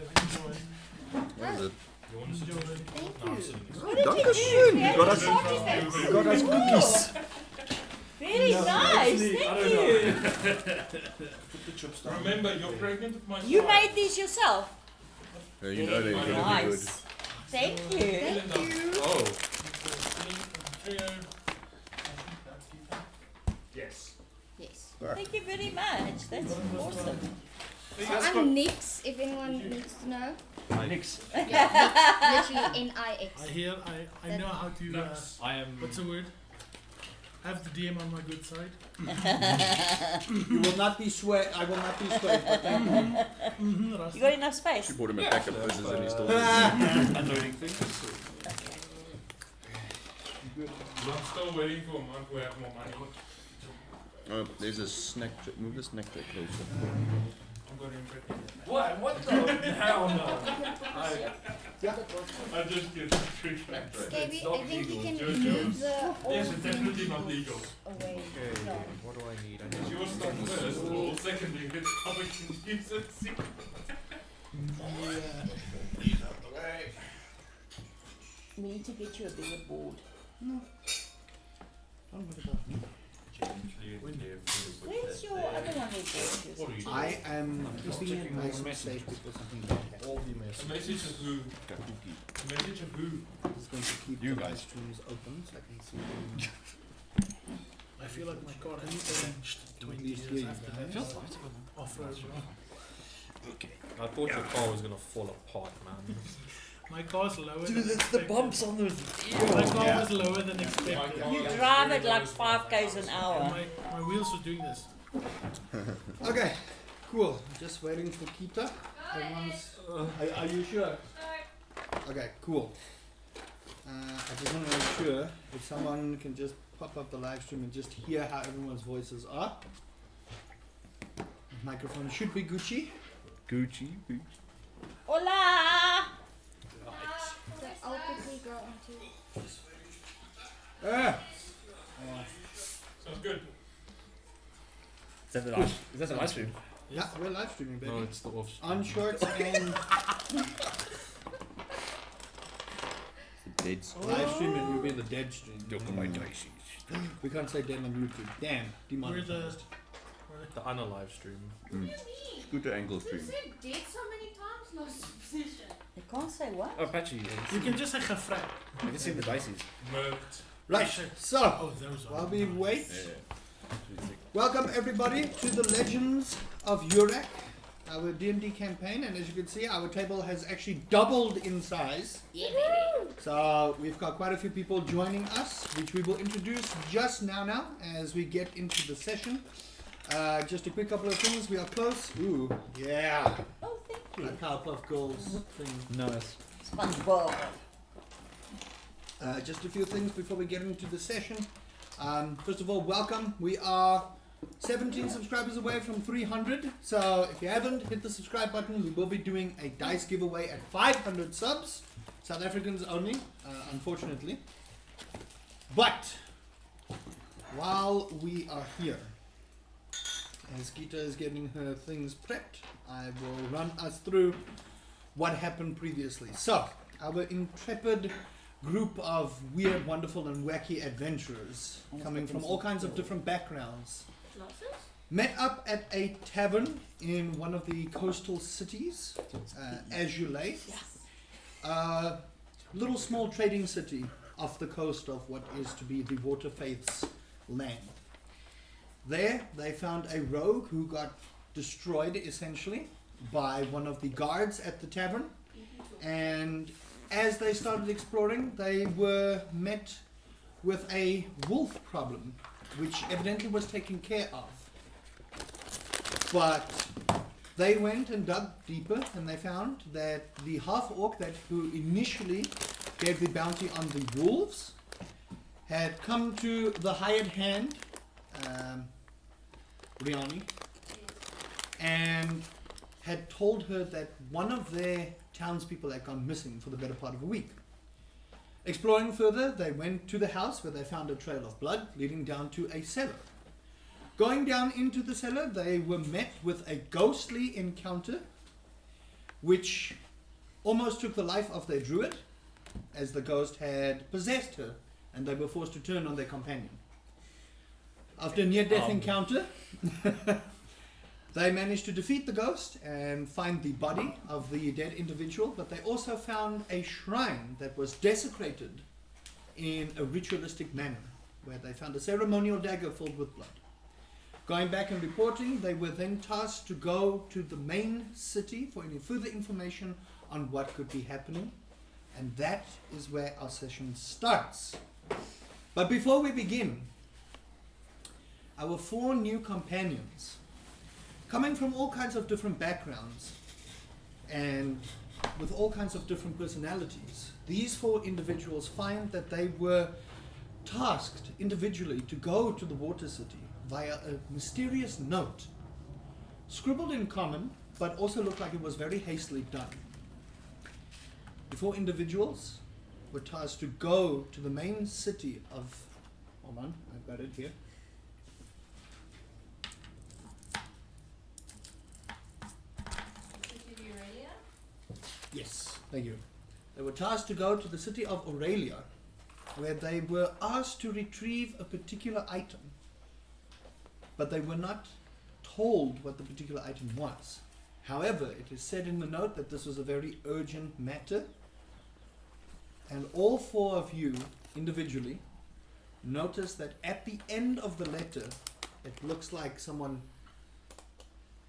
enjoy. What is it? Enjoy. Thank you. Dankeschön. You got us cookies. Very nice, thank you. Put the chips down. Remember, you're pregnant with my You child. made these yourself? Yeah, you know they're gonna be good. Nice. Thank you. Thank you. Oh. Yes. Yes. Thank you very much. That's awesome. So I'm Nix, if anyone needs to know. Nix. Yeah, literally N-I-X. I know how to, I am. what's the word? Have the DM on my good side. You will not be swayed. I will not be swayed. But thank you. You got enough space? She bought him a pack of fizzes and he still Unloading things. I'm still waiting for a month we have more money. Oh, there's a snack. Move the snack tray closer. I'm going to What? What the hell no? I just get tricked. Scabby, I think you can Jojo. move the Yes, it's definitely not legal. away. Okay, what do I need? I It's need your stuff first, or secondly, it's probably can use it. We need to get you a bigger board. Where's your other one we bought you? I am keeping it nice and safe before something bad happens. all the mess. A message of who? A message of who? I'm just going to keep You the guys. live streams open so I can see them. I feel like my car has changed 20 These years three after guys. that. Off-road. I thought your car was gonna fall apart, man. My car's lower Dude, than it's the expected. bumps on those. My car Yeah. was lower than expected. You drive at like 5 k's an And hour. my wheels were doing this. Okay, cool. Just waiting for Kita. Everyone's. Are you sure? Okay, cool. I just want to make sure if someone can just pop up the live stream and just hear how everyone's voices are. Microphone should be Gucci. Gucci. Hola! So I'll quickly go onto. Sounds good. Is that the live stream? Yeah, we're live streaming, baby. No, it's the off. On shorts and Dead. live streaming will be the dead stream. Documentation. We can't say dead on YouTube. Damn, We're the. demonetized. The unalive stream. Scooter angle stream. Dead so many times, no position. You can't say what? Oh, Patchy. You can just say gefract. I can see the dices. Murked. Right, so Oh, those are. while we wait, Yeah. welcome everybody to the Legends of Urak, our D&D campaign, and as you can see, our table has actually doubled in size. Yeah, baby. So we've got quite a few people joining us, which we will introduce just now as we get into the session. Just a quick couple of things. We are close. Ooh, yeah. Oh, thank you. That Powerpuff Girls thing. Nice. SpongeBob. Just a few things before we get into the session. First of all, welcome. We are 17 subscribers away from 300. So if you haven't hit the subscribe button, we will be doing a dice giveaway at 500 subs. South Africans only, unfortunately. But while we are here, as Gita is getting her things prepped, I will run us through what happened previously. So, our intrepid group of weird, wonderful, and wacky adventurers coming from all kinds of different backgrounds met up at a tavern in one of the coastal cities, Azulay, a little small trading city off the coast of what is to be the Water Faith's land. There, they found a rogue who got destroyed, essentially, by one of the guards at the tavern. And as they started exploring, they were met with a wolf problem, which evidently was taken care of. But they went and dug deeper, and they found that the half-orc who initially gave the bounty on the wolves had come to the hired hand, Riani, and had told her that one of their townspeople had gone missing for the better part of a week. Exploring further, they went to the house where they found a trail of blood leading down to a cellar. Going down into the cellar, they were met with a ghostly encounter which almost took the life of their druid, as the ghost had possessed her, and they were forced to turn on their companion. After a near-death encounter, they managed to defeat the ghost and find the body of the dead individual, but they also found a shrine that was desecrated in a ritualistic manner, where they found a ceremonial dagger filled with blood. Going back and reporting, they were then tasked to go to the main city for any further information on what could be happening, and that is where our session starts. But before we begin, our 4 new companions, coming from all kinds of different backgrounds and with all kinds of different personalities, these 4 individuals find that they were tasked individually to go to the water city via a mysterious note, scribbled in common, but also looked like it was very hastily done. The 4 individuals were tasked to go to the main city of, hold on, I've got it here. Yes, thank you. They were tasked to go to the city of Aurelia, where they were asked to retrieve a particular item, but they were not told what the particular item was. However, it is said in the note that this was a very urgent matter, and all 4 of you individually notice that at the end of the letter, it looks like someone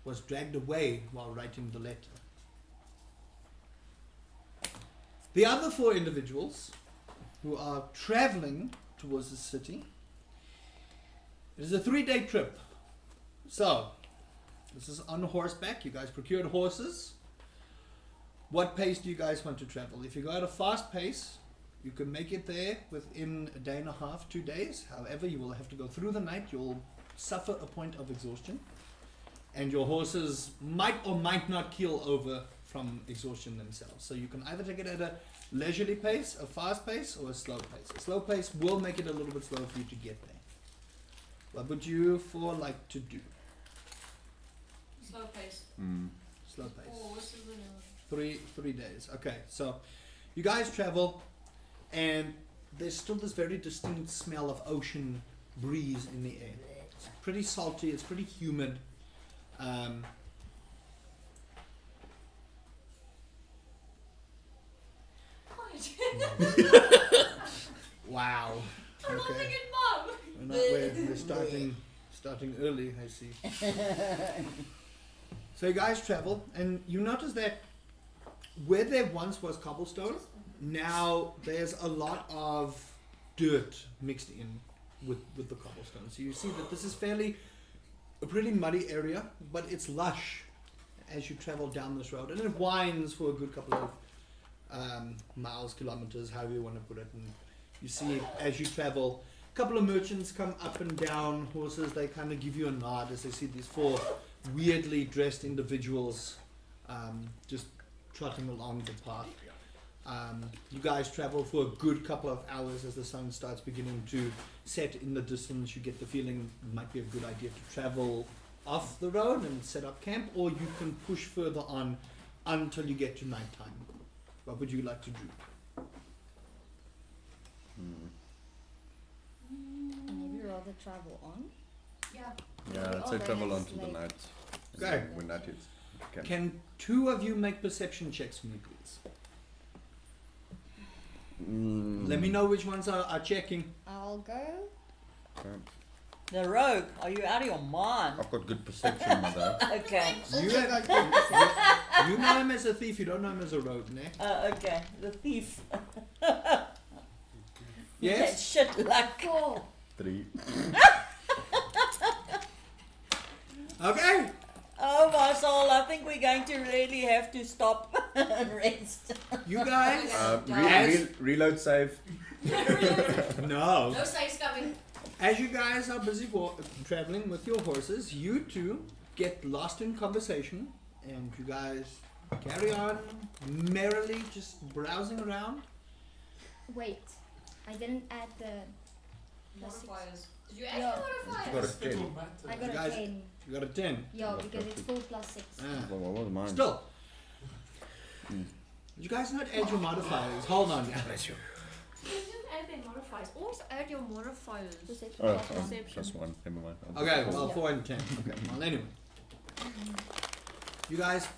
was dragged away while writing the letter. The other 4 individuals who are traveling towards the city, it is a 3-day trip. So, this is on horseback. You guys procured horses. What pace do you guys want to travel? If you go at a fast pace, you can make it there within a day and a half, 2 days. However, you will have to go through the night. You'll suffer a point of exhaustion, and your horses might or might not keel over from exhaustion themselves. So you can either take it at a leisurely pace, a fast pace, or a slow pace. A slow pace will make it a little bit slower for you to get there. What would you 4 like to do? Slow pace. Slow pace. Oh, what's the limit? 3 days. Okay, so you guys travel, and there's still this very distinct smell of ocean breeze in the air. It's pretty salty, it's pretty humid. Wow. I'm Okay. laughing at Mum. We're starting early, I see. So you guys travel, and you notice that where there once was cobblestone, now there's a lot of dirt mixed in with the cobblestone. So you see that this is a pretty muddy area, but it's lush as you travel down this road, and it winds for a good couple of miles, kilometers, however you want to put it. And you see as you travel, a couple of merchants come up and down horses. They kind of give you a nod as they see these 4 weirdly dressed individuals just trotting along the path. You guys travel for a good couple of hours as the sun starts beginning to set in the distance. You get the feeling it might be a good idea to travel off the road and set up camp, or you can push further on until you get to nighttime. What would you like to do? Maybe rather travel on. Yeah. Yeah, let's say travel on to the night. Okay. When night hits. Okay. Can 2 of you make perception checks for me, please? Let me know which ones are checking. I'll go. Okay. The rogue, are you out of your mind? I've got good perception, mother. Okay. You know him as a thief, you don't know him as a rogue, ne? Okay. The thief. Yes? That shit luck. 4. 3. Okay. Oh my soul, I think we're going to really have to stop and rest. You guys. Reload save. No. No saves coming. As you guys are busy traveling with your horses, you 2 get lost in conversation, and you guys carry on merrily just browsing around. Wait, I didn't add the plus 6. Modifiers. Did you add Yeah. Got modifiers? a 10. I got You guys- a 10. You got a 10. Yeah, because it's 4 plus 6. Ah. What was mine? Still, You guys not add your modifiers. Hold on. Bless you. Add their modifiers. Always add your modifiers. Perception Oh, plus one. plus one. Never mind. Okay, well, 4 and 10. Okay, well, anyway. You guys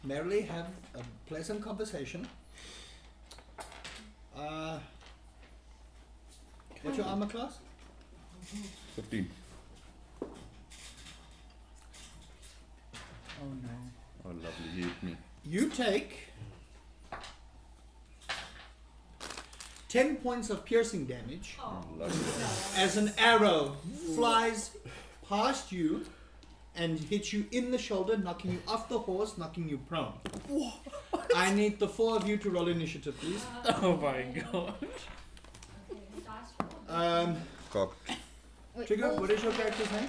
merrily have a pleasant conversation. What's your armor class? 15. Oh no. Oh, lovely. He hit me. You take 10 points of piercing damage Oh, lovely. as an arrow flies past you and hits you in the shoulder, knocking you off the horse, knocking you prone. I need the 4 of you to roll initiative, please. Oh my god. Cock. Wait, Trigger, roll what is your character's name?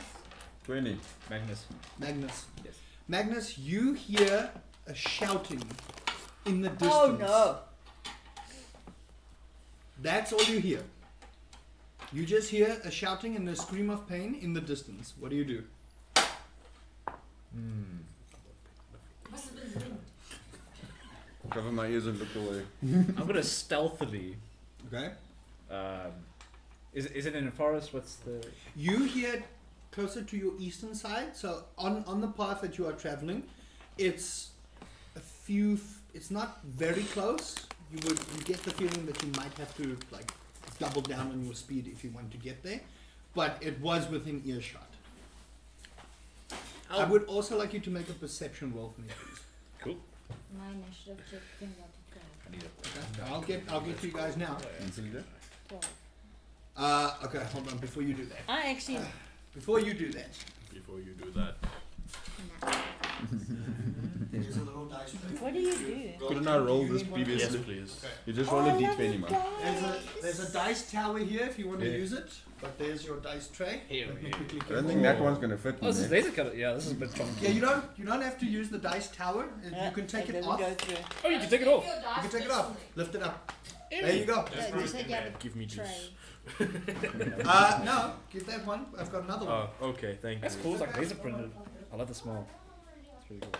20. Magnus. Magnus. Yes. Magnus, you hear a shouting in the distance. Oh no. That's all you hear. You just hear a shouting and a scream of pain in the distance. What do you do? Cover my ears and look away. I'm gonna stealthily. Okay. Is it in a forest? What's the? You hear closer to your eastern side, so on the path that you are traveling, it's a few. It's not very close. You get the feeling that you might have to like double down on your speed if you want to get there, but it was within earshot. I would also like you to make a perception roll for me, please. Cool. My initiative check thing got to I need it. Okay. I'll get to you guys now. 12. Okay, hold on. Before you do that. I actually. Before you do that. Before you do that. There's a little dice tray. What do you do? Couldn't I roll this previously? please. You just roll a d20, man. There's a dice tower here if you want to Yeah. use it, but there's your dice tray. Here Let we me go. quickly I get don't think more. that one's gonna fit Oh, me. this is laser cutter. Yeah, this is a bit chunky. Yeah, you don't have to use the dice tower. You can take it off. Go through. Oh, you can take it off. You can take it off. Lift it up. There you go. Yeah, you said you have a Give me tray. No, give that one. I've got another one. Oh, okay, thank That's you. Oh. cool. It's like laser printed. I love the smell. It's really cool.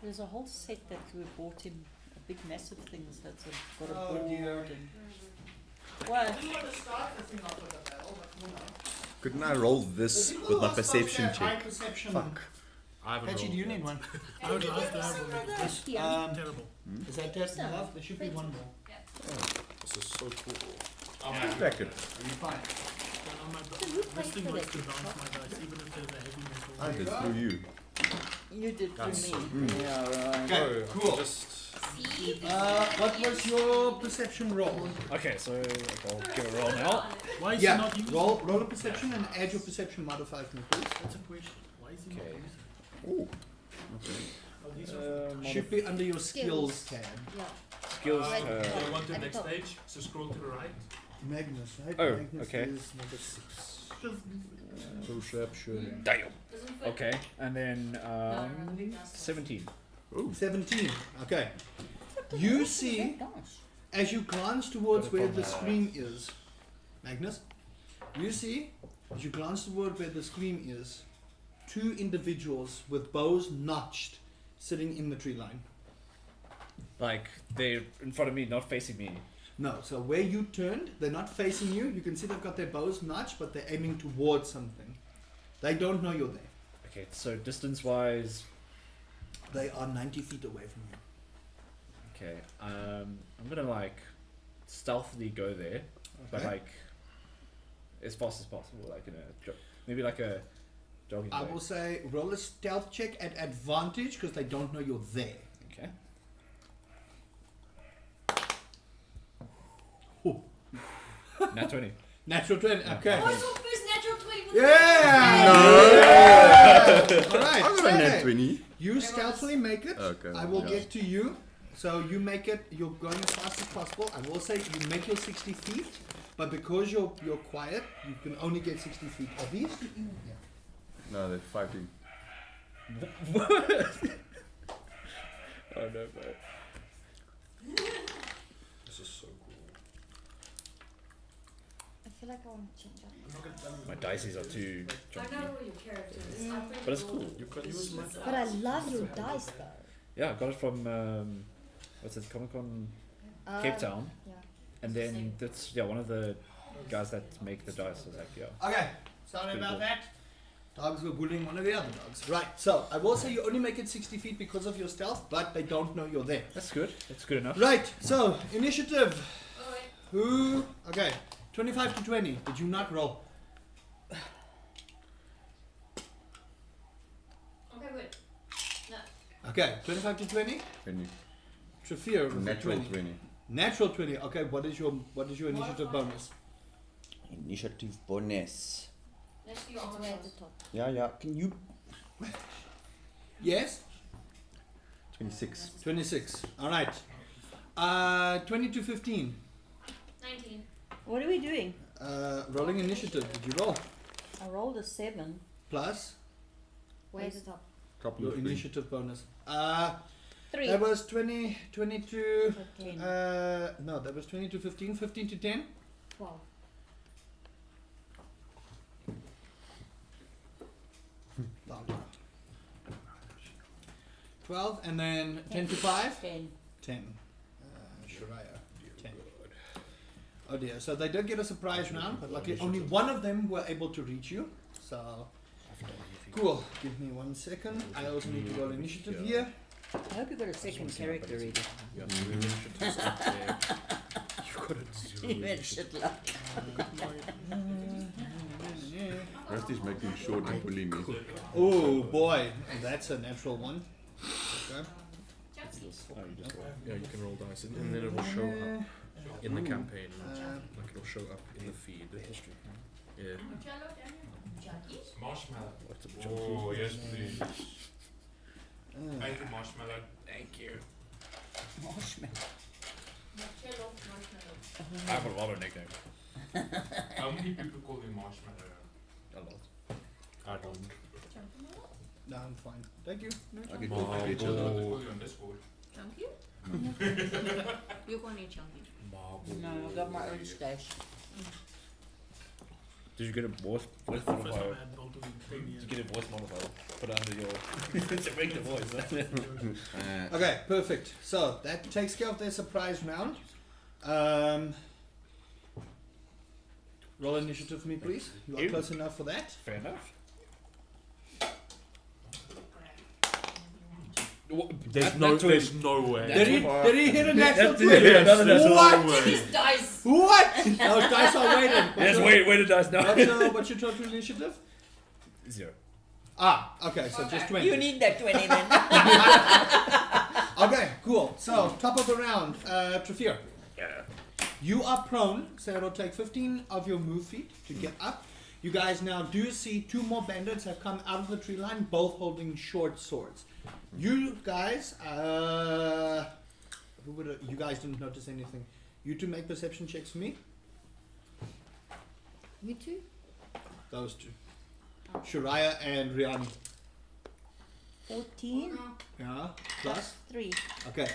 There's a whole set that we bought him, a big massive things that's got a Oh, board dear. and. What? Couldn't I roll this with my perception check? Perception. Fuck. I haven't Actually, do you need one? I would love to have one of this. Yeah. Terrible. Is that just enough? There should be one more. This is so cool. Back it. Are you fine? And on my So who this pays thing for works that? to bounce my dice, even if there's a heavy metal. I did through you. You did for That's me. Yeah, right. Okay, cool. Just. What was your perception roll? Okay, so I'll give it a roll now. Why is he Yeah, not using roll a perception and add your perception modifier to me, please. That's a question. Why is he not Okay. using Oh. Oh, these are Should be under your skills Skills. tab. Yeah. Skills. Right. I want to the At the next top. page, so scroll to the right. Magnus, right? Oh, Magnus okay. is number 6. So sharp, sure. Damn. Okay, and then 17. 17. Okay. You see, as you glance towards where the scream is, Magnus, you see, as you glance toward where the scream is, 2 individuals with bows notched sitting in the tree line. Like they're in front of me, not facing me. No, so where you turned, they're not facing you. You can see they've got their bows notched, but they're aiming towards something. They don't know you're there. Okay, so distance-wise, They are 90 feet away from you. okay. I'm gonna like stealthily go there, but Okay. like as fast as possible, like in a maybe like a jogging. I way. will say roll a stealth check at advantage because they don't know you're there. Okay. Oh. Nat 20. Natural 20. Okay. Oh, it's your first natural 20 with Yeah! All right. I got a so net 20. you stealthily make it. Okay. I will yeah. get to you. So you make it. You're going as fast as possible. I will say you make your 60 feet, but because you're quiet, you can only get 60 feet. Are these? Yeah. No, they're fighting. Oh no, bro. This is so cool. I feel like I want to change up. My dices are too I chunky. know who your character is. Mm. I think But it's you'll- cool. You can use my But I love your dice though. Yeah, I got it from what's it, Comic Con Cape Town, Yeah. and then that's one of the guys that make the dice was like, yeah. Okay, sorry Pretty about cool. that. Dogs were bullying one of the other dogs. Right, so I will say you only make it 60 feet because of your stealth, but they don't know you're there. That's good. That's good enough. Right, so initiative. Alright. Who? Okay, 25 to 20. Did you not roll? Okay, good. Okay, 25 to 20. 20. Trafir was a Natural 20. 20. Natural 20. Okay, what is your initiative bonus? Initiative bonus. Let's do your It's armor way at the first. top. Yeah. Can you? Yes? 26. 26. Alright. 20 to 15. 19. What are we doing? Rolling initiative. Did you roll? I rolled a 7. Plus Way at the top. Couple your of three. initiative bonus. 3. That was 20 to... 10. no, that was 20 to 15. 15 to 10. 12. 12, and then 10 to 5. 10. 10. Shariah. 10. Oh dear. So they did get a surprise round, but luckily only one of them were able to reach you. So, cool. Give me 1 second. I also need to roll initiative here. I hope you got a second character ready. Yeah, so we should just stop there. You've got it. You had shit luck. Rusty's making sure to bully me. Oh boy, that's a natural one. Okay. Oh, you just roll. Yeah, you can roll dice, and then it'll show up in the campaign. Like it'll show up in the feed. The history. Yeah. Jello, junkies? Marshmallow. What's up, Oh, junkies? yes, please. Thank you, marshmallow. Thank you. Marshmallow. Jello, marshmallow. I have a lot of nicknames. How many people call him marshmallow? A lot. I don't. No, I'm fine. Thank you. I get People confused. call you on Discord. Chunky? You call me chunky. Marble. No, I got my own stash. Did you get a voice First time modifier? I had both of them. Did you get a voice modifier? Put it under your to make the voice. Okay, perfect. So that takes care of their surprise round. Roll initiative for me, please. You are Ew. close enough for that. Fair enough. There's no way. Did he hit a natural That's- 20? yeah, no, no, no, What? These dice! What? Those dice are weighted. Yes, wait a dice now. What's your total initiative? 0. Ah, okay, so just 20. You need that 20 then. Okay, cool. So, top of the round, Trafir. Yeah. You are prone, so it'll take 15 of your move feet to get up. You guys now do see 2 more bandits have come out of the tree line, both holding short swords. You guys, you guys didn't notice anything. You two make perception checks for me. Me too? Those two. Shariah and Riani. 14. Yeah, plus. 3. Okay.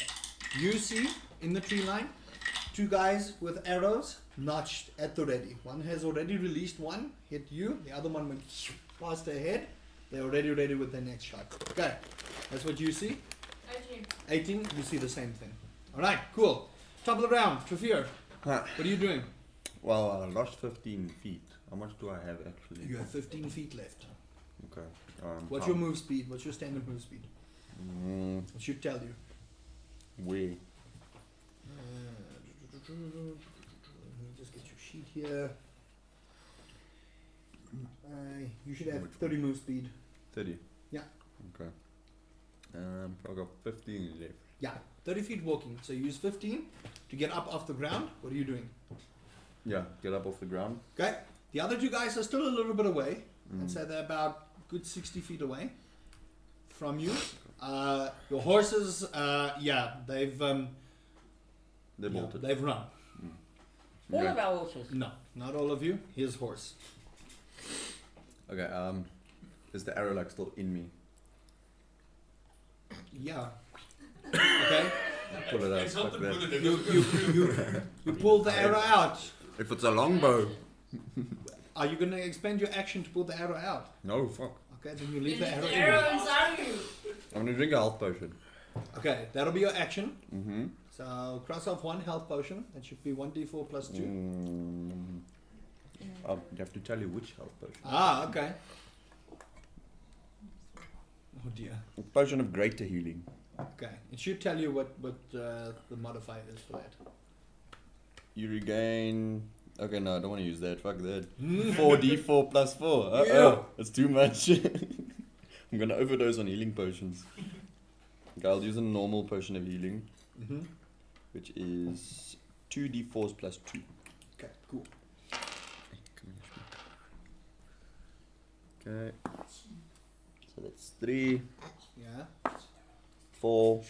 You see in the tree line 2 guys with arrows notched at the ready. One has already released one, hit you. The other one went past their head. They're already ready with their next shot. Okay. That's what you see. 18, you see the same thing. Alright, cool. Top of the round, Trafir. Huh. What are you doing? Well, I lost 15 feet. How much do I have actually? You have 15 feet left. Okay. What's your move speed? What's your standard move speed? It should tell you. Way. Let me just get your sheet here. You should have 30 move speed. 30. Yeah. Okay. I got 15 left. Yeah, 30 feet walking. So you use 15 to get up off the ground. What are you doing? Yeah, get up off the ground. Okay. The other 2 guys are still a little bit away. I'd say they're about good 60 feet away from you. Your horses, they've They bolted. they've run. All Okay. of our horses. No, not all of you. His horse. Okay, is the arrow like still in me? Yeah. Okay. Pull it out. It's not Fuck the that. bullet, You pull the arrow out. If it's a longbow. Are you gonna expend your action to pull the arrow out? No, fuck. Okay, then you leave the arrow in. Arrow inside you! I'm gonna drink a health potion. Okay, that'll be your action. Mm-hmm. So cross off 1 health potion. That should be 1d4 plus 2. You have to tell you which health potion. Ah, okay. Oh dear. A potion of greater healing. Okay, it should tell you what the modifier is for that. You regain. Okay, no, I don't want to use that. Fuck that. 4d4 plus 4. Yeah. That's too much. I'm gonna overdose on healing potions. Okay, I'll use a normal potion of healing, Mm-hmm. which is 2d4s plus 2. Okay, cool. Okay. So that's 3, Yeah. 4,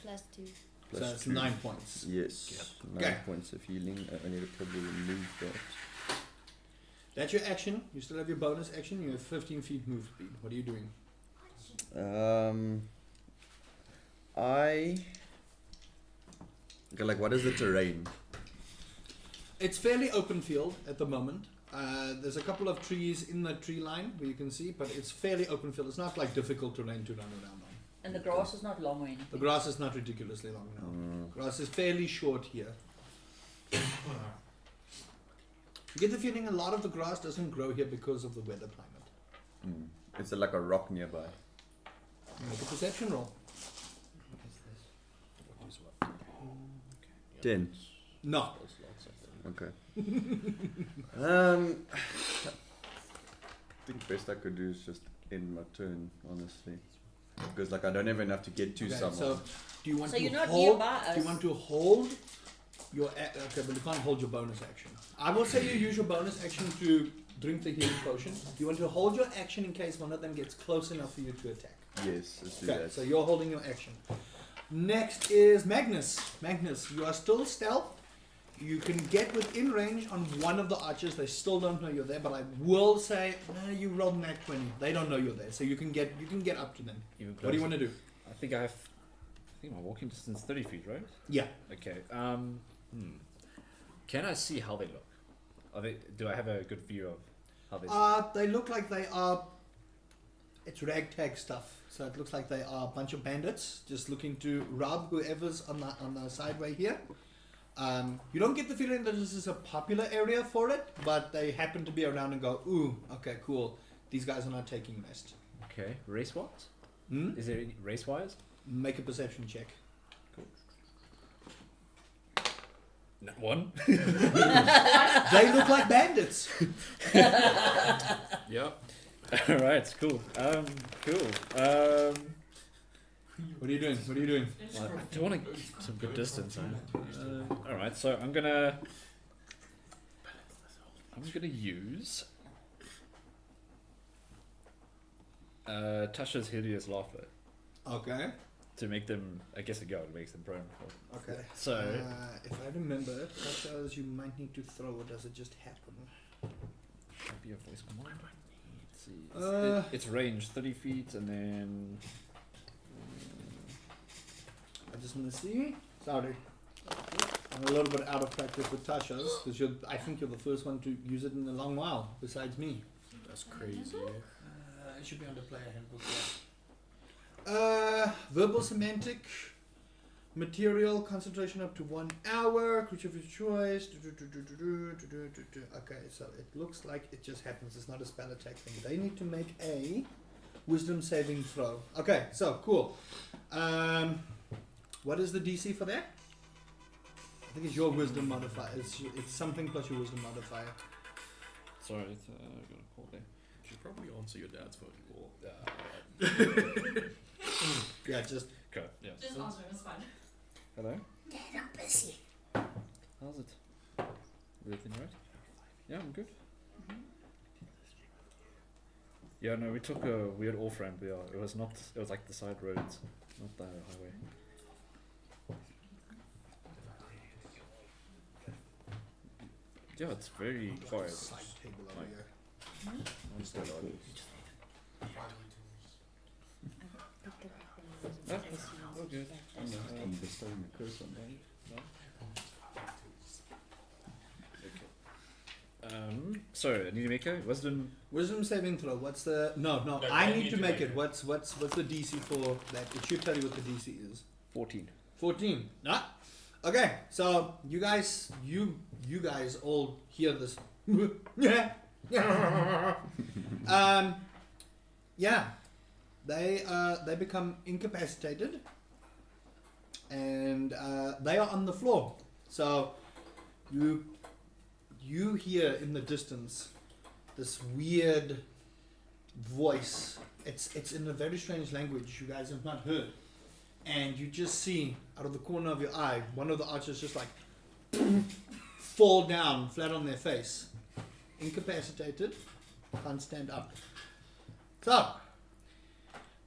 Plus 2. So plus that's 2. 9 points. Yes, 9 Okay. points of healing. I need to probably remove that. That's your action. You still have your bonus action. You have 15 feet move speed. What are you doing? Okay, like what is the terrain? It's fairly open field at the moment. There's a couple of trees in the tree line where you can see, but it's fairly open field. It's not like difficult terrain to run around on. And the grass is not long or anything. The grass is not ridiculously long now. Grass is fairly short here. You get the feeling a lot of the grass doesn't grow here because of the weather climate. Is there like a rock nearby? Make a perception roll. 10. No. Okay. I think best I could do is just end my turn, honestly, because like I don't have enough to get to Okay, someone. so do you want So to you're not hold? nearby us. Do you want to hold your? Okay, but you can't hold your bonus action. I will say you use your bonus action to drink the healing potion. Do you want to hold your action in case one of them gets close enough for you to attack? Yes, let's do Okay, that. so you're holding your action. Next is Magnus. Magnus, you are still stealth. You can get within range on one of the archers. They still don't know you're there, but I will say, no, you rolled an act 20. They don't know you're there, so you can get up to them. Even What do you want to do? I think my walking distance is 30 feet, right? Yeah. Okay. Can I see how they look? Do I have a good view of how they look? They look like they are. It's ragtag stuff, so it looks like they are a bunch of bandits just looking to rob whoever's on the sideway here. You don't get the feeling that this is a popular area for it, but they happen to be around and go, ooh, okay, cool. These guys are not taking mist. Okay. Race wise? Hmm? Is there any race wise? Make a perception check. Not one. They look like bandits. Yep. All right. Cool. Cool. What are you doing? What are you doing? Well, I do want to get some good distance. All right. So I'm gonna use Tasha's hideous laughter Okay. to make them. I guess it makes them prone. Okay. So if I remember, that shows you might need to throw, or does it just happen? might be a voice command. Let's see. It's range 30 feet, and then I just want to see. Sorry. I'm a little bit out of practice with Tasha's because I think you're the first one to use it in a long while, besides me. That's crazy. It should be under player handbook. Yeah. Verbal semantic material concentration up to 1 hour. Creature of your choice. Okay, so it looks like it just happens. It's not a spell attack thing. They need to make a wisdom saving throw. Okay, so cool. What is the DC for that? I think it's your wisdom modifier. It's something plus your wisdom modifier. sorry, it's gonna call there. You should probably answer your dad's phone call. Yeah, just Okay. Yeah. Just answer, it's fine. Hello. Dad, I'm busy. How's it? Everything right? Yeah, I'm good. Yeah, no, we took a weird off ramp. Yeah, it was like the side roads, not the highway. Yeah, it's very quiet. side table over Like- here. It's not odd. Oh, good. I'm bestowing a curse on them. sorry, I need to make a wisdom. Wisdom saving throw. What's the no? No, I need to make it. What's the DC for that? It should tell you what the DC is. 14. 14. Nah. Okay. So you guys all hear this. Yeah. Yeah. They become incapacitated, and they are on the floor. So you hear in the distance this weird voice. It's in a very strange language you guys have not heard, and you just see out of the corner of your eye one of the archers just like fall down flat on their face, incapacitated, can't stand up. So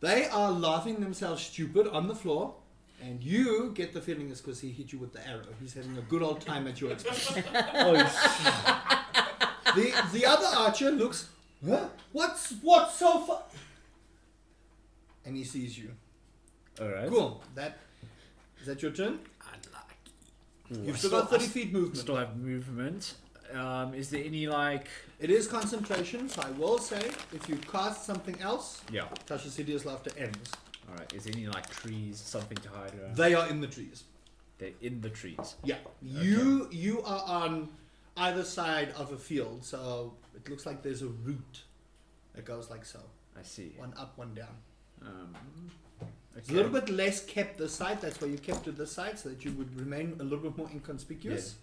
they are laughing themselves stupid on the floor, and you get the feeling it's because he hit you with the arrow. He's having a good old time at your expense. The other archer looks, huh? What's so far? And he sees you. Alright. Cool. Is that your turn? You've still got 30 feet movement. Still have movement. Is there any like... It is concentration, so I will say if you cast something else, Yeah. Tasha's hideous laughter ends. Alright, is there any like trees, something to hide around? They are in the trees. They're in the trees. Yeah. You are on either side of a field, so it looks like there's a route that goes like so. I see. One up, one down. Okay. It's a little bit less kept this side, that's why you kept to this side, so that you would remain a little bit more inconspicuous. Yeah.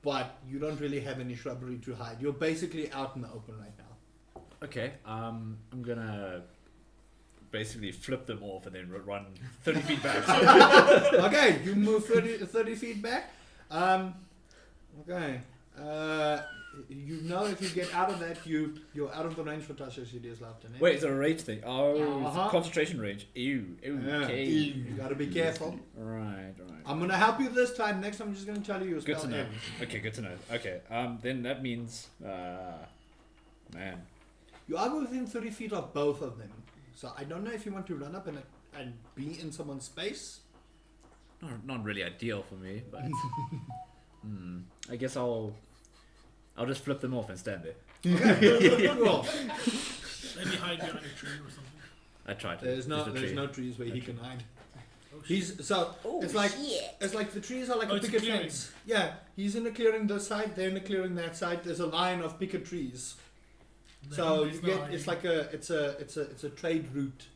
But you don't really have any shrubbery to hide. You're basically out in the open right now. Okay, I'm gonna basically flip them off and then run 30 feet back. Okay, you move 30 feet back. Okay. You know if you get out of that, you're out of the range for Tasha's hideous laughter. Eh? Wait, is it a rage thing? Oh, Yeah. it's a concentration range. Ew. Okay. You gotta be careful. Right. I'm gonna help you this time. Next time I'm just gonna tell you your Good spell to know. ends. Okay, good to know. Okay, then that means, man. You are within 30 feet of both of them. So I don't know if you want to run up and be in someone's space. Not really ideal for me, but I guess I'll just flip them off and stand there. Okay. Cool. Maybe hide behind a tree or something. I tried to. There's no trees where he can hide. It's like the trees are like a it's a picket clearing. fence. Yeah, he's in a clearing this side, they're in a clearing that side. There's a line of picket trees. So you get it's a trade route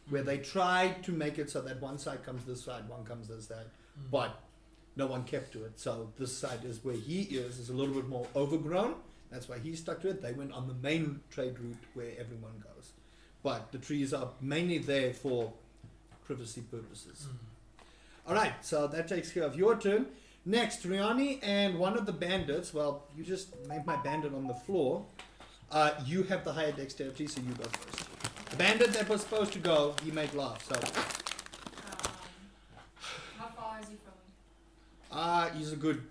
where they tried to make it so that one side comes this side, one comes this side, but no one kept to it. So this side is where he is a little bit more overgrown. That's why he stuck to it. They went on the main trade route where everyone goes, but the trees are mainly there for privacy purposes. All right, so that takes care of your turn. Next, Riani and one of the bandits. Well, you just made my bandit on the floor. You have the higher dexterity, so you go first. The bandit that was supposed to go, he made last. So, How far is he from me? he's a good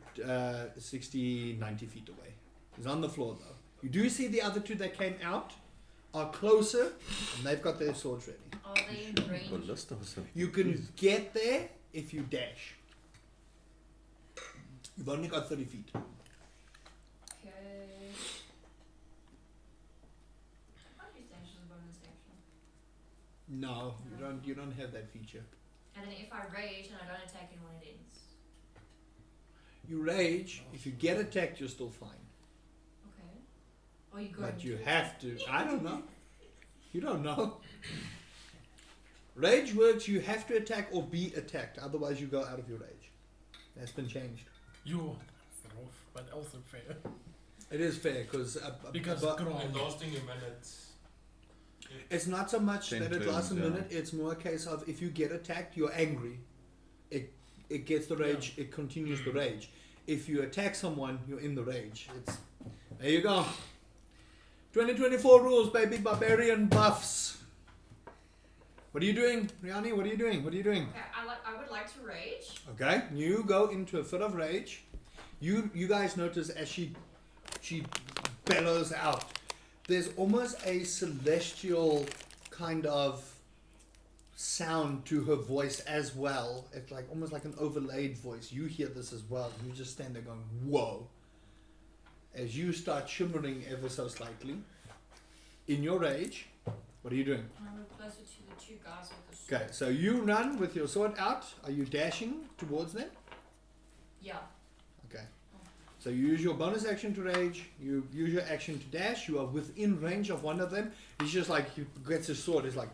60, 90 feet away. He's on the floor though. You do see the other two that came out are closer, and they've got their swords ready. Are they in range? Ballista or something. You can get there if you dash. You've only got 30 feet. Okay. I'll use dash as a bonus action. No, you don't have that feature. And then if I rage and I don't attack anyone, it ends. You rage, if you get attacked, you're still fine. Okay. Or you go. But you have to. I don't know. You don't know. Rage works, you have to attack or be attacked, otherwise you go out of your rage. That's been changed. You, but also fair. It is fair because Because but Grog. Lasting a minute. it's not so much 10 that it lasts a turns, yeah. minute. It's more a case of if you get attacked, you're angry. It gets the rage. It continues the rage. If you attack someone, you're in the rage. There you go. 2024 rules, baby. Barbarian buffs. What are you doing, Riani? What are you doing? What are you doing? Okay, I would like to rage. Okay, you go into a fit of rage. You guys notice as she bellows out, there's almost a celestial kind of sound to her voice as well. It's like almost like an overlaid voice. You hear this as well. You just stand there going, "Whoa!" as you start shimmering ever so slightly. In your rage, what are you doing? I move closer to the two guys with the sword. Okay, so you run with your sword out. Are you dashing towards them? Yeah. Okay. So you use your bonus action to rage, you use your action to dash, you are within range of one of them. He's just like, he gets his sword, he's like,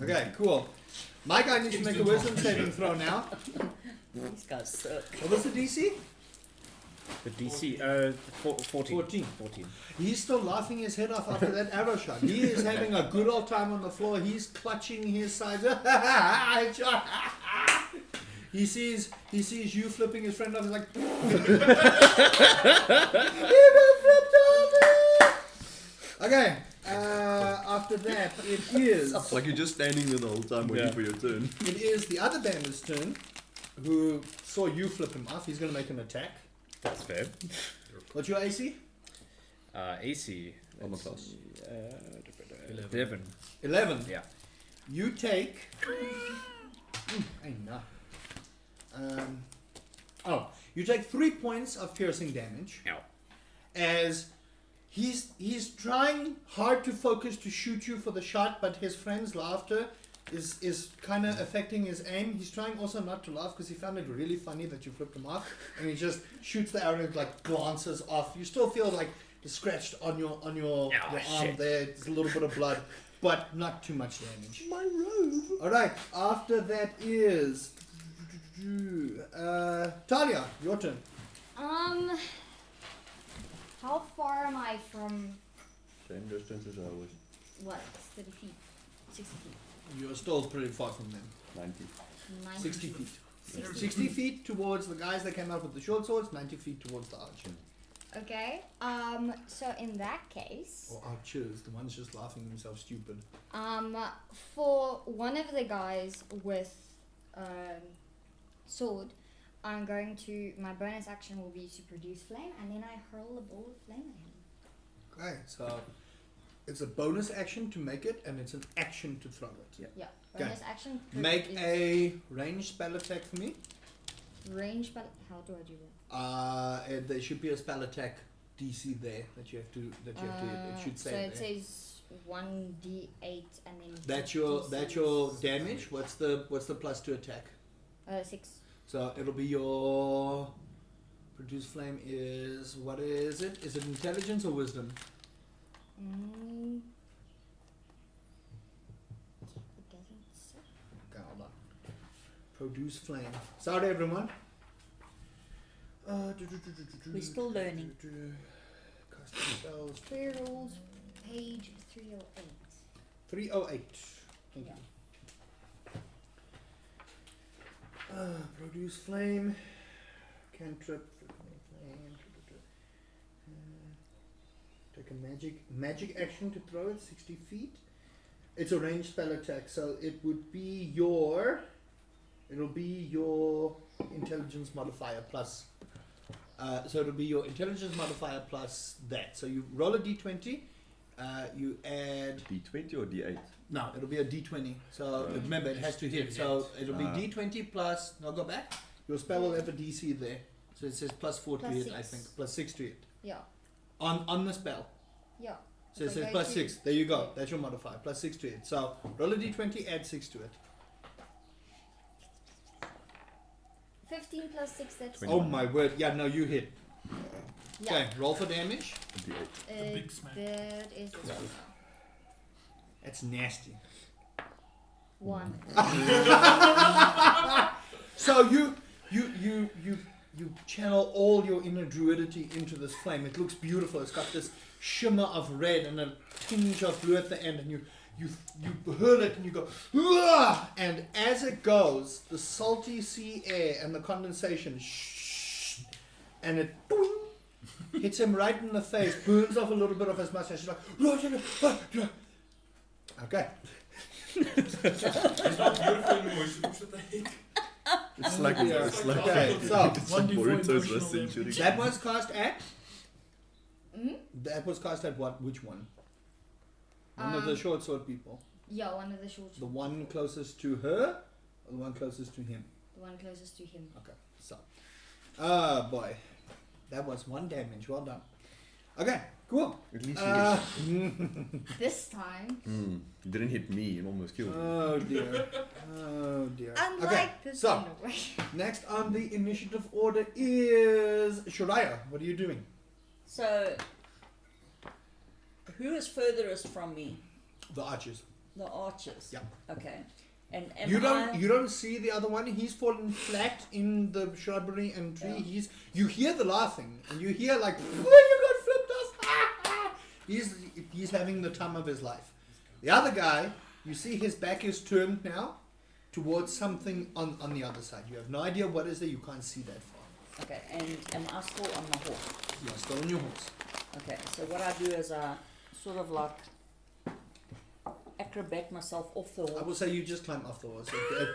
okay, cool. My guy needs to make a wisdom saving throw now. These guys suck. What was the DC? The DC, 14. 14. 14. He's still laughing his head off after that arrow shot. He is having a good old time on the floor. He's clutching his sides. He sees you flipping his friend off. He's like, "You got flipped off!" Okay. After that, it is It's like you're just standing there the whole time waiting Yeah. for your turn. it is the other bandit's turn, who saw you flip him off. He's gonna make an attack. That's fair. What's your AC? AC. Armor let's class. see, 11. 11. 11. Yeah. You take. I know. You take 3 points of piercing damage. Ow. As he's trying hard to focus to shoot you for the shot, but his friend's laughter is kind of affecting his aim. He's trying also not to laugh because he found it really funny that you flipped him off, and he just shoots the arrow and like glances off. You still feel like it's scratched on your arm shit. there. There's a little bit of blood, but not too much damage. My robe. All right. After that is Talia. Your turn. How far am I from Same distance as ours. what? 30 feet, 60 feet, You're still pretty far from them. 90. 90 60 feet. 60 60 feet towards the guys that came out with the short swords, 90 feet towards the archer. Okay. So in that case, Or archers, the ones just laughing themselves stupid. for one of the guys with sword, I'm going to, my bonus action will be to produce flame, and then I hurl a ball of flame at him. Okay, so it's a bonus action to make it, and it's an action to throw it. Yeah. Okay. Bonus action. Make is a ranged spell attack for me. range, but how do I do that? There should be a spell attack DC there that you have to hit. It should say so it it there. says 1d8 and then. That's your damage. What's the plus to attack? 6. So it'll be your produce flame is, what is it? Is it intelligence or wisdom? It doesn't say. Okay, hold on. Produce flame. Sorry everyone. We're still learning. Casting spells. Prayer rules, page 308. 308. Thank Yeah. you. Produce flame. Cantrip. Flame. Take a magic action to throw it 60 feet. It's a ranged spell attack, so it would be your. It'll be your intelligence modifier plus. So it'll be your intelligence modifier plus that. So you roll a d20. You add. D20 or D8? No, it'll be a d20. So Right. remember, it has to hit. So it'll be d20 plus. No, go back. Your spell will have a DC there. So it says plus 4 to Plus hit, 6. I think. Plus 6 to hit. Yeah. On the spell. Yeah. So it If I says go plus to- 6. There you go. That's your modifier. Plus 6 to it. So roll a d20, add 6 to it. 15 plus 6, that's. 21. Oh my word. Yeah, no, you hit. Yeah. Okay, roll for damage. D8. The big smack. That is That's nasty. 1. So you channel all your inner druidity into this flame. It looks beautiful. It's got this shimmer of red and a tinge of blue at the end, and you hurl it and you go, "Uah!" And as it goes, the salty sea air and the condensation, and it hits him right in the face, burns off a little bit of his mustache. He's like, okay. It's not beautiful anymore. Should they? It's like Yeah. it's like Okay, so it's like 1d4 Boruto's emotional last damage. century. that was cast at. Mm? That was cast at what? Which one? One of the short sword people. Yeah, one of the short. The one closest to her, or the one closest to him. The one closest to him. Okay, so Oh boy, that was 1 damage. Well done. Okay, cool. At least This time. you didn't hit me. It almost killed me. Oh dear. Oh dear. Unlike Okay, this so in a way. next on the initiative order is Shariah. What are you doing? So, who is furthest from me? The archers. The archers. Yeah. Okay. And You don't see the other one. He's fallen flat in the shrubbery and tree. Yeah. You hear the laughing and you hear like, "Oh, you got flipped us!" He's having the time of his life. The other guy, you see his back is turned now towards something on the other side. You have no idea what is there. You can't see that far. Okay. And am I still on my horse? You're still on your horse. Okay. So what I do is I sort of like acrobat myself off the I horse. will say you just climb off the horse.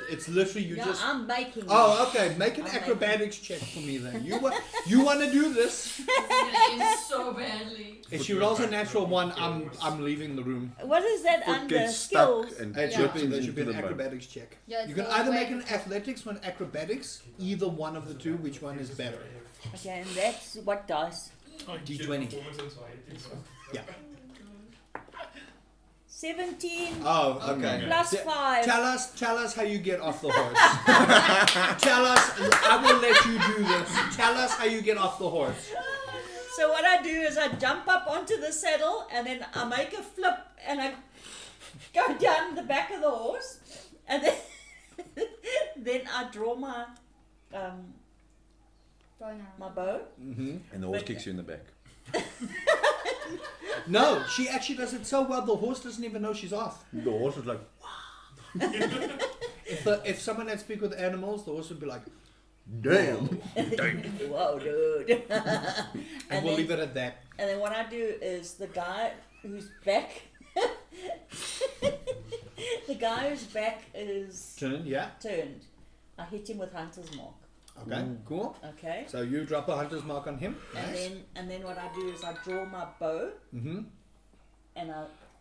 It's literally you No, just. I'm making. Oh, okay. Make an I'm acrobatics check for me then. You want to do this? It's gonna end so badly. If she rolls a natural 1, I'm leaving the room. What is that Foot under gets stuck skills? and There Yeah. should be an the mud. acrobatics check. Yeah, You can so either when- make an athletics or an acrobatics. Either one of the two. Which one is better? Okay, and that's what dice. D20. Yeah. 17 Oh, okay. plus T- 5. Tell us how you get off the horse. Tell us. I will let you do this. Tell us how you get off the horse. So what I do is I jump up onto the saddle and then I make a flip and I go down the back of the horse and then then I draw my my bow. Mm-hmm. And the horse But- kicks you in the back. No, she actually does it so well. The horse doesn't even know she's off. The horse was like, If someone had speak with animals, the horse would be like, damn. Whoa, dude. and we'll leave it at that. And then what I do is the guy whose back is Turn, yeah. turned. I hit him with hunter's mark. Okay, cool. Okay. So you drop a hunter's mark on him. And then what I do is I draw my bow Mm-hmm. and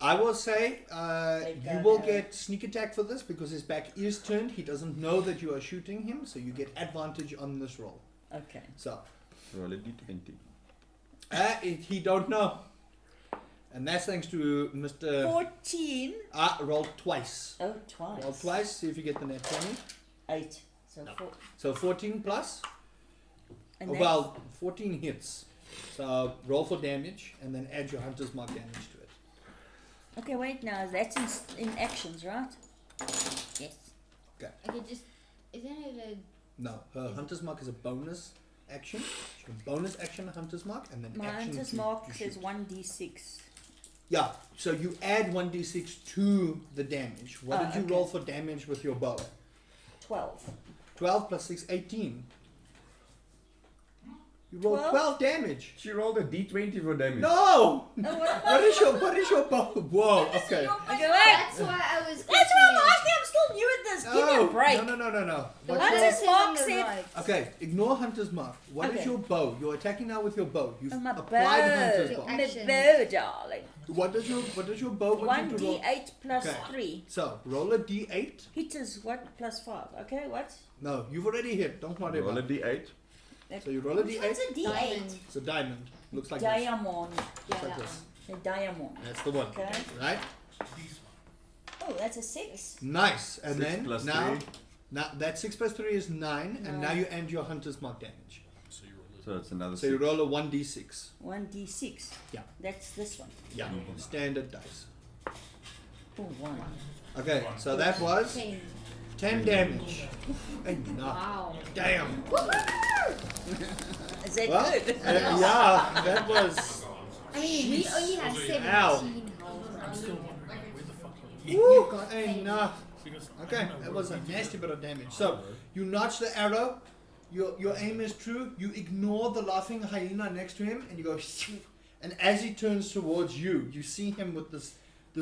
I will say Let you go will now. get sneak attack for this because his back is turned. He doesn't know that you are shooting him, so you get advantage on this roll. okay. So Roll a d20. he don't know, and that's thanks to Mr. 14. Roll twice. Oh, twice. Roll twice. See if you get the net 20. 8. So No. 4. So 14 plus. And Oh, that's- well, 14 hits. So roll for damage and then add your hunter's mark damage to it. Okay, wait now. That's in actions, right? Yes. Okay, just isn't it a No, her hunter's mark is a bonus action. She can bonus action a hunter's mark and then My action hunter's to mark shoot. says 1d6. Yeah, so you add 1d6 to the damage. What Oh, did you okay. roll for damage with your bow? 12. 12 plus 6, 18. You rolled 12? 12 damage. She rolled a d20 for damage. No! Oh, what? What is your bow? Whoa, okay. Okay, wait. That's why I was. That's what I'm asking. I'm still new at this. Give me a break. No. The What's one your- that Hunter's says mark on the said- right. Okay, ignore hunter's mark. What is Okay. your bow? You're attacking now with your bow. You've Oh, my applied hunter's bow. mark. Your My action. bow, darling. What does your bow want you to roll? 1d8 plus Okay. 3. So roll a d8. Hit is what? Plus 5. Okay, what? No, you've already hit. Don't worry Roll a about it. d8. So you roll a Which d8. one's a d8? Diamond. It's a diamond. Looks like this. Diamond. Yeah, like that this. one. A diamond. That's the one. Okay. Right? Oh, that's a 6. Nice. And 6 then plus now, 3. now that 6 plus 3 is 9, and now Nine. you end your hunter's mark damage. So you roll So it's another So you 6. roll a 1d6. 1d6. Yeah. That's this one. Yeah. Standard dice. Oh, 1. Okay, so that was 10. 10 damage. Hey, no. Wow. Damn. Is that Well, good? yeah, that was. I mean, we only had 17 Ow. health. Woo, got hey, pain. nah. Okay, that was a nasty bit of damage. So you notch the arrow. Your aim is true. You ignore the laughing hyena next to him, and you go. And as he turns towards you, you see him with this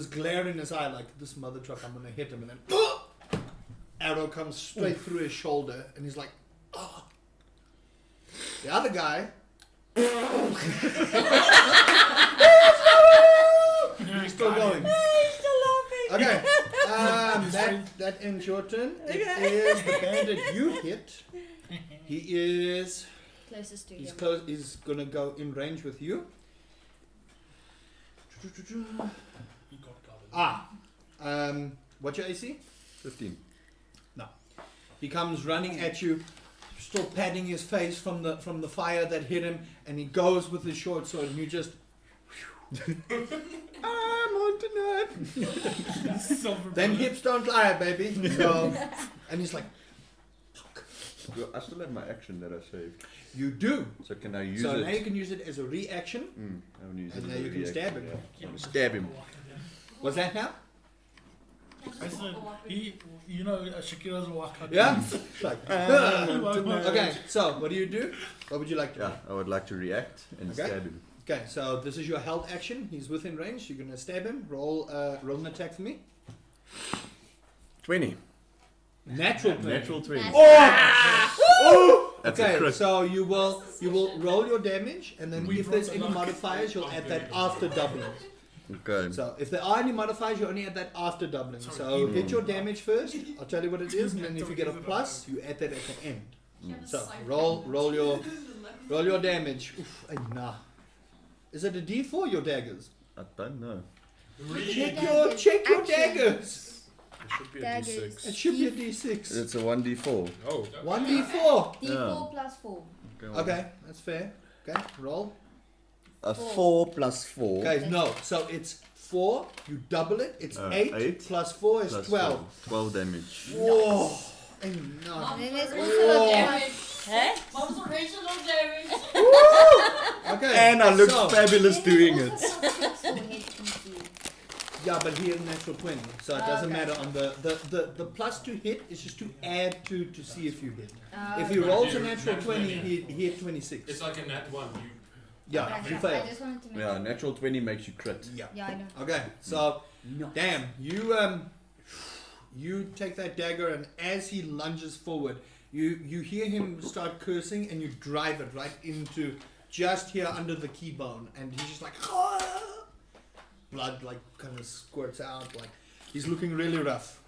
glare in his eye, like this mother truck. I'm gonna hit him, and then arrow comes straight through his shoulder, and he's like, oh. The other guy. He's still going. He's still laughing. Okay, that ends your turn. It Okay. is the bandit you hit. He is Closest to He's him. close. He's gonna go in range with you. He got covered. What's your AC? 15. He comes running at you, still patting his face from the fire that hit him, and he goes with his short sword, and you just. I'm on tonight. Them hips don't lie, baby. So, and he's like, Well, I still have my action that I saved. you do. So can I use So it? now you can use it as a reaction. I want to use And it now as a you can reaction, stab him. yeah. I'm gonna stab him. Was that now? I said, Shakira's waka. Yeah. It's like, Okay. okay. So what do? What would you like to do? Yeah, I would like to react and Okay. stab him. Okay, so this is your held action. He's within range. You're gonna stab him. Roll an attack for me. 20. Natural 20. Natural 20. Oh! That's a Okay, crit. so you will roll your damage, and then We if there's rolled any a lot. modifiers, you'll add that after doubling. Okay. So if there are any modifiers, you only add that after doubling. So hit your damage first. I'll tell you what it is, and then if you get a plus, you add that at the end. So roll your damage. Oof, nah. Is it a D4 your daggers? I don't know. Check your daggers. It should be a Daggers. D6. It should be a D6. It's a 1d4. Oh, 1d4. D4 plus 4. Okay, that's fair. Okay, roll. A 4 plus 4. Guys, no. So it's 4. You double it. It's 8. 8 Plus 4 is plus 12. 4. 12 damage. Whoa. And And no. then there's Mom, also the damage. Hey? Mom's original damage. Okay. And I look so, fabulous doing it. Yeah, but he has natural 20, so it doesn't Okay. matter on the plus to hit is just to add to see if you hit. If he Okay. rolls a natural 20, he hit 26. It's like a nat one. Yeah, Okay, you I fail. just wanted to make Yeah, natural 20 makes you crit. Yeah. Yeah, I know. Okay, so damn, you take that dagger, and as he lunges forward, you hear him start cursing, and you drive it right into just here under the keybone, and he's just like blood like kind of squirts out, like he's looking really rough.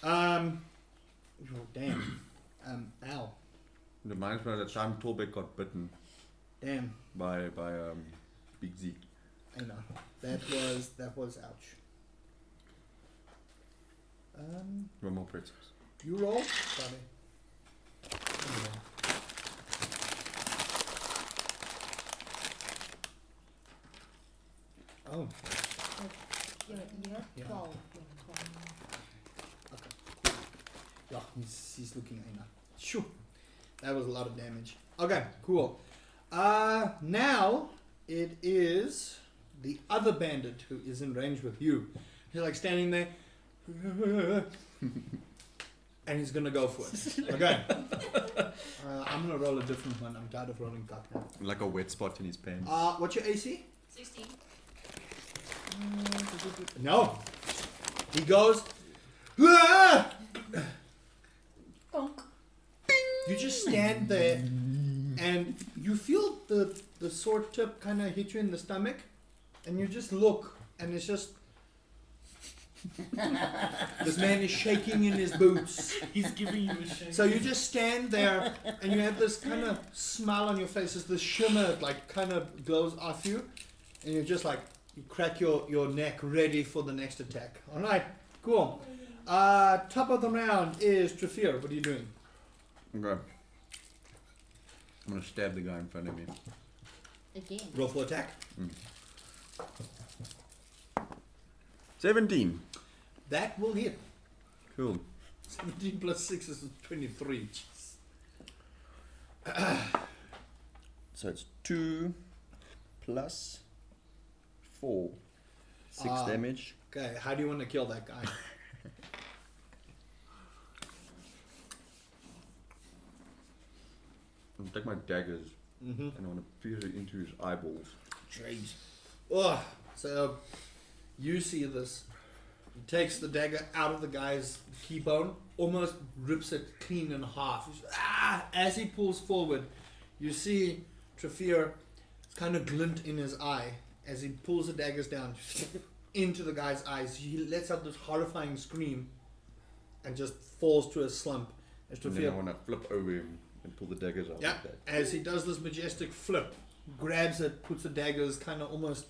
Oh damn. Ow. Reminds me of the time Torbeck got bitten Damn. by Big Z. I know. That was ouch. One more pretzels. You roll, Bobby. Oh, You're Yeah. 12. yeah, he's looking at now. Shoo. That was a lot of damage. Okay, cool. Now it is the other bandit who is in range with you. He's like standing there. And he's gonna go for it. Okay. I'm gonna roll a different one. I'm tired of rolling cock now. Like a wet spot in his pants. What's your AC? 16. No. He goes. "Ah!" Bonk. You just stand there, and you feel the sword tip kind of hit you in the stomach, and you just look, and it's just. This man is shaking in his boots. He's giving you a shake. So you just stand there, and you have this kind of smile on your face as this shimmer like kind of glows off you, and you're just like you crack your neck ready for the next attack. All right, cool. Top of the round is Trafir. What are you doing? Okay. I'm gonna stab the guy in front of me. Again. Roll for attack. 17. That will hit. Cool. 17 plus 6 is 23. So it's 2 plus 4. 6 damage. Okay, how do you want to kill that guy? I'm gonna take my daggers Mm-hmm. and I want to pierce it into his eyeballs. Jeez. Oh, so you see this. He takes the dagger out of the guy's keybone, almost rips it clean in half. As he pulls forward, you see Trafir kind of glint in his eye as he pulls the daggers down into the guy's eyes. He lets out this horrifying scream and just falls to a slump. As And then I Trafir, want to flip over him And pull the daggers out. Yeah. Like that. As he does this majestic flip, grabs it, puts the daggers, kind of almost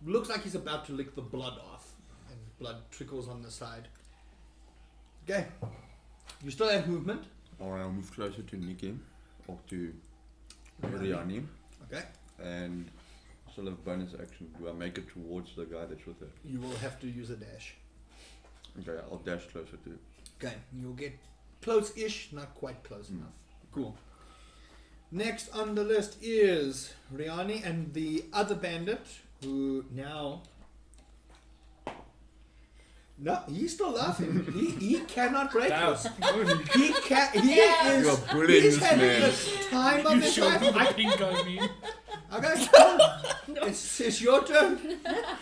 looks like he's about to lick the blood off, and blood trickles on the side. Okay. You still have movement. I'll move closer to Nikki or to Riani. Okay. And still have bonus action. Do I make it towards the guy that's with her? You will have to use a dash. Okay, I'll dash closer to. Okay. You'll get close-ish, not quite close enough. Cool. Next on the list is Riani and the other bandit, who now. No, he's still laughing. he cannot break this. He can. He is. You're brilliant, He's this having man. the time of You his showed life. me the pink I mean. Okay, it's your turn. Okay, I'm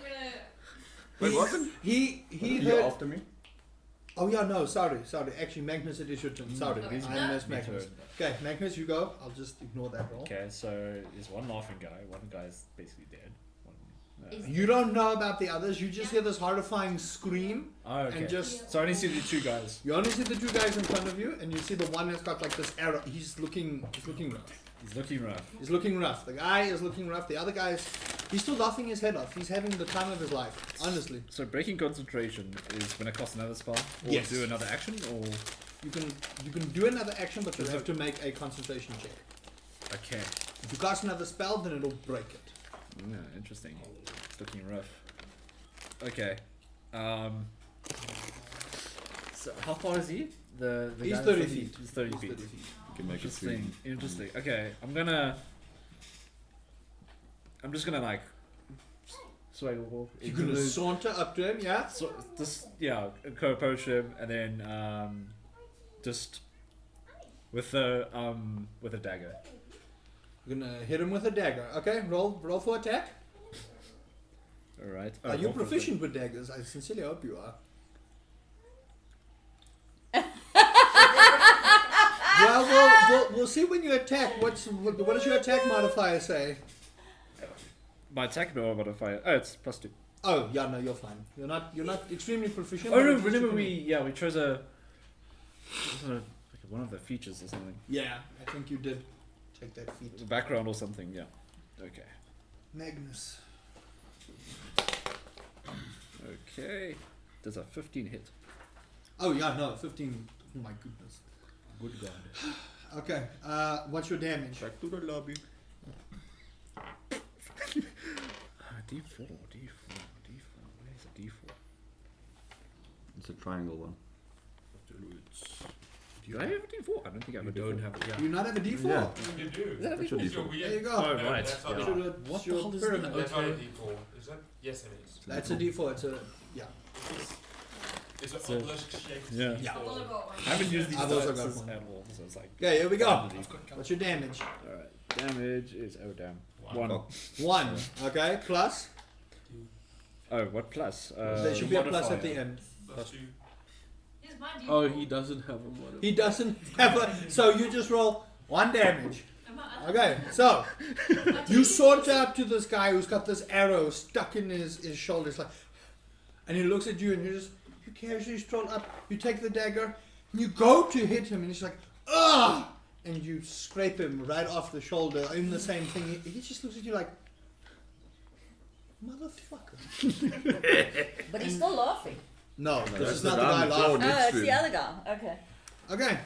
gonna. Wait, wasn't? He You heard. after me? Oh yeah, no, sorry. Actually, Magnus, it is your turn. Sorry, Okay. I missed Magnus. Okay, Magnus, you go. I'll just ignore that roll. Okay, so there's one laughing guy. One guy's basically dead. One, You don't know about the others. You just hear this horrifying scream, oh, okay. and just So I only see the two guys. you only see the two guys in front of you, and you see the one that's got like this arrow. He's looking rough. He's looking rough. He's looking rough. The guy is looking rough. The other guy's, he's still laughing his head off. He's having the time of his life. Honestly, So breaking concentration is when it costs another spell, or Yes. do another action, or you can do another action, but you have to make a concentration check. okay. If you cast another spell, then it'll break it. Yeah, interesting. It's looking rough. Okay. So how far is he? The He's guy 30 that's feet. He's 30 He's feet. 30 feet. You can make it three. Interesting. Okay, I'm just gonna like swaggle. You're gonna saunter up to him, yeah? So just approach him and then just with a dagger. You're gonna hit him with a dagger. Okay, roll for attack. All right. Are you proficient with daggers? I sincerely hope you are. Well, we'll see when you attack. What does your attack modifier say? My attack modifier. Oh, it's +2. Oh, yeah, no, you're fine. You're not extremely proficient. Oh but no! at least you Remember can- we chose a like one of the features or something. Yeah, I think you did take that feat. The background or something. Yeah. Okay. Magnus. Okay. Does a 15 hit? Oh yeah, no, 15. Oh my goodness. Good God. Okay, what's your damage? Back to the lobby. D4. Where's a D4? It's a triangle one. Do I have a D4? I don't think I have You a D4. don't have it. Do Yeah. you not have a D4? Yeah. You do. Is that a What's your D4? It's your D4? weird. There you go. Oh, No, right. That's not, Should a, have- What the your hell is pyramid. that's not a Okay. D4. Is that? Yes, it is. That's a D4. It's a yeah. It's an So- obelisk shaped Yeah. D4. I've only got one. I haven't used these I've also got dice one. at all, so it's like. Okay, here we go. Alright. What's your damage? Damage is damn. One. Oh. 1. Okay, plus. Oh, what plus? There should be a plus at the modifier. end. Plus 2. Here's my D4. Oh, he doesn't have a modifier. He doesn't have a. So you just roll 1 damage. Am I- Okay, so my you D4. saunter up to this guy who's got this arrow stuck in his shoulder. It's like, and he looks at you and you casually stroll up. You take the dagger and you go to hit him and he's like, ugh! And you scrape him right off the shoulder in the same thing. He just looks at you like, motherfucker. But he's still laughing. No, No, this that's is the not the guy guy on the floor. laughing. Next Oh, it's to the him. other guy. Okay. Okay,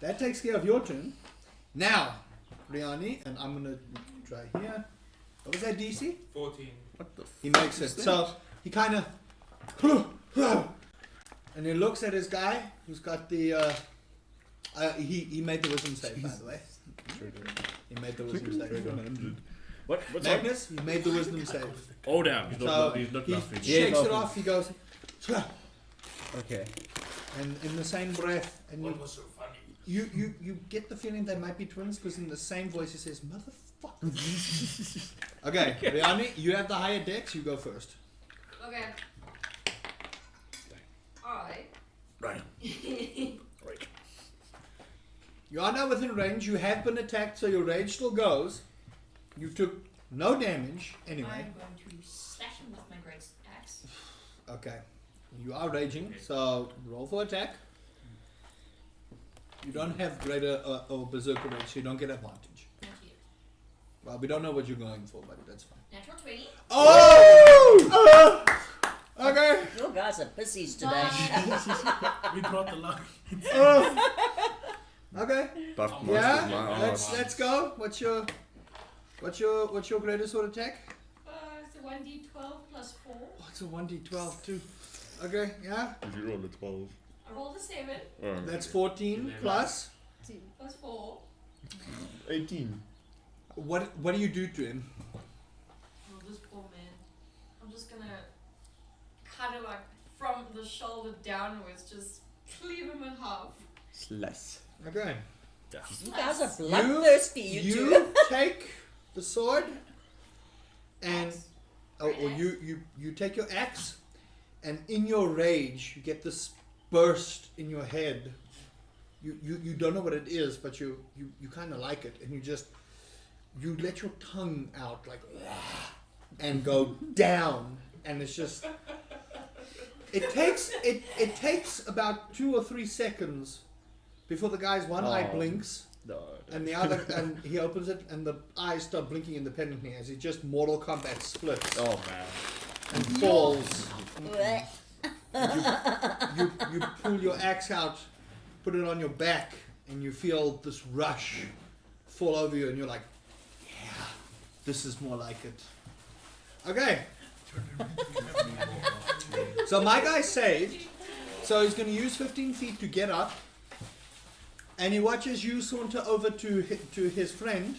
that takes care of your turn. Now, Riani, and I'm gonna try here. What was that DC? 14. What the He makes it. So he kind of, and he looks at his guy who's got the. He made the wisdom save, by the way. He made the wisdom save. What's Magnus, he made the wisdom save. Oh damn! He's So not. He's not he laughing. shakes it off. He goes, Okay. and in the same breath, and What was so funny? you get the feeling they might be twins because in the same voice he says, "Motherfucker." Okay, Riani, you have the higher dex. You go first. Okay. Alright. Right. You are now within range. You have been attacked, so your rage still goes. You took no damage anyway. I'm going to slash him with my great axe. Okay. You are raging, so roll for attack. You don't have greater or berserker range, so you don't get advantage. Not you. Well, we don't know what you're going for, but that's fine. Natural 20. Oh! Okay. Your guys are pussies today. We brought the luck. Okay. Buff monsters, my Yeah. ass. Let's go. What's your greatest sword attack? It's a 1d12 plus 4. Oh, it's a 1d12 too. Okay. Yeah. If you roll a 12. I rolled a 7 That's 14 plus. plus 4. 18. What do you do to him? Oh, this poor man. I'm just gonna cut it like from the shoulder downwards, just cleave him in half. Slice. Okay. You guys are bloodthirsty, you two. You take the sword and or you take your axe, and in your rage you get this burst in your head. You don't know what it is, but you kind of like it, and you let your tongue out like and go down, and it's just it takes about 2 or 3 seconds before the guy's one eye blinks No. and the other, and he opens it, and the eyes start blinking independently as he just Mortal Kombat splits Oh man. and falls. You pull your axe out, put it on your back, and you feel this rush fall over you, and you're like, yeah, this is more like it. Okay. So my guy saved, so he's going to use 15 feet to get up, and he watches you saunter over to his friend.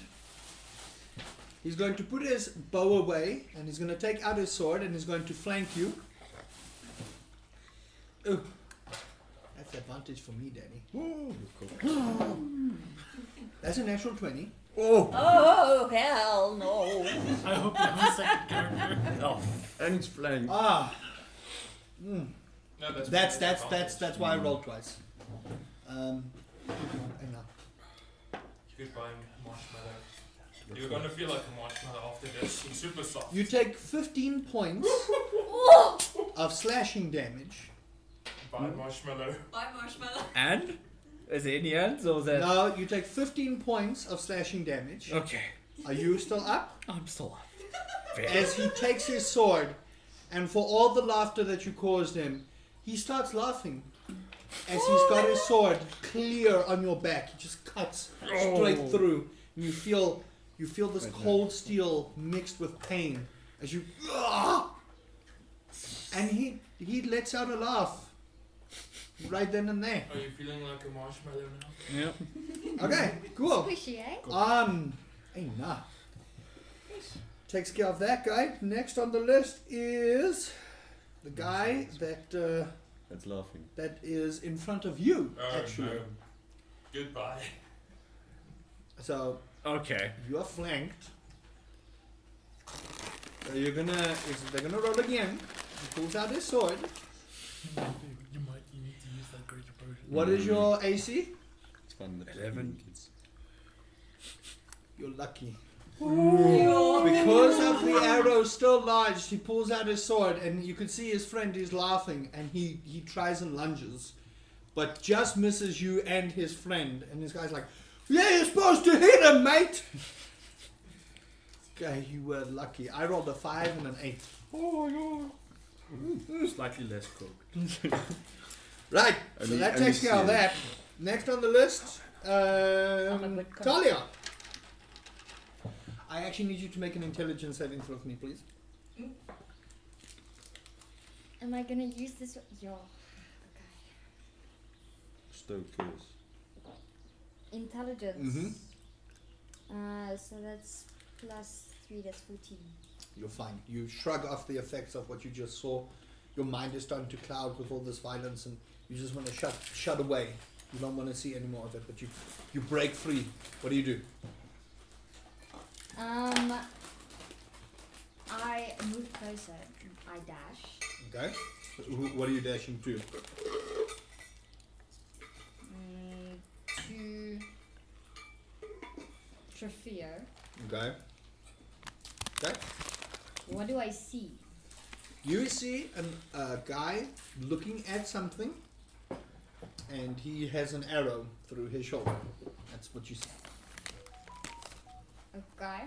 He's going to put his bow away, and he's going to take out his sword, and he's going to flank you. Ooh. That's advantage for me, Danny. That's a natural 20. Oh, hell no. I hope you have a second character. Oh. And it's flying. Ah. No, That's why I rolled twice. I know. Goodbye, marshmallow. You're gonna feel like a marshmallow after this. It's super soft. You take 15 points of slashing damage. Bye, marshmallow. Bye, marshmallow. And? Is it any ends or is that? No, you take 15 points of slashing damage. Okay. Are you still up? I'm still up. As he takes his sword, and for all the laughter that you caused him, he starts laughing. As he's got his sword clear on your back, he just cuts straight through. And you feel this cold steel mixed with pain as you. And he lets out a laugh. Right then and there. Are you feeling like a marshmallow now? Yep. Okay, cool. Squishy, eh? Hey, nah. Takes care of that guy. Next on the list is the guy That's laughing. that is in front of you, Oh, actually. no. Goodbye. So Okay. you are flanked. So they're gonna roll again. He pulls out his sword. You need to use that greater potion. What is your AC? It's fun. 11. Kids. You're lucky. Because of the arrow still lodged, he pulls out his sword, and you can see his friend is laughing, and he tries and lunges, but just misses you and his friend. And this guy's like, "Yeah, you're supposed to hit him, mate." Okay, you were lucky. I rolled a 5 and an 8. Oh my god. Slightly less cooked. Right, so Only- that only takes care of seal. that. Next on the list, Talia. I actually need you to make an intelligence saving throw for me, please. Am I gonna use this? Yo. Okay. Stokers. Intelligence. So that's +3. That's 14. You're fine. You shrug off the effects of what you just saw. Your mind is starting to cloud with all this violence, and you just want to shut away. You don't want to see any more of it, but you break free. What do you do? I move closer. I dash. Okay. What are you dashing to? To Trofeo. Okay. Okay. What do I see? You see a guy looking at something, and he has an arrow through his shoulder. That's what you see. Okay.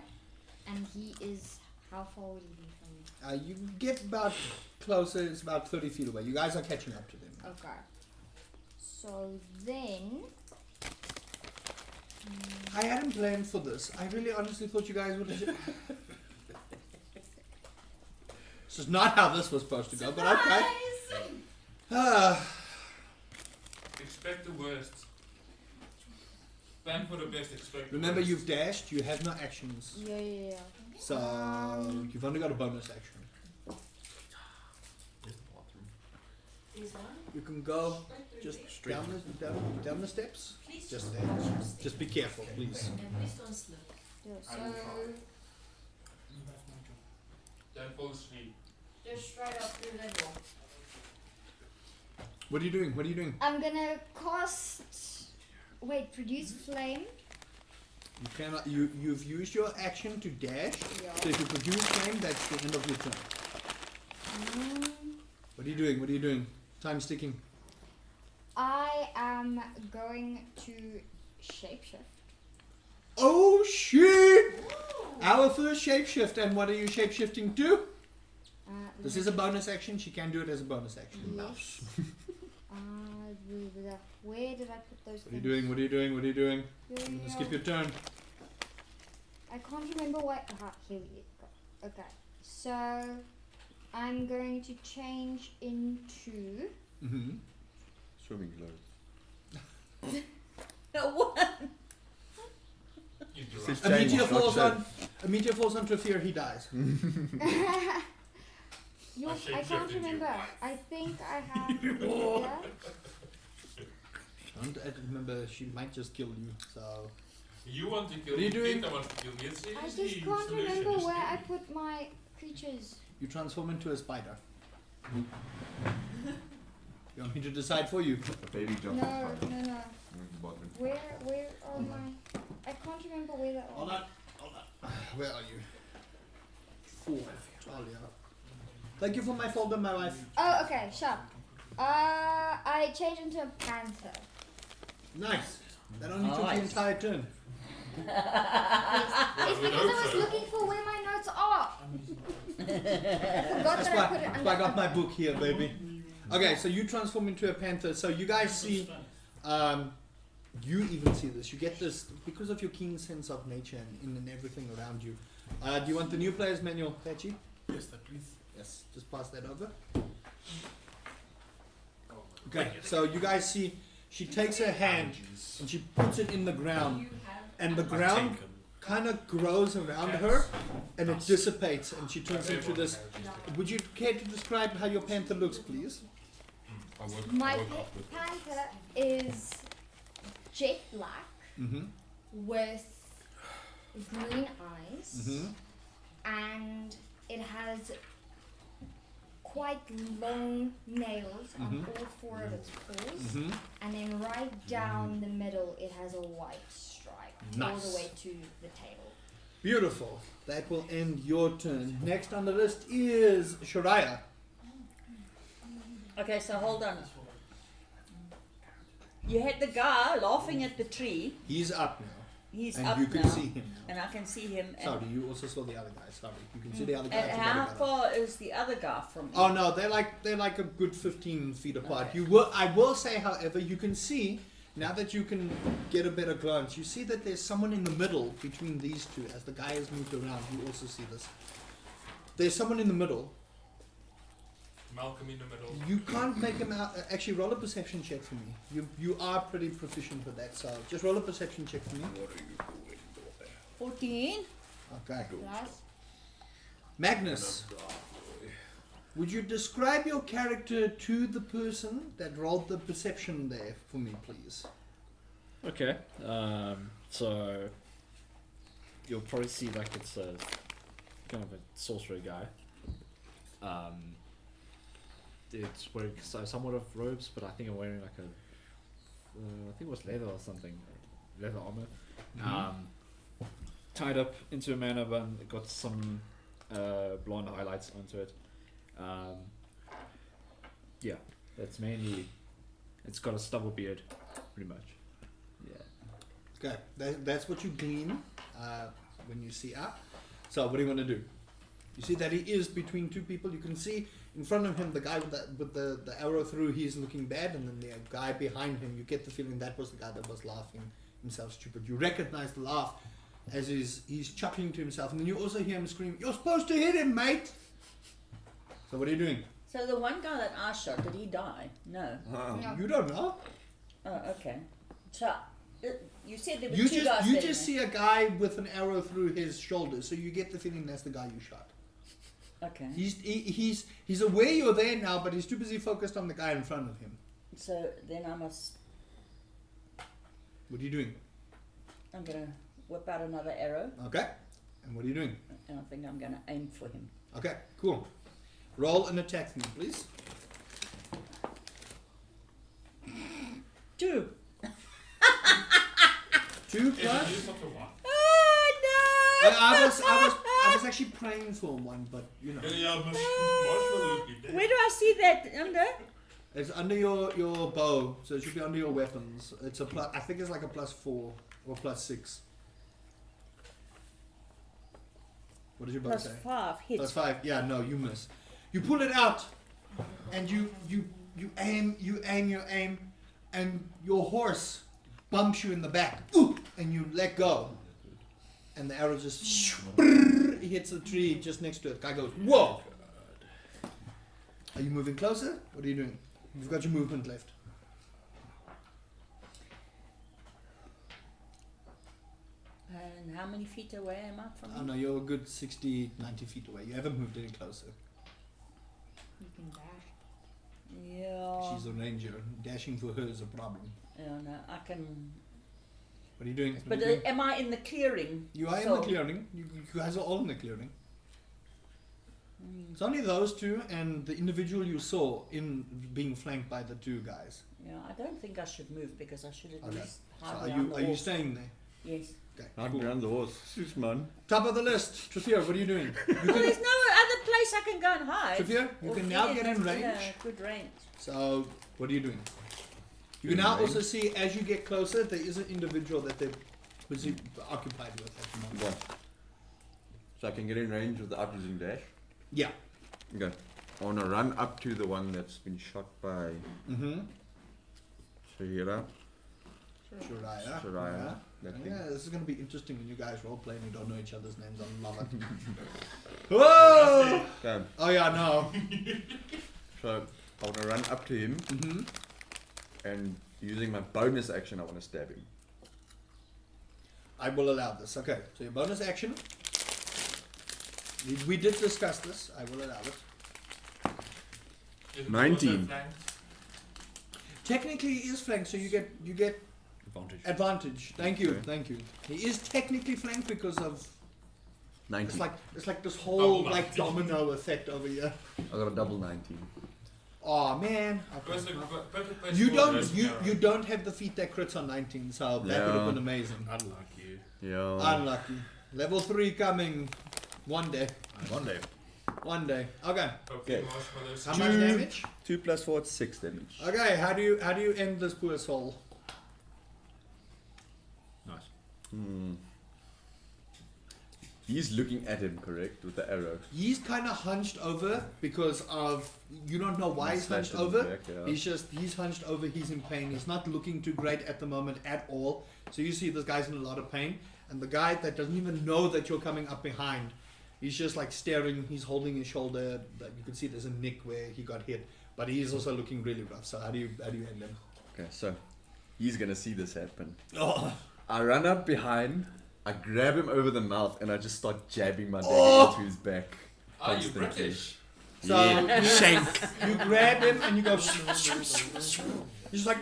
And he is. How far would he be from me? You get about closer. It's about 30 feet away. You guys are catching up to them. Okay. So then. I hadn't planned for this. I really honestly thought you guys would have. This is not how this was supposed to go, but okay. Expect the worst. Plan for the best, expect Remember, the worst. you've dashed. You have no actions. Yeah. So you've only got a bonus action. Where's the bathroom? Is one? You can go Straight just through down the steps. there. Please Just don't there. slip. Just be careful, please. And please don't slip. Yeah, so. Don't fall asleep. Just straight up through that door. What are you doing? What are you doing? I'm gonna cast. Wait, produce flame. You cannot. You've used your action to dash. Yeah. So if you produce flame, that's the end of your turn. What are you doing? What are you doing? Time's ticking. I am going to shapeshift. Oh shit! Our first shapeshift, and what are you shapeshifting to? This is a bonus action. She can do it as a bonus action. Yes. Where did I put those What are you things? doing? What are you doing? What are you doing? Yeah. I'm gonna skip your turn. I can't remember what. Here we go. Okay, so I'm going to change into. Mm-hmm. Swimming clothes. What? You do Says right. A meteor change, falls not on. A meteor falls onto Fear. He dies. I can't shapeshifted you. remember. I think I have. Yeah. Don't remember. She might just kill you. So. You want to kill What are you me, doing? Peter wants to kill me. It's I easy just can't solution, remember isn't where I it? put my creatures. You transform into a spider. You want me to decide for you? A baby No, jump. no. Bottom. Where are my? I can't remember where they are. Hold on. Where are you? 4. Oh, yeah. Thank you for my folder, my wife. Oh, okay, sure. I changed into a panther. Nice. That only took the Nice. entire turn. It's because I was looking for where my notes are. I forgot That's that I why, put it that's under. why I got my book here, baby. Okay, so you transform into a panther. So you guys see, you even see this. You get this because of your keen sense of nature and in everything around you. Do you want the new player's manual, Patchy? Yes, that please. Yes, just pass that over. Okay, so you guys see, she takes her hand and she puts it in the ground, and the ground kind of grows around her, and it dissipates, and she turns into this. Would you care to describe how your panther looks, please? My panther is jet black Mm-hmm. with green eyes, Mm-hmm. and it has quite long nails on all 4 of its paws, Mm-hmm. and then right down the middle it has a white stripe all Nice. the way to the tail. Beautiful. That will end your turn. Next on the list is Shariah. Okay, so hold on. You had the guy laughing at the tree. He's up now, He's and up you can now, see him now. and I can see him. And, Sorry, you also saw the other guy. Sorry, you can see the other guy. and together how better. far is the other guy from me? Oh no, they're like a good 15 feet apart. Okay. You will. I will say, however, you can see now that you can get a better glance. You see that there's someone in the middle between these two. As the guy has moved around, you also see this. There's someone in the middle. Malcolm in the middle. You can't make him out. Actually, roll a perception check for me. You are pretty proficient with that, so just roll a perception check for me. 14. Okay. Plus, Magnus, would you describe your character to the person that rolled the perception there for me, please? Okay. So you'll probably see like it's a kind of a sorcerer guy. It's wearing somewhat of robes, but I think I'm wearing like a I think it was leather or something, leather armor. Tied up into a manner bun, got some blonde highlights onto it. Yeah, that's mainly It's got a stubble beard, pretty much. Yeah. Okay, that's what you glean when you see up. So what do you want to do? You see that he is between two people. You can see in front of him the guy with the arrow through. He's looking bad, and then the guy behind him. You get the feeling that was the guy that was laughing himself stupid. You recognize the laugh as he's chuckling to himself, and then you also hear him scream, "You're supposed to hit him, mate!" So what are you doing? So the one guy that I shot, did he die? No. No. You don't know. Oh, okay. So you said there were You two guys just there. see a guy with an arrow through his shoulder, so you get the feeling that's the guy you shot. Okay. He's aware you're there now, but he's too busy focused on the guy in front of him. So then I must. What are you doing? I'm gonna whip out another arrow, Okay. And what are you doing? and I think I'm gonna aim for him. Okay, cool. Roll an attack for me, please. 2. 2 Is it plus. used up to one? Oh no! I was actually praying for one, but you know. Yeah, marshmallow would be dead. Where do I see that under? It's under your bow, so it should be under your weapons. It's a plus. I think it's like a +4 or +6. What did your bow say? +5 hit. +5. Yeah, no, you miss. You pull it out, and you aim, and your horse bumps you in the back, ooh, and you let go, and the arrow just hits a tree just next to it. Guy goes, whoa! Are you moving closer? What are you doing? You've got your movement left. And how many feet away am I from Oh him? no, you're a good 60, 90 feet away. You haven't moved any closer. You can dash. Yeah. She's a ranger. Dashing for her is a problem. Yeah, no, I can. What are you doing? What But are you doing? am I in the clearing? You are in So- the clearing. You guys are all in the clearing. Mm, It's only those two and the individual you saw in being flanked by the two guys. yeah, I don't think I should move because I should at Okay. least So hide are behind you the are you horse. staying there? Yes. Okay. Hide Cool. behind the horse. Sus, man. Top of the list, Trafir. What are you doing? Well, there's no other place I can go and hide. Trafir, you Or can now get in range. Yeah, good range. So what are you doing? You In can now range. also see as you get closer, there is an individual that they're busy occupied with at the moment. Okay. So I can get in range without using dash. Yeah. Okay. I want to run up to the one that's been shot by Mm-hmm. Shahira. Shariah. Shariah. That thing. Yeah, this is going to be interesting when you guys role play and you don't know each other's names. I love it. Whoa! Okay. Oh yeah, no. So I want to run up to him Mm-hmm. and using my bonus action, I want to stab him. I will allow this. Okay, so your bonus action. We did discuss this. I will allow it. Is it 19. also flanked? Technically, he is flanked, so you get Advantage. advantage. Thank you, Okay. thank you. He is technically flanked because of 19. it's like this whole Double like 19. domino effect over here. I got a double 19. Oh man. Where's the perfect place You for don't this arrow? you don't have the feat that crits on 19, so that would have Yeah. been amazing. Unlucky. Yeah. Unlucky. Level 3 coming one day. One day. One day. Okay. Okay, Okay. marshmallows. How much damage? 2 plus 4, it's 6 damage. Okay, how do you end this poor soul? Nice. Hmm. He's looking at him, correct, with the arrow. He's kind of hunched over because of you don't know why he's Slashed hunched in the over. back, yeah. He's hunched over. He's in pain. He's not looking too great at the moment at all. So you see this guy's in a lot of pain, and the guy that doesn't even know that you're coming up behind, he's just like staring. He's holding his shoulder. Like you can see there's a nick where he got hit, but he's also looking really rough. So how do you end him? Okay, so he's gonna see this happen. Oh, I run up behind, I grab him over the mouth, and I just start jabbing my dagger Oh! into his back. Are you constantly. British? so Yeah. you grab him and you go. He's just like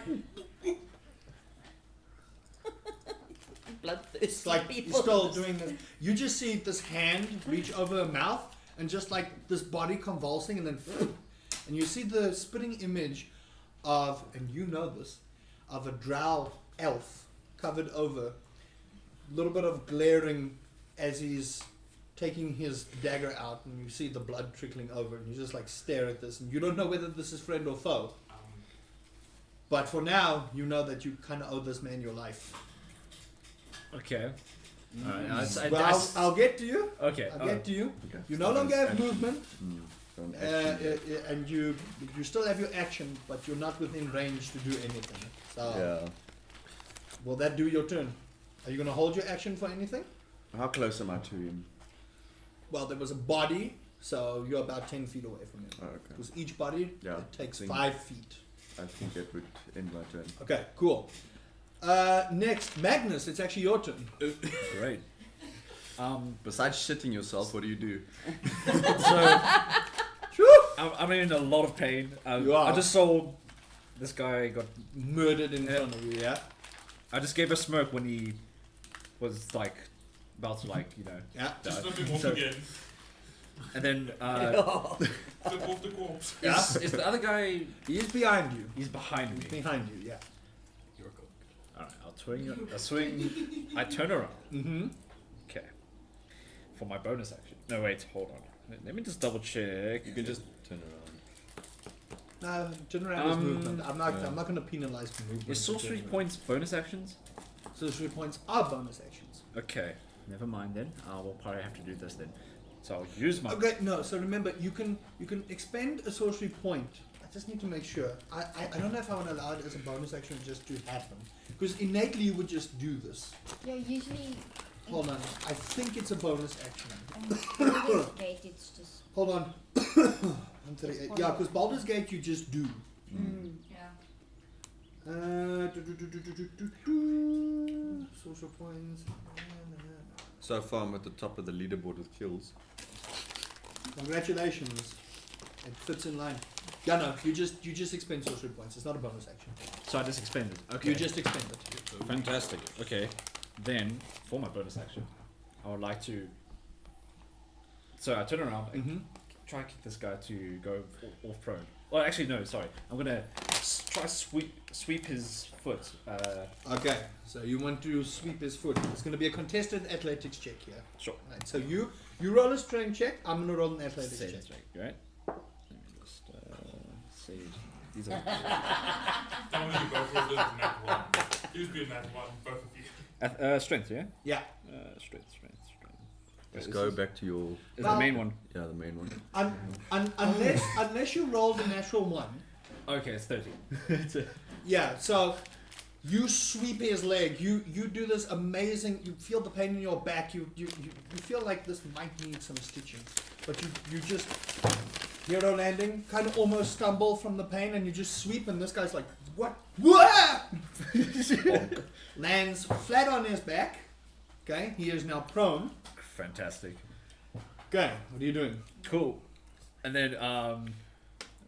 Bloodthirsty it's like he's people. still doing this. You just see this hand reach over her mouth and just like this body convulsing and then and you see the spitting image of, and you know this, of a drow elf covered over, a little bit of glaring as he's taking his dagger out, and you see the blood trickling over, and you just like stare at this and you don't know whether this is friend or foe. But for now, you know that you kind of owe this man your life. Okay. Alright, I'll get to you. Okay. I'll get to you. Okay. You no longer have movement, Don't action. and you still have your action, but you're not within range to do anything. So, Yeah. will that do your turn? Are you going to hold your action for anything? How close am I to him? Well, there was a body, so you're about 10 feet away from him. Oh, okay. Because each body Yeah, it takes I think- 5 feet. I think that would end my turn. Okay, cool. Next, Magnus, it's actually your turn. Great. Besides shitting yourself, what do you do? So I'm in a lot of pain. You are. I just saw this guy got. Murdered in front of you, yeah? I just gave a smirk when he was like about to Yeah. Just die. flipping off So- again. And then Flip off the corpse. is the other guy? He's behind you. He's behind He's me. behind you, yeah. Alright, I'll swing. I turn around. Mm-hmm. Okay. For my bonus action. No, wait, hold on. Let me just double check. You can just turn around. No, turn around is movement. I'm not going to penalize movement. Is sorcery points bonus actions? Sorcery points are bonus actions. Okay. Never mind then. We'll probably have to do this then. So I'll use my. Okay, no. So remember, you can expend a sorcery point. I just need to make sure. I don't know if I want to allow it as a bonus action just to happen, because innately you would just do this. Yeah, usually Hold on, I think it's a bonus action. on Baldur's Gate it's just Hold on. 138. Yeah, because Baldur's Gate you just do. Yeah. Social points. So far, I'm at the top of the leaderboard with kills. Congratulations. It fits in line. Yeah, no, you just expend sorcery points. It's not a bonus action. So I just expended. Okay. You just expend it. Fantastic. Okay. Then, for my bonus action, I would like to. So I turn around and Mm-hmm. try to kick this guy to go off prone. Well, actually, no, sorry. I'm gonna try sweep his foot. Okay, so you want to sweep his foot. It's going to be a contested athletics check here. Sure. Right, so you roll a strength check. I'm going to roll an athletics Save check. this right, right? Let me just save. These are Don't want you to go for a little nat one. Please be a nat one, both of you. strength, yeah. Yeah. Strength. Just go back to your... Is Well- the main one. Yeah, the main one. Unless you roll the natural one. Okay, it's 30. Yeah, so you sweep his leg. You do this amazing. You feel the pain in your back. You feel like this might need some stitching, but you just hero landing, kind of almost stumble from the pain, and you just sweep, and this guy's like, what? Wah! Lands flat on his back. Okay, he is now prone. Fantastic. Okay, what are you doing? Cool. And then,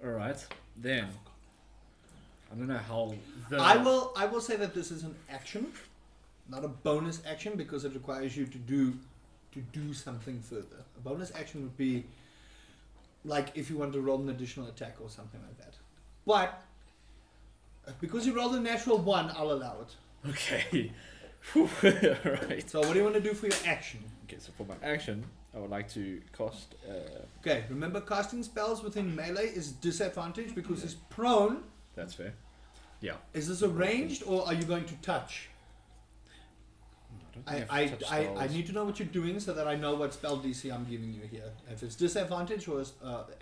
alright. Then, I don't know how the... I will say that this is an action, not a bonus action, because it requires you to do something further. A bonus action would be like if you want to roll an additional attack or something like that. But because you rolled a natural 1, I'll allow it. Okay. Alright. So what do you want to do for your action? Okay, so for my action, I would like to cost... Okay, remember casting spells within melee is disadvantaged because he's prone. That's fair. Yeah. Is this arranged or are you going to touch? I need to know what you're doing so that I know what spell DC I'm giving you here. If it's disadvantage or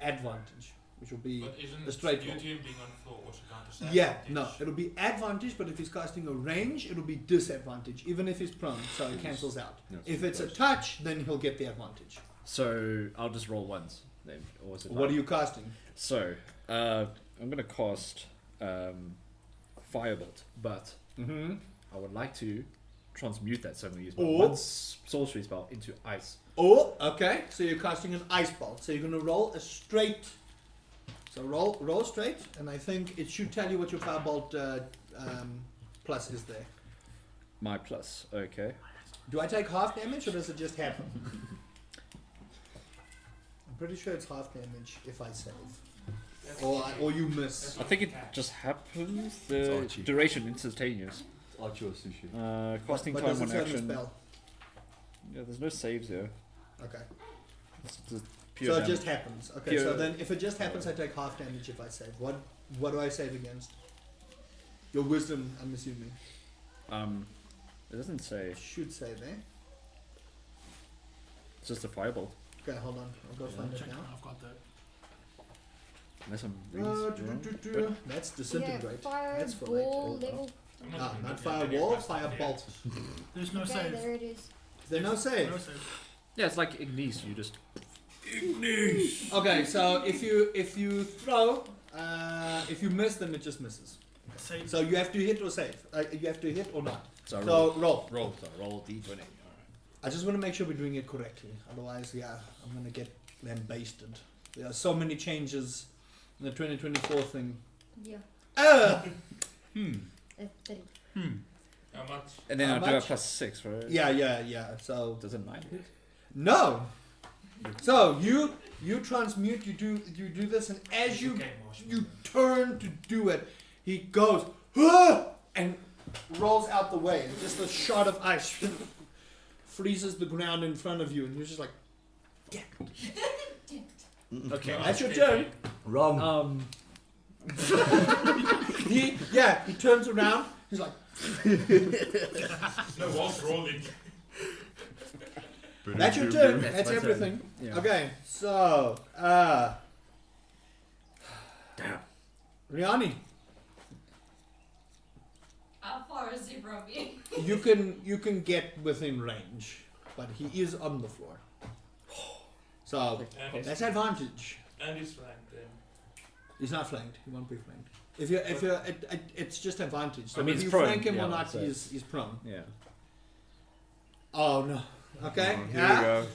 advantage, which will be But isn't a straight roll. beauty being on floor also count as Yeah, advantage? no, it'll be advantage, but if he's casting a range, it'll be disadvantage, even if he's prone, so it cancels out. No, If it's a close. touch, then he'll get the advantage. So, I'll just roll once. Then, or is it What are you casting? So, I'm going to cast Firebolt, but Mm-hmm. I would like to transmute that, so I'm going to use my Or- one sorcery spell into ice. Oh, okay, so you're casting an ice bolt. So you're going to roll a straight. So roll straight, and I think it should tell you what your firebolt plus is there. My plus, okay. Do I take half damage or does it just happen? I'm pretty sure it's half damage if I save. Or you miss. I think it just happens. It's The Archie. duration instantaneous. It's Archie or Sushi. Casting But time does it on say on the action. spell? Yeah, there's no saves here. Okay. It's just pure So it damage. just happens. Okay, Pure- so then if it just happens, I take half damage if I save. What do I save against? Your wisdom, I'm assuming. It doesn't say. Should say there. It's just a fireball. Okay, hold on. I'll go find it Check now. I've got that. Unless I'm reading. That's Yeah, disintegrate. That's for fireball later. level. I'm Ah, gonna not do firewall, that. firebolt. There's no Okay, save. there it is. Is there no save? No save. Yeah, it's like Ignis. You just. Okay, so if you throw, if you miss, then it just misses. Save. So you have to hit or save. You have to hit or not. So So roll. roll. So roll d20. Alright. I just want to make sure we're doing it correctly. Otherwise, yeah, I'm gonna get them basted. There are so many changes in the 2024 thing. Yeah. Ah! 3. How much? And then How I do a much? +6, right? Yeah. So Does it 9 hit? no. So you transmute. You do this, and as you Okay, you turn to do it, he goes "Ah!" and rolls out the way, and just a shot of ice freezes the ground in front of you, and you're just like, Okay. that's your turn. Wrong. He turns around. He's like, No, whilst rolling. that's your turn. That's That's my turn. everything. Yeah. Okay, so Damn. Riani, How far is he from me? you can get within range, but he is on the floor. So And that's advantage. he's flanked then. He's not flanked. He won't be flanked. If you it's just advantage. So I mean, if he's you prone, flank him yeah, or not, so- he's prone. Yeah. Oh no. Okay. Oh, here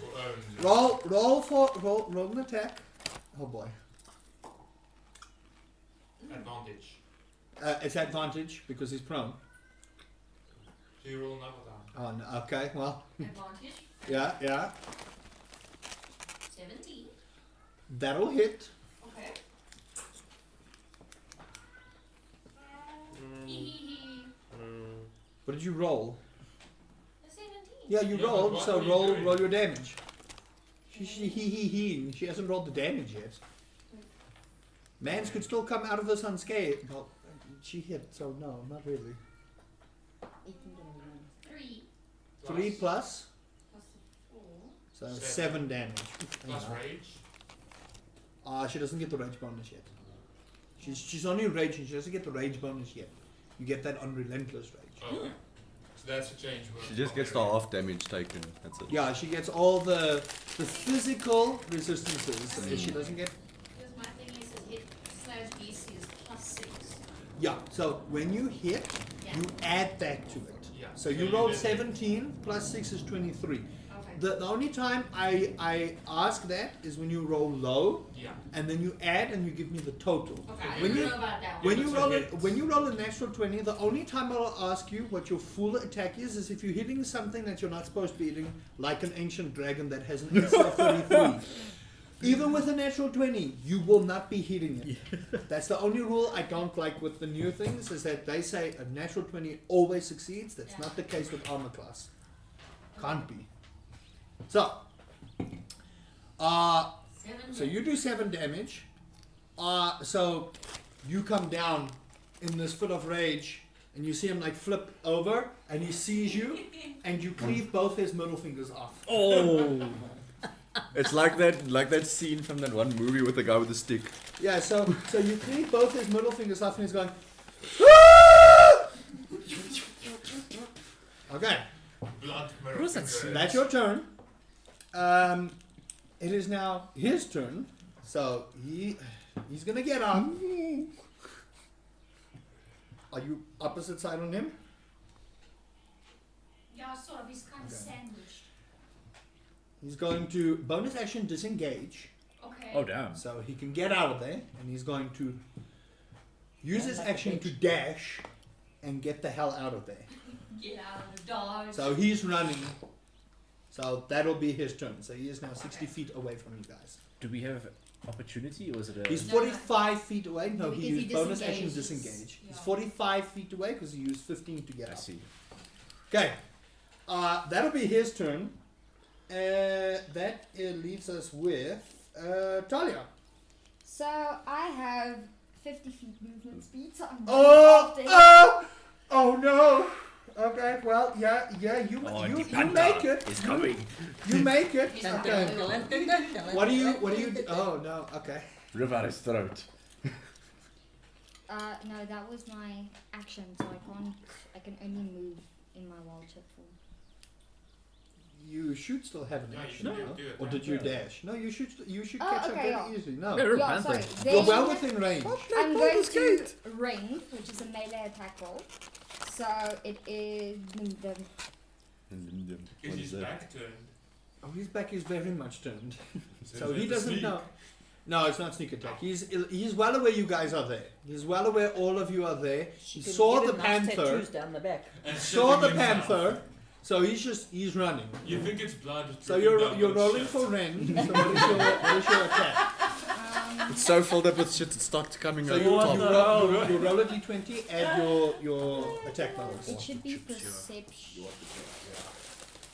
we go. Roll an attack. Oh boy. Advantage. It's advantage because he's prone. So you roll another down. Oh no. Okay. Well. Advantage. Yeah. 17. That'll hit. Okay. Hee. What did you roll? A 17. Yeah, you Yeah, but rolled. what So were you roll doing? your damage. She hasn't rolled the damage yet. Mans could still come out of this unscathed. Well, she hit, so no, not really. 3 3 plus, plus 4. so 7 7 damage. Plus rage. She doesn't get the rage bonus yet. She's only raging. She doesn't get the rage bonus yet. You get that on relentless rage. Okay. So that's a change. She just gets the half damage taken. That's it. Yeah, she gets all the physical resistances. And she doesn't get. Because my thing is hit / DC is plus 6. Yeah. So when you hit, Yeah. you add that to it. Yeah. So you you rolled did it. 17 plus 6 is 23. Okay. The only time I ask that is when you roll low Yeah. and then you add and you give me the total. Okay, I When didn't you- know about that When one. you it's a roll hit. when you roll a natural 20, the only time I'll ask you what your full attack is if you're hitting something that you're not supposed to be hitting, like an ancient dragon that has an AC of 33. Even with a natural 20, you will not be hitting it. That's the only rule I don't like with the new things, is that they say a natural 20 always succeeds. That's Yeah. not the case with armor class. Can't be. So, 7 so you do 7 damage. So you come down in this fit of rage, and you see him like flip over, and he sees you, and you cleave both his middle fingers off. Oh. It's like that scene from that one movie with the guy with the stick. Yeah, so you cleave both his middle fingers off, and he's going. Okay, Blood mirror. What was that finger. that's your turn. It is now his turn. So he's gonna get up. Are you opposite side on him? Yeah, sort of. He's kind of Okay. sandwiched. He's going to bonus action disengage, Okay. Oh damn. so he can get out of there, and he's going to use his action to dash and get the hell out of there. Get out of the dodge. So he's running. So that'll be his turn. So he is now 60 feet away from you guys. Do we have opportunity or is it a? He's No, no. 45 feet away. No, Because he he used bonus action disengages. disengage. He's Yeah. 45 feet away because he used 15 to get I up. see. Okay. That'll be his turn. That leaves us with Talia. So I have 50 feet movement speed, so I'm Oh, running after him. oh no. Okay, well, yeah, you make it. He's coming. You make it. Dun, Okay. dun, dun, dun, dun, dun, What do you dun, dun, oh no, okay. River his throat. No, that was my action, so I can only move in my wild shape form. You should still have an No, you action, should no? do it Or now. did you dash? No, you should Oh, catch up okay, very yeah. easily. No. They're a Yeah, panther. sorry. You're well Then within range. I'm going to ring, which is a melee attack roll. So it is the Is his back turned? Oh, his back is very much turned. So is he it doesn't sneak? know. No, it's not sneak attack. He's well aware you guys are there. He's well aware all of you are there. He Could saw give the him nice panther. tattoos down the back. And Saw the shitting himself. panther. So he's running. You think it's blood? So dripping down you're with rolling shit. for rend. So what is your attack? It's so filled up with shit, it starts coming So out. you the top. roll a d20, add your attack bonus. it should be perception.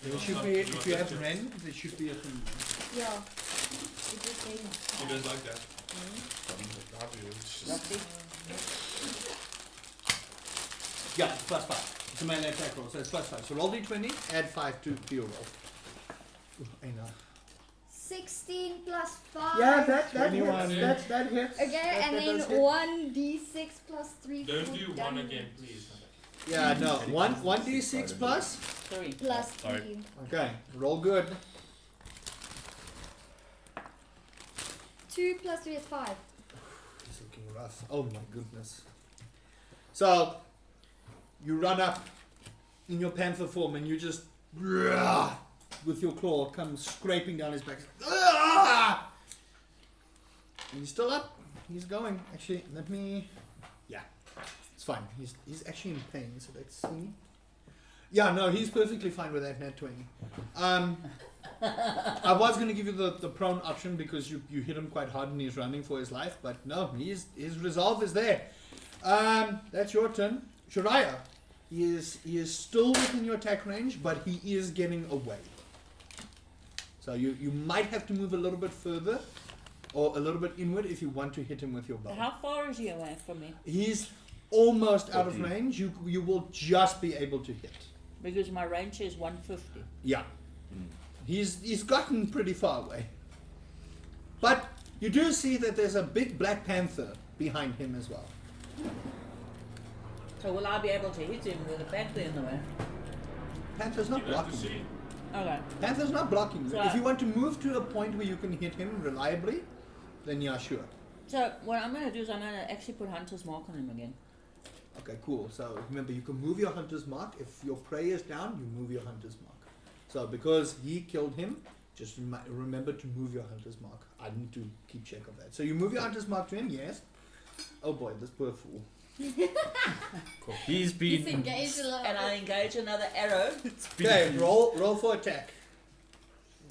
There should be, if you have rend, there should be a thing. Yeah. It is saying. He does like that. Lovely. Yeah, it's +5. It's a melee attack roll, so it's +5. So roll d20, add 5 to your roll. I know. 16 plus 5. Yeah, that 21. hits. That hits. Okay, That- and that then does hit. 1d6 plus 3 Don't for do one damage. again, please. Yeah, no. 1d6 plus. 3. Plus Sorry. 3. Okay, roll good. 2 plus 3 is 5. It's looking rough. Oh my goodness. So, you run up in your panther form and you just with your claw come scraping down his back. And he's still up. He's going. Actually, let me. Yeah, it's fine. He's actually in pain. So let's see. Yeah, no, he's perfectly fine with that net 20. I was going to give you the prone option because you hit him quite hard and he's running for his life, but no, his resolve is there. That's your turn. Shariah, he is still within your attack range, but he is getting away. So you might have to move a little bit further or a little bit inward if you want to hit him with your bow. How far is he away from me? He's almost out of 14. range. You will just be able to hit. Because my range is 150. Yeah. He's gotten pretty far away. But you do see that there's a big black panther behind him as well. So will I be able to hit him with a panther in the way? Panther's not You have to blocking you. see. Okay. Panther's not blocking you. So- If you want to move to a point where you can hit him reliably, then yeah, sure. So what I'm going to do is I'm going to actually put Hunter's Mark on him again. Okay, cool. So remember, you can move your hunter's mark. If your prey is down, you move your hunter's mark. So because he killed him, just remember to move your hunter's mark. I need to keep check of that. So you move your hunter's mark to him, yes. Oh boy, this poor fool. He's been. Disengage a little. And I engage another arrow. Okay, roll for attack.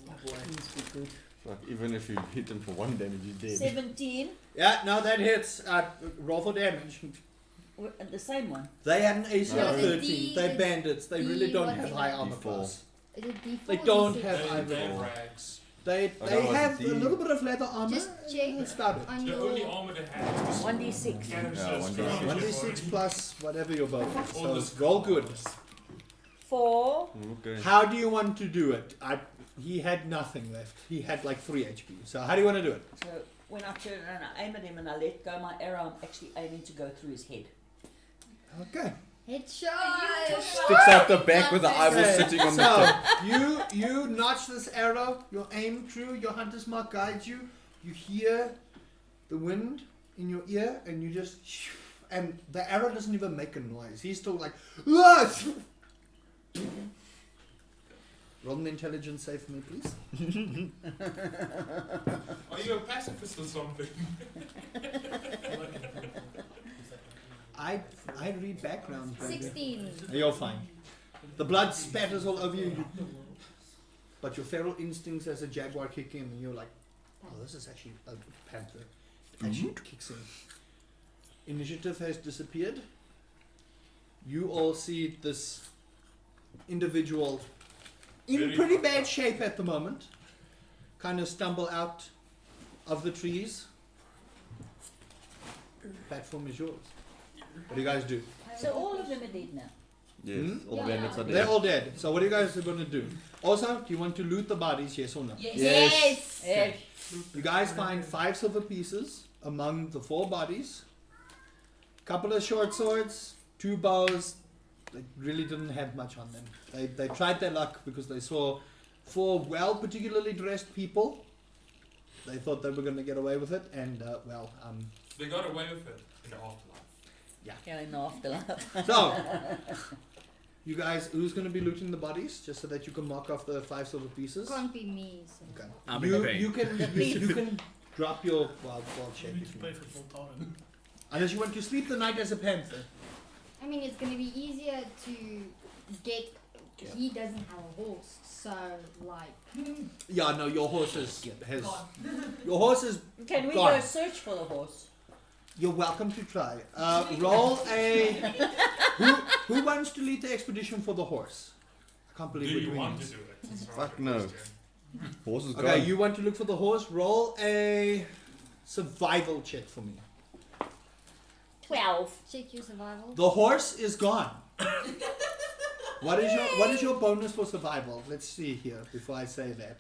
Oh boy. Please be good. Fuck, even if you hit him for 1 damage, he's dead. 17. Yeah, no, that hits. Roll for damage. The same one. They had an AC No. of The 13. D- They're the bandits. They really D don't what's have it high like? armor D4. class. Is it D4 They or don't D6? have They either. have rags. They Oh, that was have D. a little bit of leather armor. Just check That's about it. on The your. only armor they have is 1d6. cannon Yeah, shells 1d6. thrown on your 1d6 body. plus whatever your bow is. All So this roll good. 4. Okay. How do you want to do it? He had nothing left. He had like 3 HP. So how do you want to do it? So when I turn and I aim at him and I let go my arrow, I'm actually aiming to go through his head. Okay. Headshot! Sticks out the back with the eyeball Okay, sitting on the so top. you notch this arrow. Your aim true. Your hunter's mark guides you. You hear the wind in your ear, and you just and the arrow doesn't even make a noise. He's still like. "Ah!" Roll an intelligence save for me, please. Are you a pacifist or something? I read background. baby. 16. You're fine. The blood spatters all over you. But your feral instincts as a jaguar kick in, and you're like, oh, this is actually a panther. It actually kicks in. Initiative has disappeared. You all see this individual in Very pretty fucked bad up. shape at the moment. Kind of stumble out of the trees. platform is yours. What do you guys do? So all of them are dead now. Yes, Hmm? all the bandits are They're dead. all dead. So what are you guys going to do? Also, do you want to loot the bodies? Yes or no? Yes. Yes. You guys find 5 silver pieces among the 4 bodies. Couple of short swords, 2 bows. They really didn't have much on them. They tried their luck because they saw 4 particularly dressed people. They thought they were going to get away with it, and They got away with it in the afterlife. Yeah, in the afterlife. so you guys, who's going to be looting the bodies, just so that you can mark off the 5 silver pieces? Can't be me. So. Okay. I'm in the pain. You can drop your wild shape We need if to you pay want. for full time. Unless you want to sleep the night as a panther. I mean, it's going to be easier to get. He doesn't have a horse, so like. Yeah, no, your horse has Gone. your horse is. Can we Gone. go search for the horse? You're welcome to try. Roll a. Who wants to lead the expedition for the horse? I can't Do believe we're you doing want to this. do it? It's not Fuck a no. question. Horse is Okay, gone. you want to look for the horse? Roll a survival check for me. 12. Check your survival. The horse is gone. What is your bonus for survival? Let's see here before I say that.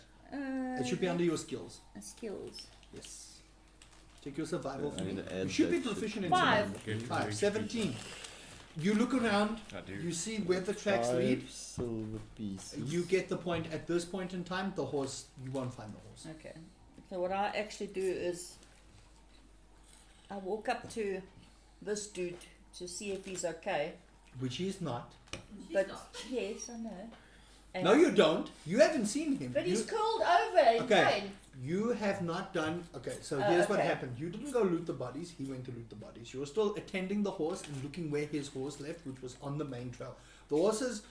It should be under your skills. Skills. Yes. Check your survival for I me. need to add You should be that shit. proficient in 5. survival. Okay, 5. 17. You look around. I do. You see where the tracks lead. 5 silver pieces. You get the point. At this point in time, the horse, you won't find the horse. Okay. So what I actually do is I walk up to this dude to see if he's okay. Which he is not. But yes, I know. And No, you don't. You haven't seen him. But he's You- curled over in Okay. pain. You have not done. Okay, so Oh, here's what okay. happened. You didn't go loot the bodies. He went to loot the bodies. You were still attending the horse and looking where his horse left, which was on the main trail. The horses,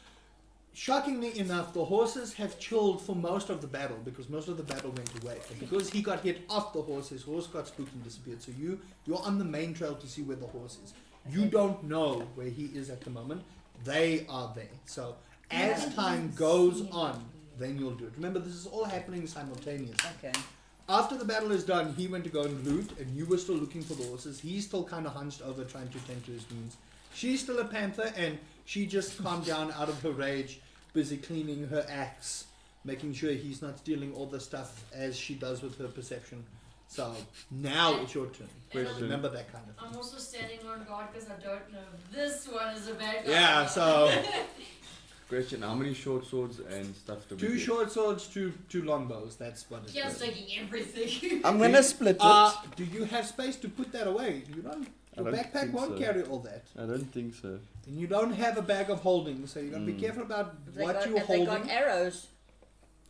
shockingly enough, the horses have chilled for most of the battle because most of the battle went away. And because he got hit off the horse, his horse got spooked and disappeared. So you're on the main trail to see where the horse is. You don't know where he is at the moment. They are there. So as time goes on, then you'll do it. Remember, this is all happening simultaneously. Okay. After the battle is done, he went to go and loot, and you were still looking for the horses. He's still kind of hunched over trying to tend to his wounds. She's still a panther, and she just calmed down out of her rage, busy cleaning her axe, making sure he's not stealing all the stuff as she does with her perception. So now it's your turn. Question. Remember that kind of thing. I'm also standing on guard because I don't know if this one is a bad guy. Yeah, so Question, how many short swords and stuff do we 2 get? short swords, 2 longbows. That's what it Just is. taking everything. I'm gonna split it. Do you have space to put that away? You don't. I Your don't backpack think won't so. carry all that. I don't think so. And you don't have a bag of holding, so you got to be Mm. careful about Have they what got, you're have they holding. got arrows?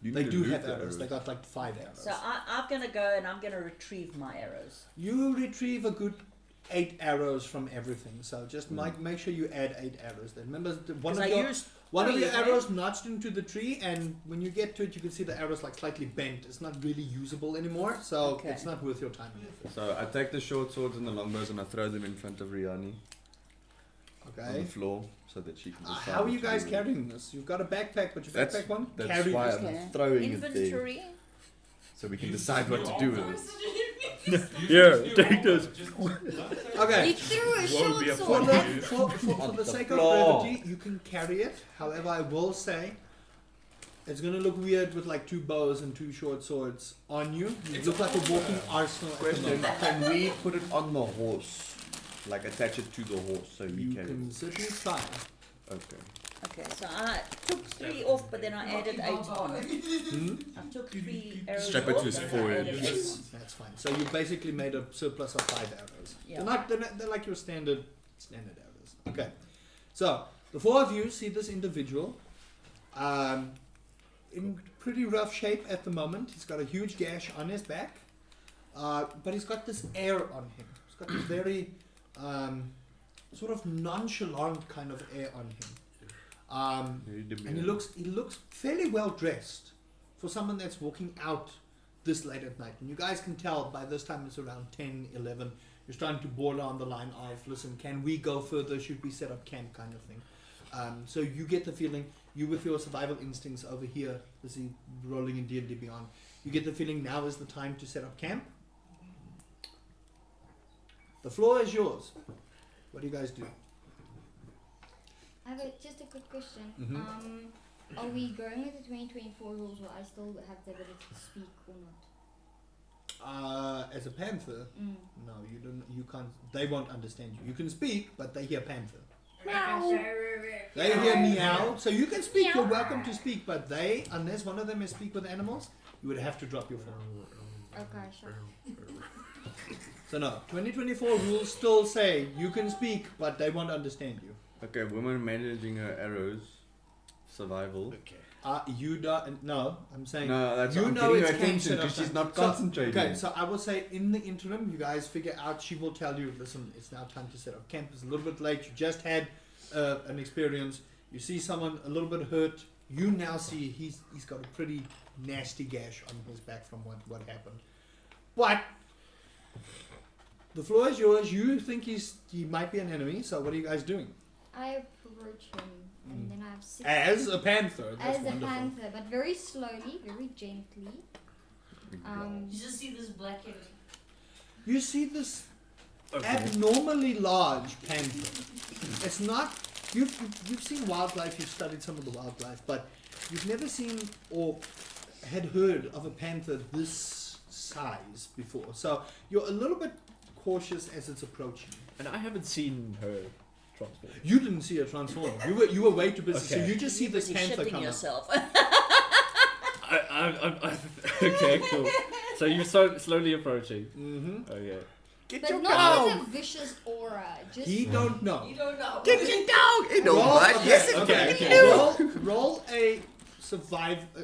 You They need to do loot have the arrows. They got like 5 arrows. So I'm going to go and I'm going to retrieve my arrows. You retrieve a good 8 arrows from everything. So just make sure you add 8 arrows. Then remember, one Because of I your used one of 3, your isn't it? arrows notched into the tree, and when you get to it, you can see the arrow's like slightly bent. It's not really usable anymore, so Okay. it's not worth your time and effort. So I take the short swords and the longbows and I throw them in front of Riani on Okay. the floor so that she can decide. How are what you to guys do. carrying this? You've got a backpack, but your That's- backpack won't That's carry why this. I'm Okay. throwing it there inventory. so we can decide what to do with it. Yeah, take this. Okay. You threw a Won't short be a For sword. the, for On the the sake floor. of brevity, you can carry it. However, I will say it's going to look weird with like 2 bows and 2 short swords on you. You look like a walking arsenal at the Question, moment. can we put it on the horse? Like attach it to the horse so he You can... can certainly try. Okay. Okay, so I took 3 off, but then I added 8 on. Hmm? I took 3 arrows Strap it off, to his and I forehead. added 8 on. That's fine. So you basically made a surplus of 5 arrows. Yeah. They're like your standard arrows. Okay. So the 4 of you see this individual in pretty rough shape at the moment. He's got a huge gash on his back, but he's got this air on him. He's got this very sort of nonchalant kind of air on him. Very And he demure. looks fairly well dressed for someone that's walking out this late at night. And you guys can tell by this time it's around 10, 11. You're starting to border on the line of, listen, can we go further? Should we set up camp kind of thing? So you get the feeling, you with your survival instincts over here, busy rolling in D&D Beyond, you get the feeling now is the time to set up camp. The floor is yours. What do you guys do? I have just a quick question. Mhm. Are we going with the 2024 rules where I still have the ability to speak or not? As a panther, Mm. no, you don't. You can't. They won't understand you. You can speak, but they hear panther. They hear meow. So you can speak. You're welcome to speak, but they, unless one of them may speak with animals, you would have to drop your phone. Okay, sure. So no, 2024 rules still say you can speak, but they won't understand you. Okay, woman managing her arrows. Survival. Okay. You don't. No, I'm saying. No, that's You I'm know getting her it's attention considered because she's fun. not So- concentrating. Okay, so I will say in the interim, you guys figure out. She will tell you, listen, it's now time to set up camp. It's a little bit late. You just had an experience. You see someone a little bit hurt. You now see he's got a pretty nasty gash on his back from what happened. But the floor is yours. You think he might be an enemy. So what are you guys doing? I approach him and then I have 6 As a panther. That's as a wonderful. panther, but very slowly, very gently. You just see this black head. You see this Okay. abnormally large panther. It's not. You've seen wildlife. You've studied some of the wildlife, but you've never seen or had heard of a panther this size before. So you're a little bit cautious as it's approaching. And I haven't seen her transform. You didn't see her transform. You were way too busy. So Okay. you just see this You're panther shitting come up. yourself. Okay, cool. So you're slowly approaching. Mm-hmm. Okay. But not with a vicious aura. Just He don't know. You don't know. Get you down! You know Roll- what? okay, Yes, it okay. can. Roll a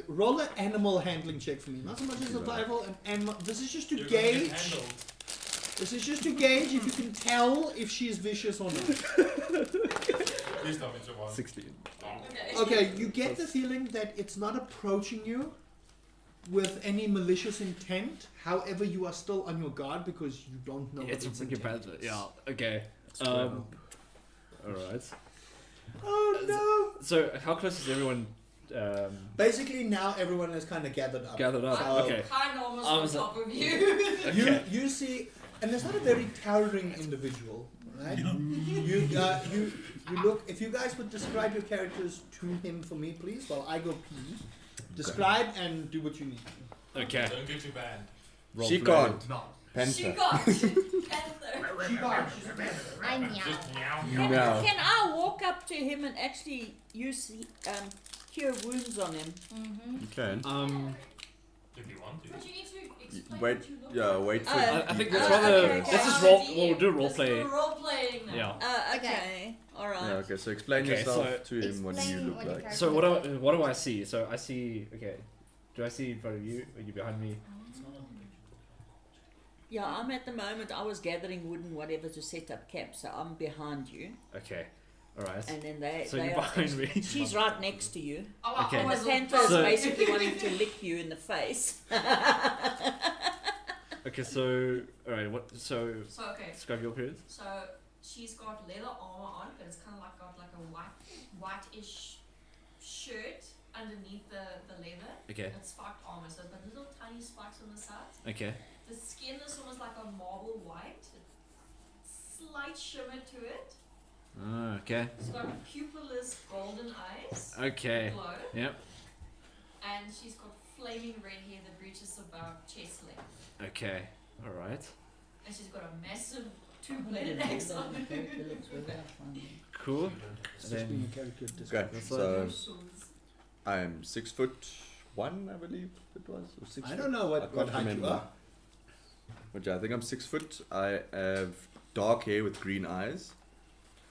roll an animal handling check for me. Not so much a survival. An animal. This is just to You're gonna get gauge. handled. This is just to gauge if you can tell if she is vicious or not. Please tell me it's a one. 16. Okay. Okay, you get the feeling that it's not approaching you with any malicious intent. However, you are still on your guard because you don't know. It's a what its freaking intent panther. is. Yeah. Okay. Alright. Oh So how close is everyone no! Basically, now everyone is kind of gathered up. gathered up? So- Okay. Kind of almost I on was top of you. You see, and it's not a very towering individual, right? You look. If you guys would describe your characters to him for me, please, while I go pee. Describe and do what you need. Okay. Don't get you banned. Roll She play. can't. No. She Panther. got panther. She got. She's a panther. I meow. Just meow. Meow. Can I walk up to him and actually use cure wounds on him? Mm-hmm. You can. If you want to. But you need to explain Wait, what you look yeah, like. wait for I think let's Oh, rather okay, okay. let's just Oh, roll. DM. We'll do role Let's play. do role playing now. Yeah. Okay. All right. Yeah, okay, so explain Okay, yourself so to him what do you explain look what your like. character- So what do I see? So I see. Okay. Do I see in front of you? Are you behind me? Yeah, I'm at the moment. I was gathering wood and whatever to set up camp, so I'm behind you, Okay. All right. and then they. So they you're are behind me. She's right next to you. Oh, I Okay. And the always panther look is So- basically wanting to lick you in the face. Okay. So all right. What? So So okay. describe your appearance. So she's got leather armor on, but it's kind of like got like a whitish shirt underneath the leather. Okay. It's spiked armor, so it's got little tiny spikes on the sides. Okay. The skin is almost like a marble white, slight shimmer to it. Ah, okay. It's got pupilless golden eyes. Okay. Glow. Yep. And she's got flaming red hair that reaches about chest length. Okay. All right. And she's got a massive two-bladed axe on her. Cool. It's Then- just being a character Okay, description. so Swords. I am 6'1", I believe it was. Or 6 I foot. don't know I what can't height you remember. are. But yeah, I think I'm 6 foot. I have dark hair with green eyes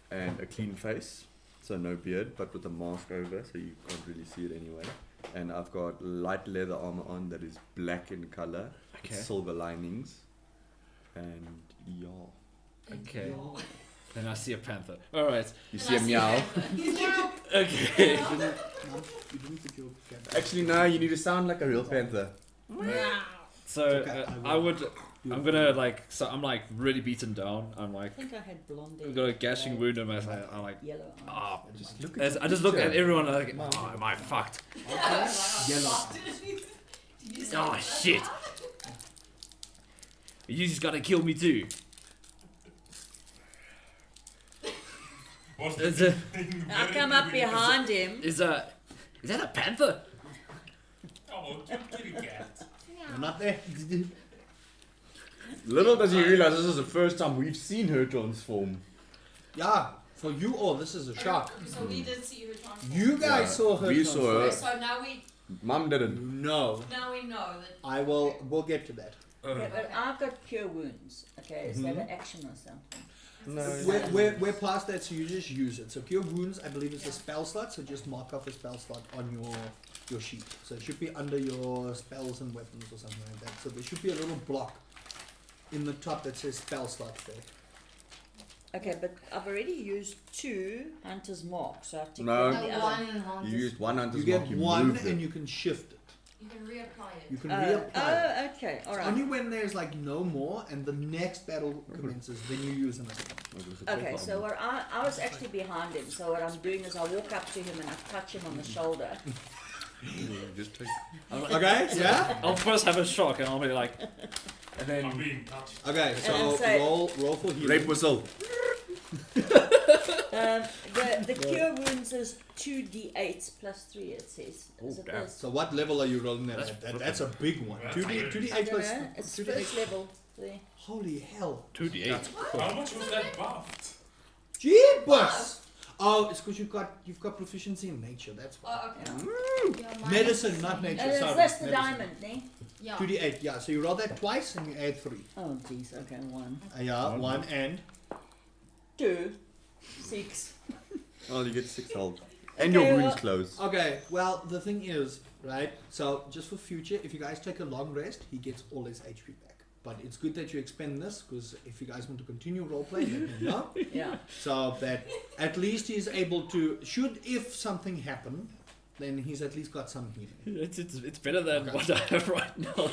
and a clean face. So no beard, but with a mask over, so you can't really see it anyway. And I've got light leather armor on that is black in color, with Okay. silver linings. And yeah. Okay. Then I see a panther. All right. You And see I a meow. Meow. Okay. No, you didn't put your camera. Actually, no, you need to sound like a real panther. So Okay, I will. I'm gonna like. So I'm like really beaten down. I'm like. I think I had blonde hair. I've got a gashing wound in my side. I'm like. Yellow eyes. Ah. Just look As I just look at everyone like, oh, am I fucked? Yellow. Oh shit! You just gotta kill me too. What's Is the it- thing? I come up behind him. Is that a panther? Oh, kitty cat. You're not there. Little does he realize this is the first time we've seen her transform. Yeah, for you all, this is a shock. So we did see her transform. You guys Yeah, saw her. we saw her. So now we Mum didn't. No, know that. we'll get to that. Okay, but I've got cure wounds. Okay, is that an action or something? No. We're past that, so you just use it. So cure wounds, I believe, is a spell slot. So just mark off a spell slot on your sheet. So it should be under your spells and weapons or something like that. So there should be a little block in the top that says spell slot there. Okay, but I've already used 2 hunter's marks, so I have to No. get the No, other. one hunter's You used one hunter's You get mark, you one moved and it. you can shift it. You can reapply it. You can reapply it. Okay, It's alright. only when there's like no more and the next battle commences, then you use another one. Okay, so what I was actually behind him, so what I'm doing is I walk up to him and I touch him on the shoulder. Just take. Okay, yeah? I'll first have a shock and I'll be like, and I'm then being touched. Okay, so say- roll for healing. Rape whistle. The cure wounds is 2d8 plus 3, it says. Is it damn. this? So what level are you rolling that That's at? That's a big one. That's 2d8 I don't plus know, it's 2d8. first level. There. Holy hell. 2d8. How much was that buffed? Jeepers! Oh, it's because you've got proficiency in nature, that's why. Oh, okay. Yeah. Yeah, mine Medicine, is not three. nature. And sorry. that's the medicine. diamond, eh? Yeah. 2d8, yeah. So you roll that twice and you add 3. Oh, jeez, okay, 1. Yeah, 1 and 2. 6. Oh, you get 6 health. And your Okay, wounds well- closed. Okay, well, the thing is, right, so just for future, if you guys take a long rest, he gets all his HP back. But it's good that you expend this, because if you guys want to continue roleplay, let me know. Yeah. So that at least he's able to, if something happen, then he's at least got some healing. It's better than Okay. what I have right now.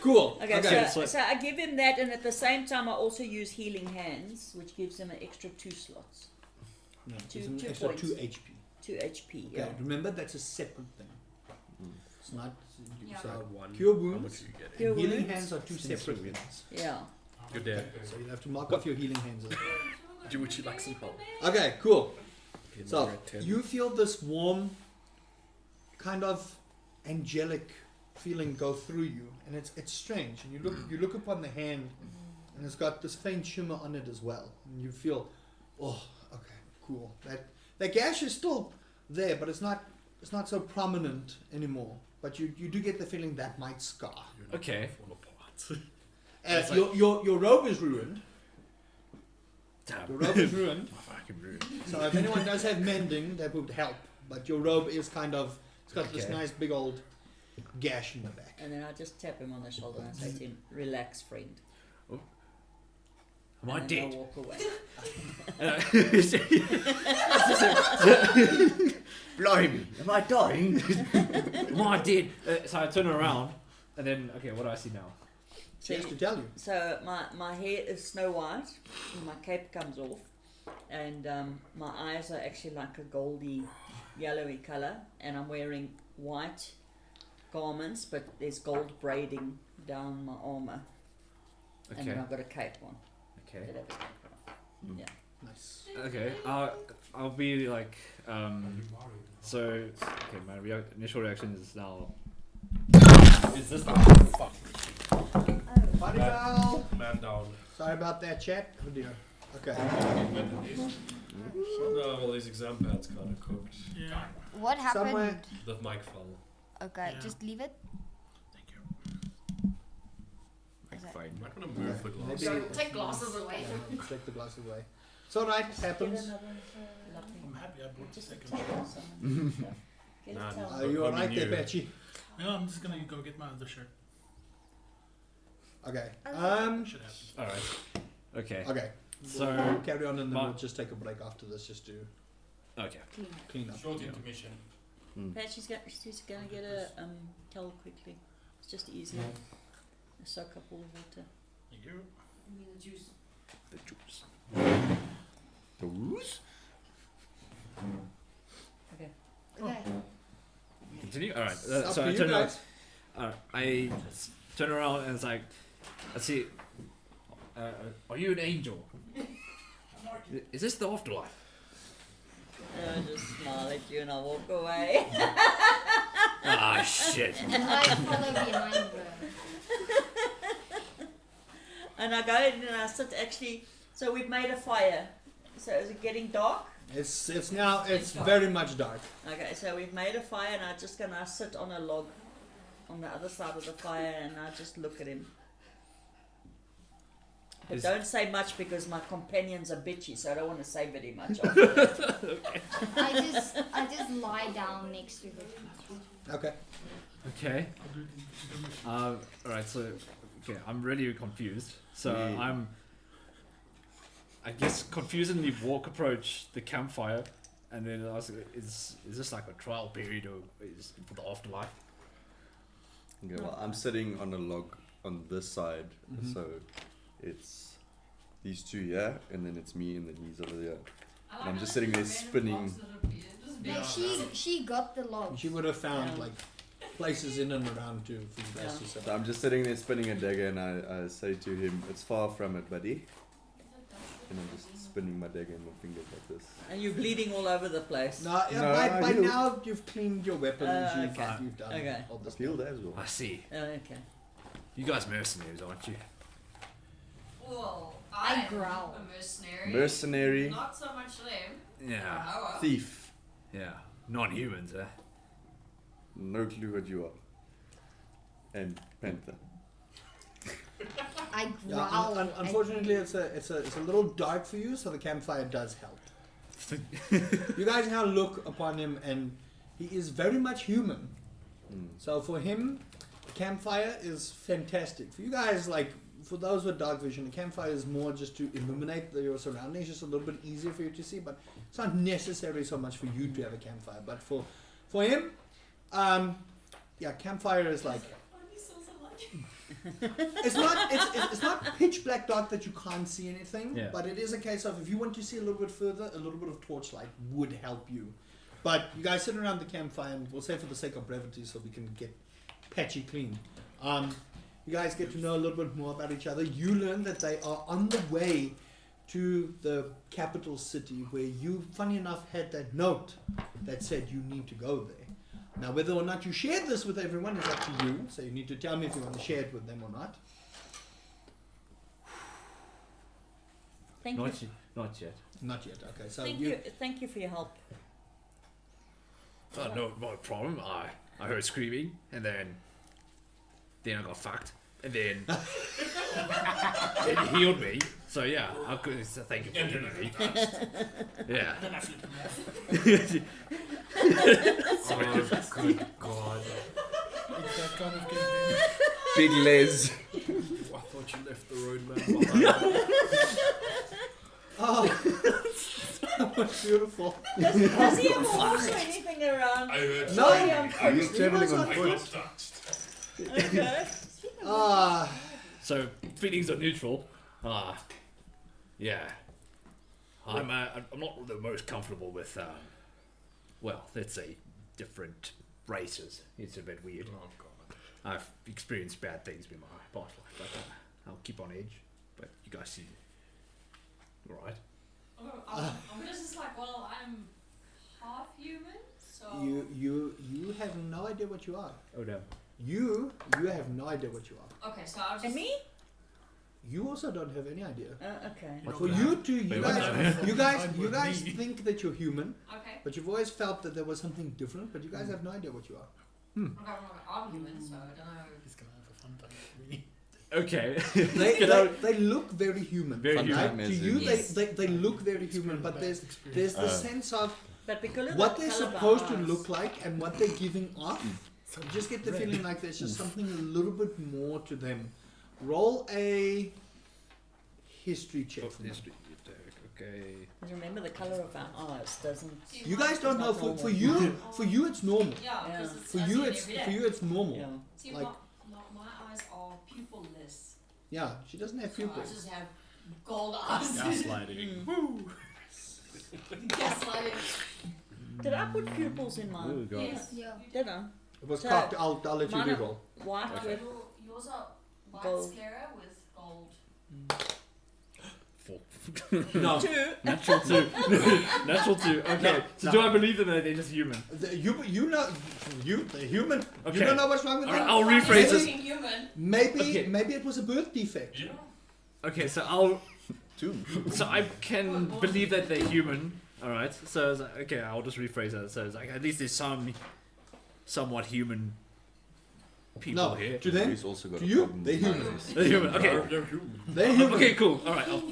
Cool. Okay, so- so I give him that, and at the same time, I also use healing hands, which gives him an extra 2 slots. No, Two- it's an 2 extra points. 2 HP. 2 HP, Okay, yeah. remember that's a separate thing. It's not, Yeah. so One. cure How wounds, much do you get? Cure healing wounds. hands are 2 separate things. Yeah. You're dead. So you'll have to mark off your healing hands as well. Would you like some help? Okay, cool. Okay, So we're at 10. you feel this warm, kind of angelic feeling go through you, and it's strange. And you look upon the hand, and it's got this faint shimmer on it as well. And you feel, oh, okay, cool. That gash is still there, but it's not so prominent anymore. But you do get the feeling that might scar. You're not Okay. gonna fall apart. It's Your robe is ruined. Damn. Your robe is ruined. Fucking rude. So if anyone does have mending, that would help. But your robe is kind of, it's got this Okay. nice big old gash in the back. And then I just tap him on the shoulder and I say to him, relax, friend. Am I And then dead? I walk away. Blimey, am I dying? Am I dead? So I turn around, and then okay, what do I see now? She has to tell you. So my hair is snow white, and my cape comes off, and my eyes are actually like a goldy, yellowy color, and I'm wearing white garments, but there's gold braiding down my armor, and then Okay. I've got a cape on. Okay. That I've got. Yeah. Nice. Okay. I'll be like so. Okay, my initial reaction is now. Is this the fuck? Body foul. Man down. Sorry about that, chat. Oh dear. Okay. No, well, these exam pads kind of cooked. Yeah. What happened? Somewhere- The mic fell. Okay, Yeah. just leave it. Thank you. Is it- Fine. I'm not gonna move the glass. Maybe- So take glasses away. Take the glasses away. It's alright, Get happens. another lovely. I'm happy I brought the Just second check one. on someone. Get Nah, a towel. Are you What alright we there, knew. Patchy? Yeah, I'm just gonna go get my other shirt. Okay. Should happen. All right. Okay. Okay. So- we'll carry on and then my- we'll just take a break after this just to Okay. clean up. Short intermission. Pat, she's gonna get a towel quickly. It's just easier. Soak up all the water. Thank you. Give me the juice. The juice. The wooze? Okay. Okay. Continue. All right. It's up So to I you turn around. guys. I turn around and it's like, I see. Are you an angel? Is this the afterlife? I'll just smile at you and I'll walk away. Ah, shit. I follow behind her. And I go in and I sit actually. So we've made a fire. So is it getting dark? It's very much dark. Okay, so we've made a fire and I'm just gonna sit on a log on the other side of the fire and I just look at him. But don't say much because my companions are bitchy, so I don't want to say very much. I just lie down next to her. Okay. Okay. Alright, so okay, I'm really confused. So Yeah. I guess confusingly approach the campfire, and then ask, is this like a trial period or is it for the afterlife? Okay, well, I'm sitting on a log on this side, so it's these two here, and then it's me, and then he's over there. I And I'm how just the sitting there random spinning. blocks that appear, just be Like she got the log. She would have found Yeah. like places in and around for you guys to set So up. I'm just sitting there spinning a dagger, and I say to him, "It's far from it, buddy." And I'm just spinning my dagger in my fingers like this. And you're bleeding all over the place. No, No, by you- now you've cleaned your weapons. Okay. You've done Okay. all this. Healed as well. I see. Okay. You guys mercenaries, aren't you? Well, I I'm growl. a mercenary. Mercenary, Not so much them. Yeah. However, thief. Yeah. Non-humans, eh? No clue what you are. And panther. I Yeah, growl. unfortunately, it's a little dark for you, so the campfire does help. You guys now look upon him, and he is very much human. So for him, the campfire is fantastic. For you guys, like for those with dark vision, the campfire is more just to illuminate your surroundings, just a little bit easier for you to see. But it's not necessary so much for you to have a campfire. But for him, yeah, campfire is like. only souls are like It's not pitch black dark that you can't see anything, Yeah. but it is a case of if you want to see a little bit further, a little bit of torchlight would help you. But you guys sit around the campfire, and we'll say for the sake of brevity, so we can get patchy clean. You guys get to know a little bit more about each other. You learn that they are on the way to the capital city, where you, funny enough, had that note that said you need to go there. Now, whether or not you shared this with everyone is up to you, so you need to tell me if you want to share it with them or not. Thank you. Not yet. Not yet, okay. So Thank you for your help. No problem. I heard screaming, and then I got fucked, and then it healed me. So yeah, I could thank you for healing me. Yeah. Then I flip him off. Oh, good God. It's that kind of game. Big Les. I thought you left the road man behind. oh, that was beautiful. Does he have a horse or anything around? I heard No, Sorry, I'm Are you traveling on I foot? got touched. Okay. So feelings are neutral. Yeah. I'm not the most comfortable with well, let's say different races. It's a bit weird. Oh God. I've experienced bad things in my past life, but I'll keep on edge. But you guys seem alright. I'm just like, well, I'm half human, so. You have no idea what you are. Oh damn. You have no idea what you are. Okay, so I was And just. me? You also don't have any idea. Okay. But for you two, you guys would be. think that you're human, Okay. but you've always felt that there was something different, but you guys have no idea what you are. I'm human, so I don't know. He's gonna have a fun time. Really. Okay. They look very human. Very right? human. To you, Yes. they look very human, but there's the sense of But because of what the they're colour of supposed to our eyes. look like and what they're giving off. You just get the feeling like there's just something a little bit more to them. Roll a history check for me. Okay. Because remember, the colour of our eyes doesn't. See, You mine- guys don't know. Not For normal. you, it's normal. Yeah, Yeah. because it's For I you, see it it's every day. for you, it's normal. Yeah. See, like- my eyes are pupilless. Yeah, she doesn't have So I pupils. just have gold eyes. Gaslighting. Gaslighting. Did I put pupils in mine? Oh god. Yes. Yeah. Did I? It was So, cocked. I'll let you mine are reroll. White with. Yours are white Gold. sclera with gold. 4. No. 2. Natural 2. Natural 2. Okay. No, So no. do I believe them that they're just human? The human. Okay. You don't know what's wrong with Alright, them. I'll rephrase Fucking this. human. Maybe Okay. maybe it was a birth defect. Yeah. Okay, so I'll. 2. So I can believe that they're human. All right. So it's like, okay, I'll just rephrase that. So it's like at least there's some somewhat human people No, here. to them, He's also got to a you, problem they're with my human. race. They're human. Okay. They're human. They're human. Okay. Cool. All right. No.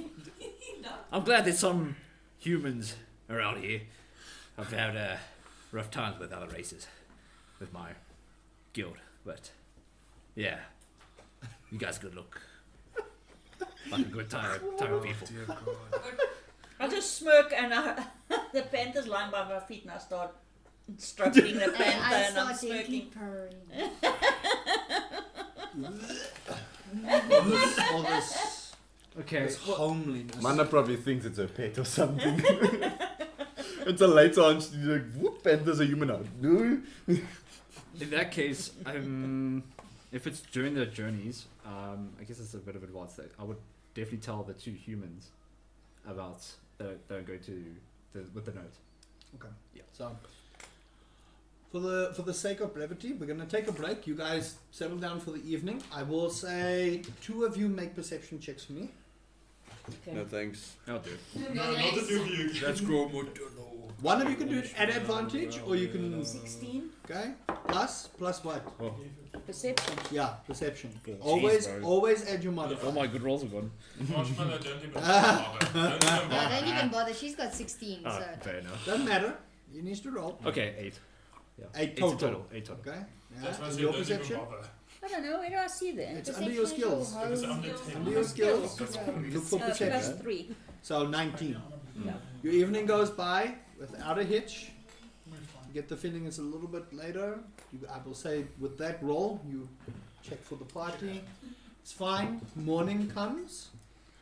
I'm glad there's some humans around here. I've had rough times with other races, with my guild, but yeah, you guys could look like a good time of people. Dear God. I just smirk and the panther's lying by my feet and I start stroking the And panther I and I'm start gently smirking. purring. All this Okay. homeliness. Mana probably thinks it's a pet or something. Until later on, she's like, whoop, panther's a human now. No. In that case, if it's during their journeys, I guess it's a bit of advice that I would definitely tell the 2 humans about they're going to with the note. Okay. Yeah. So for the sake of brevity, we're gonna take a break. You guys settle down for the evening. I will say 2 of you make perception checks for me. No thanks. I'll do. No, not the 2 of you. Let's go, Motono. One of you can do it at advantage, or you can 16 okay. Plus what? perception. Yeah, perception. Jeez, Always bro. add your modifier. All my good rolls are gone. Marshmallow, don't even bother. Don't even Yeah, bother. don't even bother. She's got 16, Ah, so. fair enough. Doesn't matter. You need to roll. Okay, 8. Yeah. 8 8 total. 8 total. Okay. That's why I Yeah. said Your don't even perception. bother. I don't know, where do I see that? It's under your skills. If it's under 10. Under your skills. That's Look for Plus perception. 3. So 19. Yeah. Your evening goes by without a hitch. You get the feeling it's a little bit later. I will say with that roll, you check for the party. It's fine. Morning comes.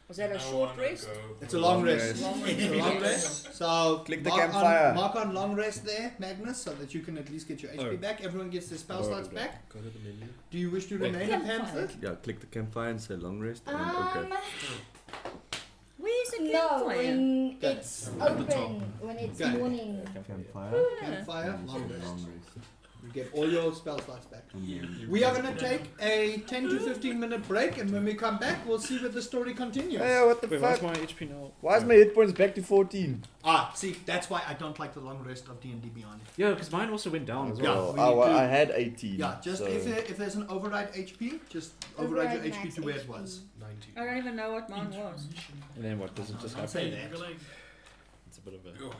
Was that a I short wanna rest? go. It's a long rest. rest. Long It's a long rest. So Click the mark campfire. mark on long rest there, Magnus, so that you can at least get your HP Oh. back. Everyone gets their spell slots back. Go to the menu. Do you wish to Wait. remain a panther? Yeah, click the campfire and say long rest. And okay. Where's the No, campfire? when Okay. it's open, when it's Okay. morning. Campfire. Campfire, and long say rest. long rest. You get all your spell slots back. And then- We are going to take a 10 to 15 minute break, and when we come back, we'll see where the story continues. Hey, what the Wait, why's fuck? my HP now? Why is my hit points back to 14? See, that's why I don't like the long rest of D&D Beyond. Yeah, because mine also went down as Yeah. well. we Oh, well, do. I had 18. Yeah, just so if there's an override HP, just override your HP max to where it HP. was. 90. I don't even know what mine was. And then what? Does it just I'll happen? say that. It's a bit of a. Oh,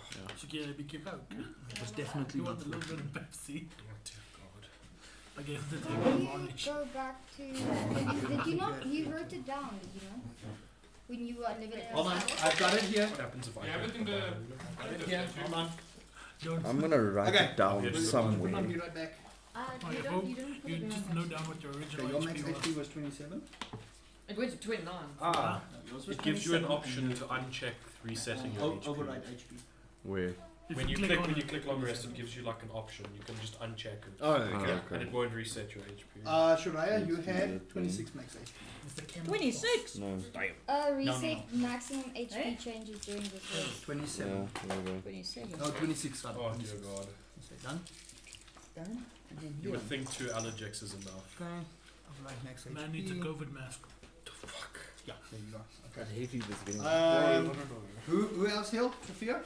It was definitely not a little bit of Pepsi. dear God. I guess the Can you go back to? Did you not? You wrote it down, did you know? When you were living in Hold on, Australia? I've got it here. What happens if I Yeah, don't everything have the- that? Yeah, hold on. I'm gonna write Okay. it down Okay, just- Hold on, somewhere. be right back. You don't put You it just in note down what your original Okay, your max HP HP was. was 27. It went to 29. Ah, Yours was it gives you an 27. option to uncheck resetting your HP. Override HP. Where? When you click long rest, it gives you like an option. You can just uncheck it. Oh, Ah, okay. And it won't reset your HP. Shariah, you had 26 max HP. 26. No. Reset maximum HP Eh? changes during this race. 27. Yeah, whatever. 27. No, 26. Sorry. Oh dear 26. God. Okay, done. Done. And then You here. would think 2 Allergex is enough. Okay. Override max HP. Man needs a COVID mask. Fuck. Yeah, there you go. God, I hate you this game. Who else healed? Sophia?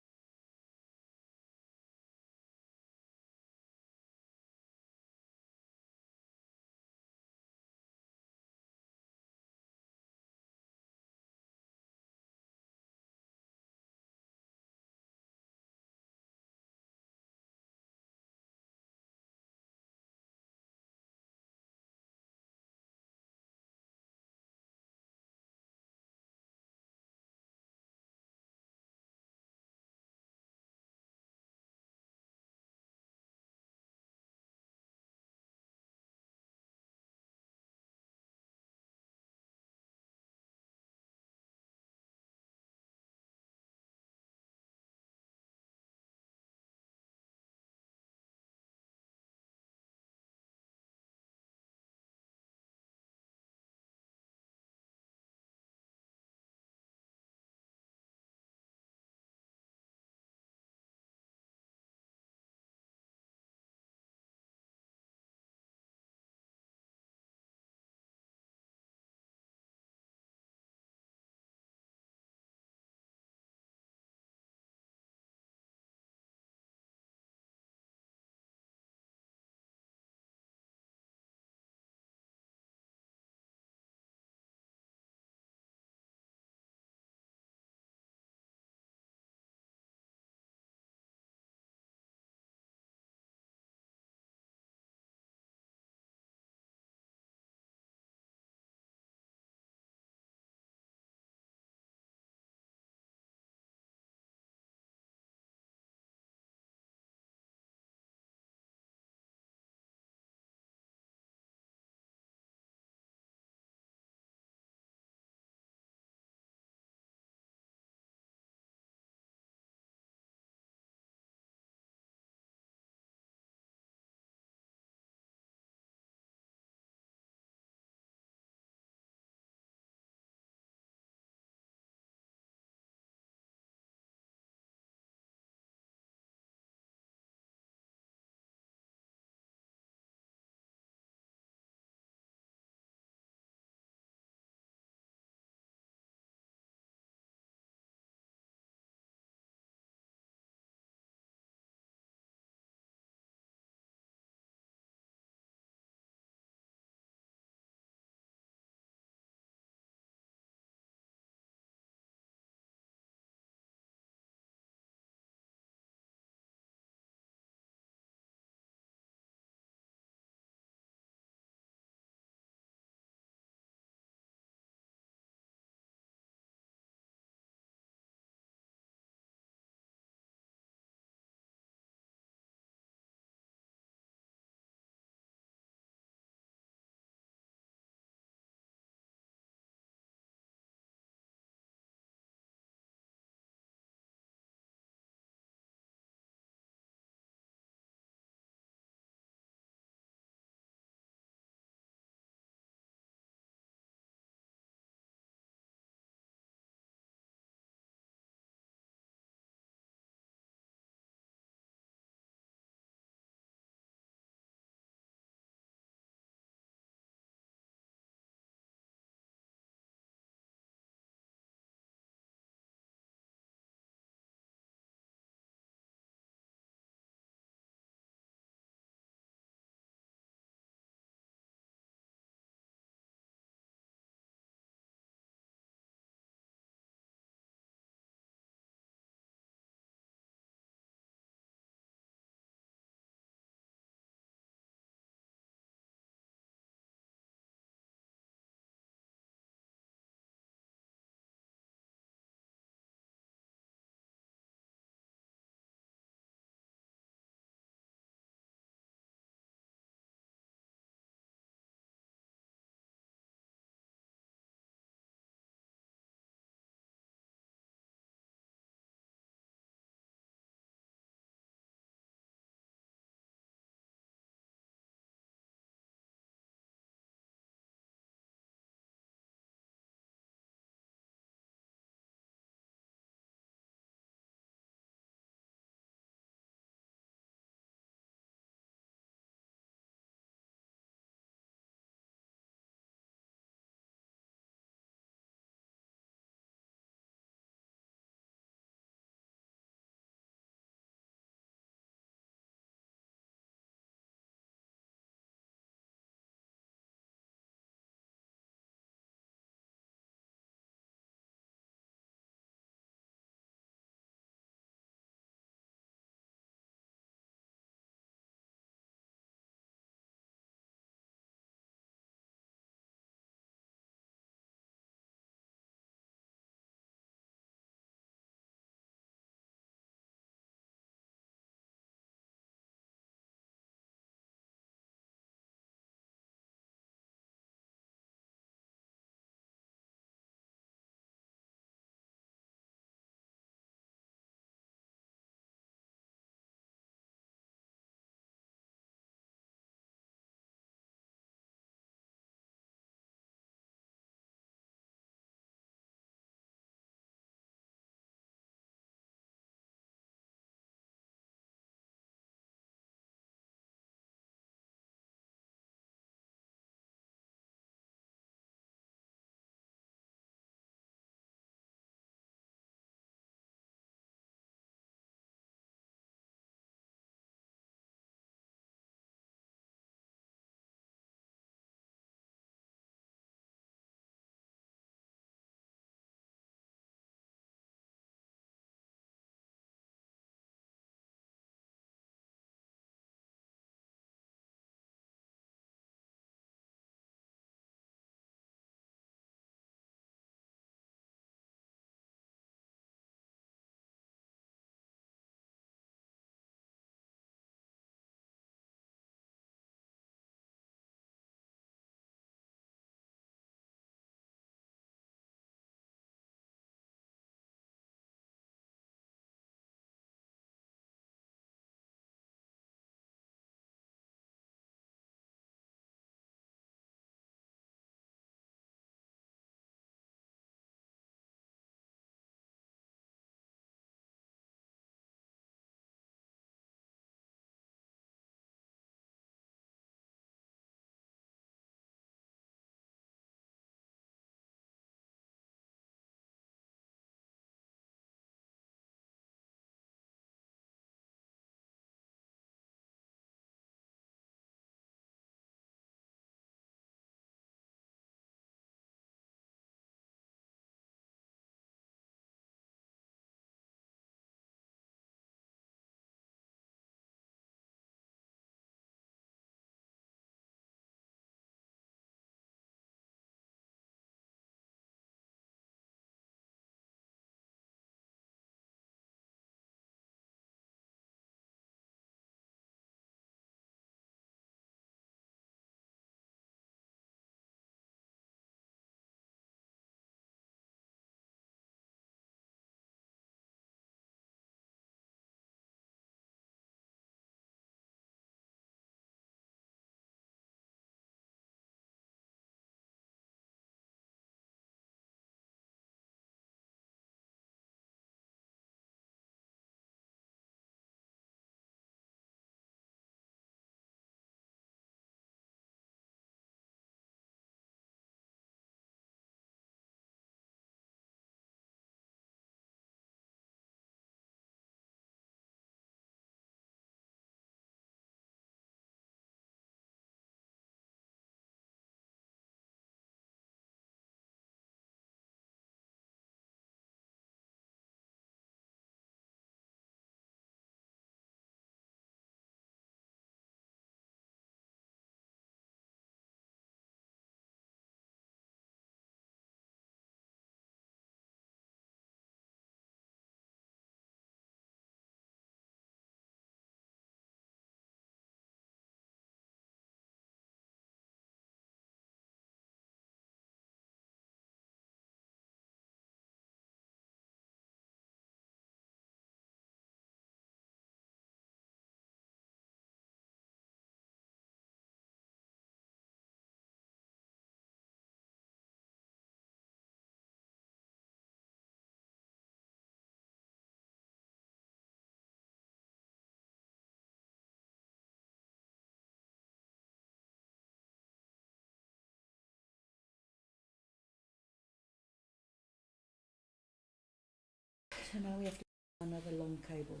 and now we have to another long cable.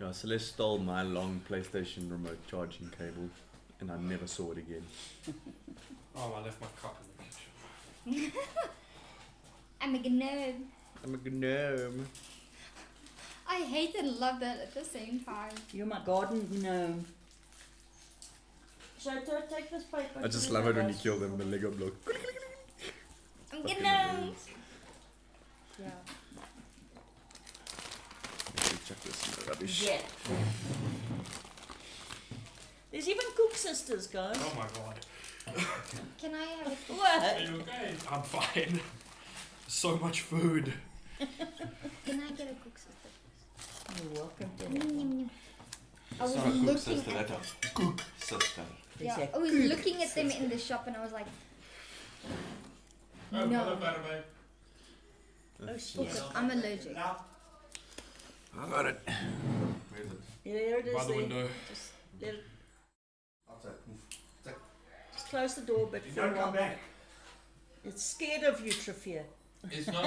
Yeah, Celeste stole my long PlayStation remote charging cable, and I never saw it again. Oh, I left my cup in the kitchen. I'm a gnome. I'm a gnome. I hate and love that at the same time. You're my garden gnome. So to take this paper. I just love it when you kill them with a Lego block. I'm a Fucking gnome. hilarious. Yeah. Actually, chuck this in the rubbish. Yeah. There's even cook sisters, guys. Oh my god. Can I have a What? Are you okay? I'm fine. So much food. Can I get a cook sister? You're welcome to Nyam, that. nyam, nyam. I was It's not a cook looking sister, at that's a cook sister. yeah, They say I was cook looking at them in the shop and I was like, Oh, no, hello, Buttermilk. Oh shit. because I'm allergic. I got it. Where is it? Yeah, there it is. By the there. window. Just let it, Outside. Move. just close the door, but for a while. back. It's scared of you, Trafia. It's not.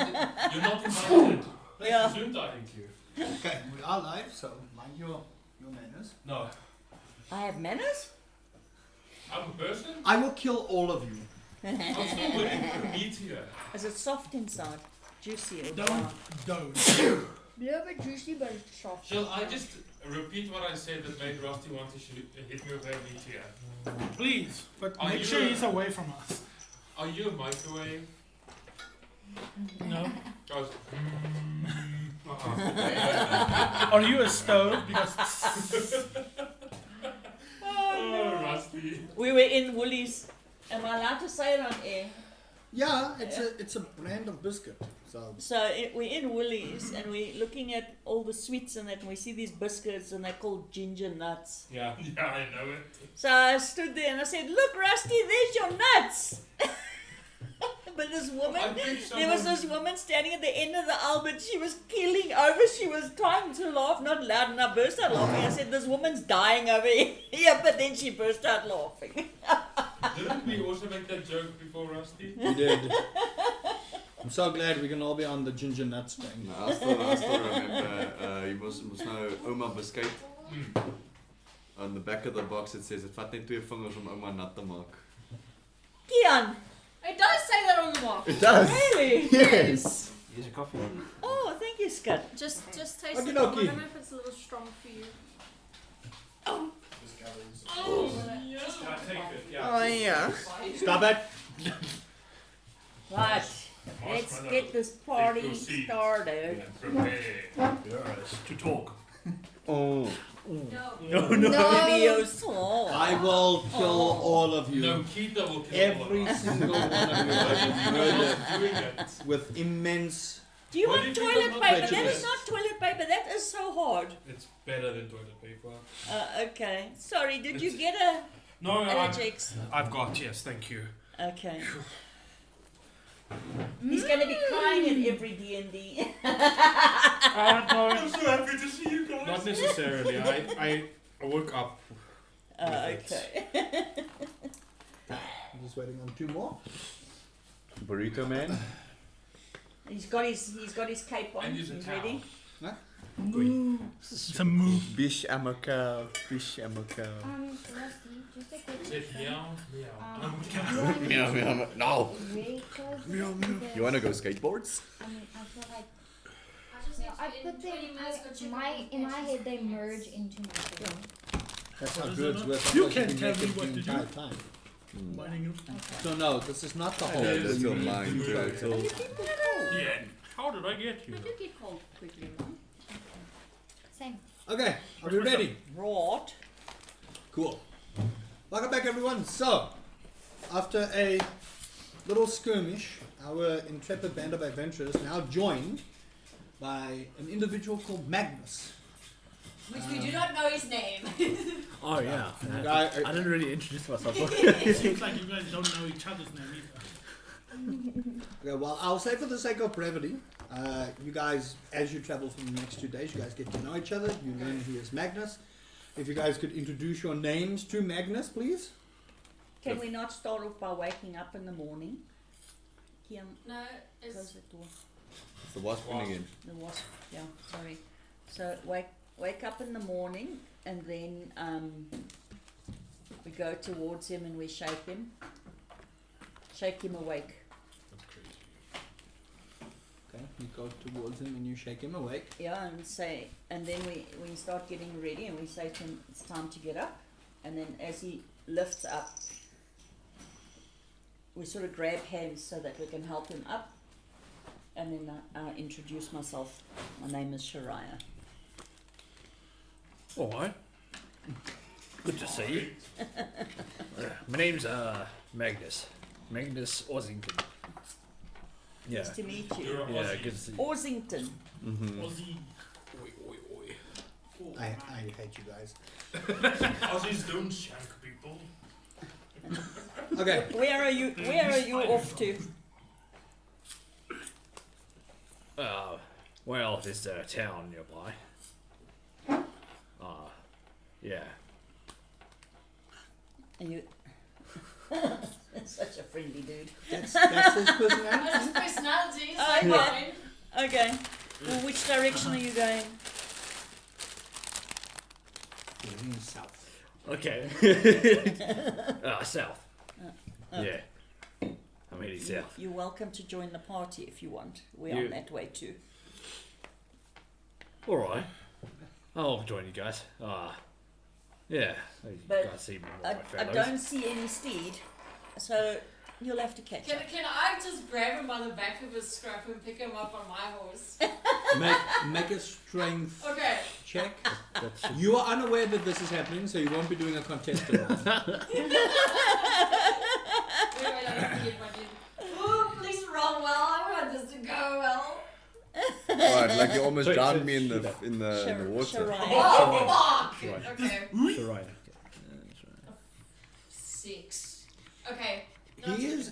You're not invited. Yeah. Zoomed, I think you. Okay, we are live, so mind your manners. No. I have manners? I'm a person. I will kill all of you. I'm still waiting for meat here. Is it soft inside? Juicy or Don't, dry? don't. A little bit juicy, but it's soft. Shall I just repeat what I said that made Rusty want to hit me with that meat here? Please, but Are make you sure a- he's away from us. Are you a microwave? No. Goes. Are you a stove? Because Oh, Rusty. We were in Woolies. Am I allowed to say it on air? Yeah, it's a brand of biscuit. So We're in Woolies and we're looking at all the sweets and that, and we see these biscuits and they're called ginger nuts. Yeah, I know it. So I stood there and I said, "Look, Rusty, there's your nuts." But this woman, I think there was someone- this woman standing at the end of the aisle, but she was keeling over. She was trying to laugh, not loud, and I burst out laughing. I said, "This woman's dying over here," but then she burst out laughing. Didn't we also make that joke before, Rusty? we did. I'm so glad we can all be on the ginger nuts thing. No, I still remember, you must know Oma Biscuit. On the back of the box it says, "Het vat net 2 vingers om Oma nat te maak." Kian, It does say that on the box. It does! really? Yes! Here's your coffee. Oh, thank you, Scott. Just taste Okie it. I dokie. don't know if it's a little strong for you. Oh, yeah. Can I take it? Yeah. Oh yeah. Stop it! Right, let's get this party proceed. started. Prepare. yes, to talk. Oh. No. Video song. I will kill all of you. No, Keita will kill Every all of us. single one of you. I'm Murdered not doing it. with immense. Do you What want if we toilet got paper? not That is prejudice? not toilet paper. That is so hard. It's better than toilet paper. Okay. Sorry, did you It's- get a No, allergics? I've got, yes, thank you. Okay. He's going to be crying at every D&D. I'm so happy to see you guys. Not necessarily. I woke up. Okay. I'm just waiting on 2 more. Burrito man. He's got his cape on. And use a He's towel. ready. It's a move. Bish amaka. Bish amaka. Rusty, just a quick Say question. meow, meow. Do I need Meow, meow, no! really close to Meow, them? meow. Because, You wanna go skateboards? I mean, I feel like I just no, need I to, put in them. 20 minutes, go check In my head, they merge into my thing. That's What how is good it it's not? worth. You Otherwise can you'd be tell me naked what the to do. entire time. Minding you. So no, this is not the whole. Yeah, that's your you- mind total. Yeah. How did I get here? I do get cold quickly, Mum. Same. Okay, are we ready? Right. Cool. Welcome back, everyone. So, after a little skirmish, our intrepid band of adventurers now joined by an individual called Magnus. Which we do not know his name. Oh yeah. Guy, I didn't really introduce myself. It seems like you guys don't know each other's name either. Okay, well, I'll say for the sake of brevity, you guys, as you travel for the next 2 days, you guys get to know each other. You learn who is Magnus. If you guys could introduce your names to Magnus, please. Can we not start off by waking up in the morning? Kian, No, close it's the door. It's the wasp one again. The wasp, yeah, sorry. So wake up in the morning and then we go towards him and we shake him. Shake him awake. That's crazy. Okay, you go towards him and you shake him awake. Yeah, and then we start getting ready and we say to him, it's time to get up. And then as he lifts up, we sort of grab hands so that we can help him up. And then I introduce myself. My name is Shariah. All right. Good to see you. My name's Magnus. Magnus Ossington. Yeah. Nice to meet you. You're a Yeah, Aussie. good to see you. Ossington. Mm-hmm. Aussie. Oi, oi, oi. I hate you guys. Aussies don't shank people. Okay. Where are you off to? Well, there's a town nearby. Yeah. Are you such a friendly dude. That's his That's personality. his personality, so Oh, fine. Okay. Well, which direction are you going? Heading south. Okay. South. Yeah. I'm heading south. You're welcome to join the party if you want. We're You- on that way too. All right. I'll join you guys. Yeah. You But guys see more I of my fellows. don't see any steed, so you'll have to catch up. Can I just grab him by the back of his scruff and pick him up on my horse? Make a strength Okay. check. That should- You are unaware that this is happening, so you won't be doing a contested one. Wait, I have to get my dude. Ooh, please roll well. I want this to go well. Alright, like you almost Sorry, drowned so me in the Shira. in the water. Shariah. Oh, fuck! Right. Okay. Shariah. 6. Okay.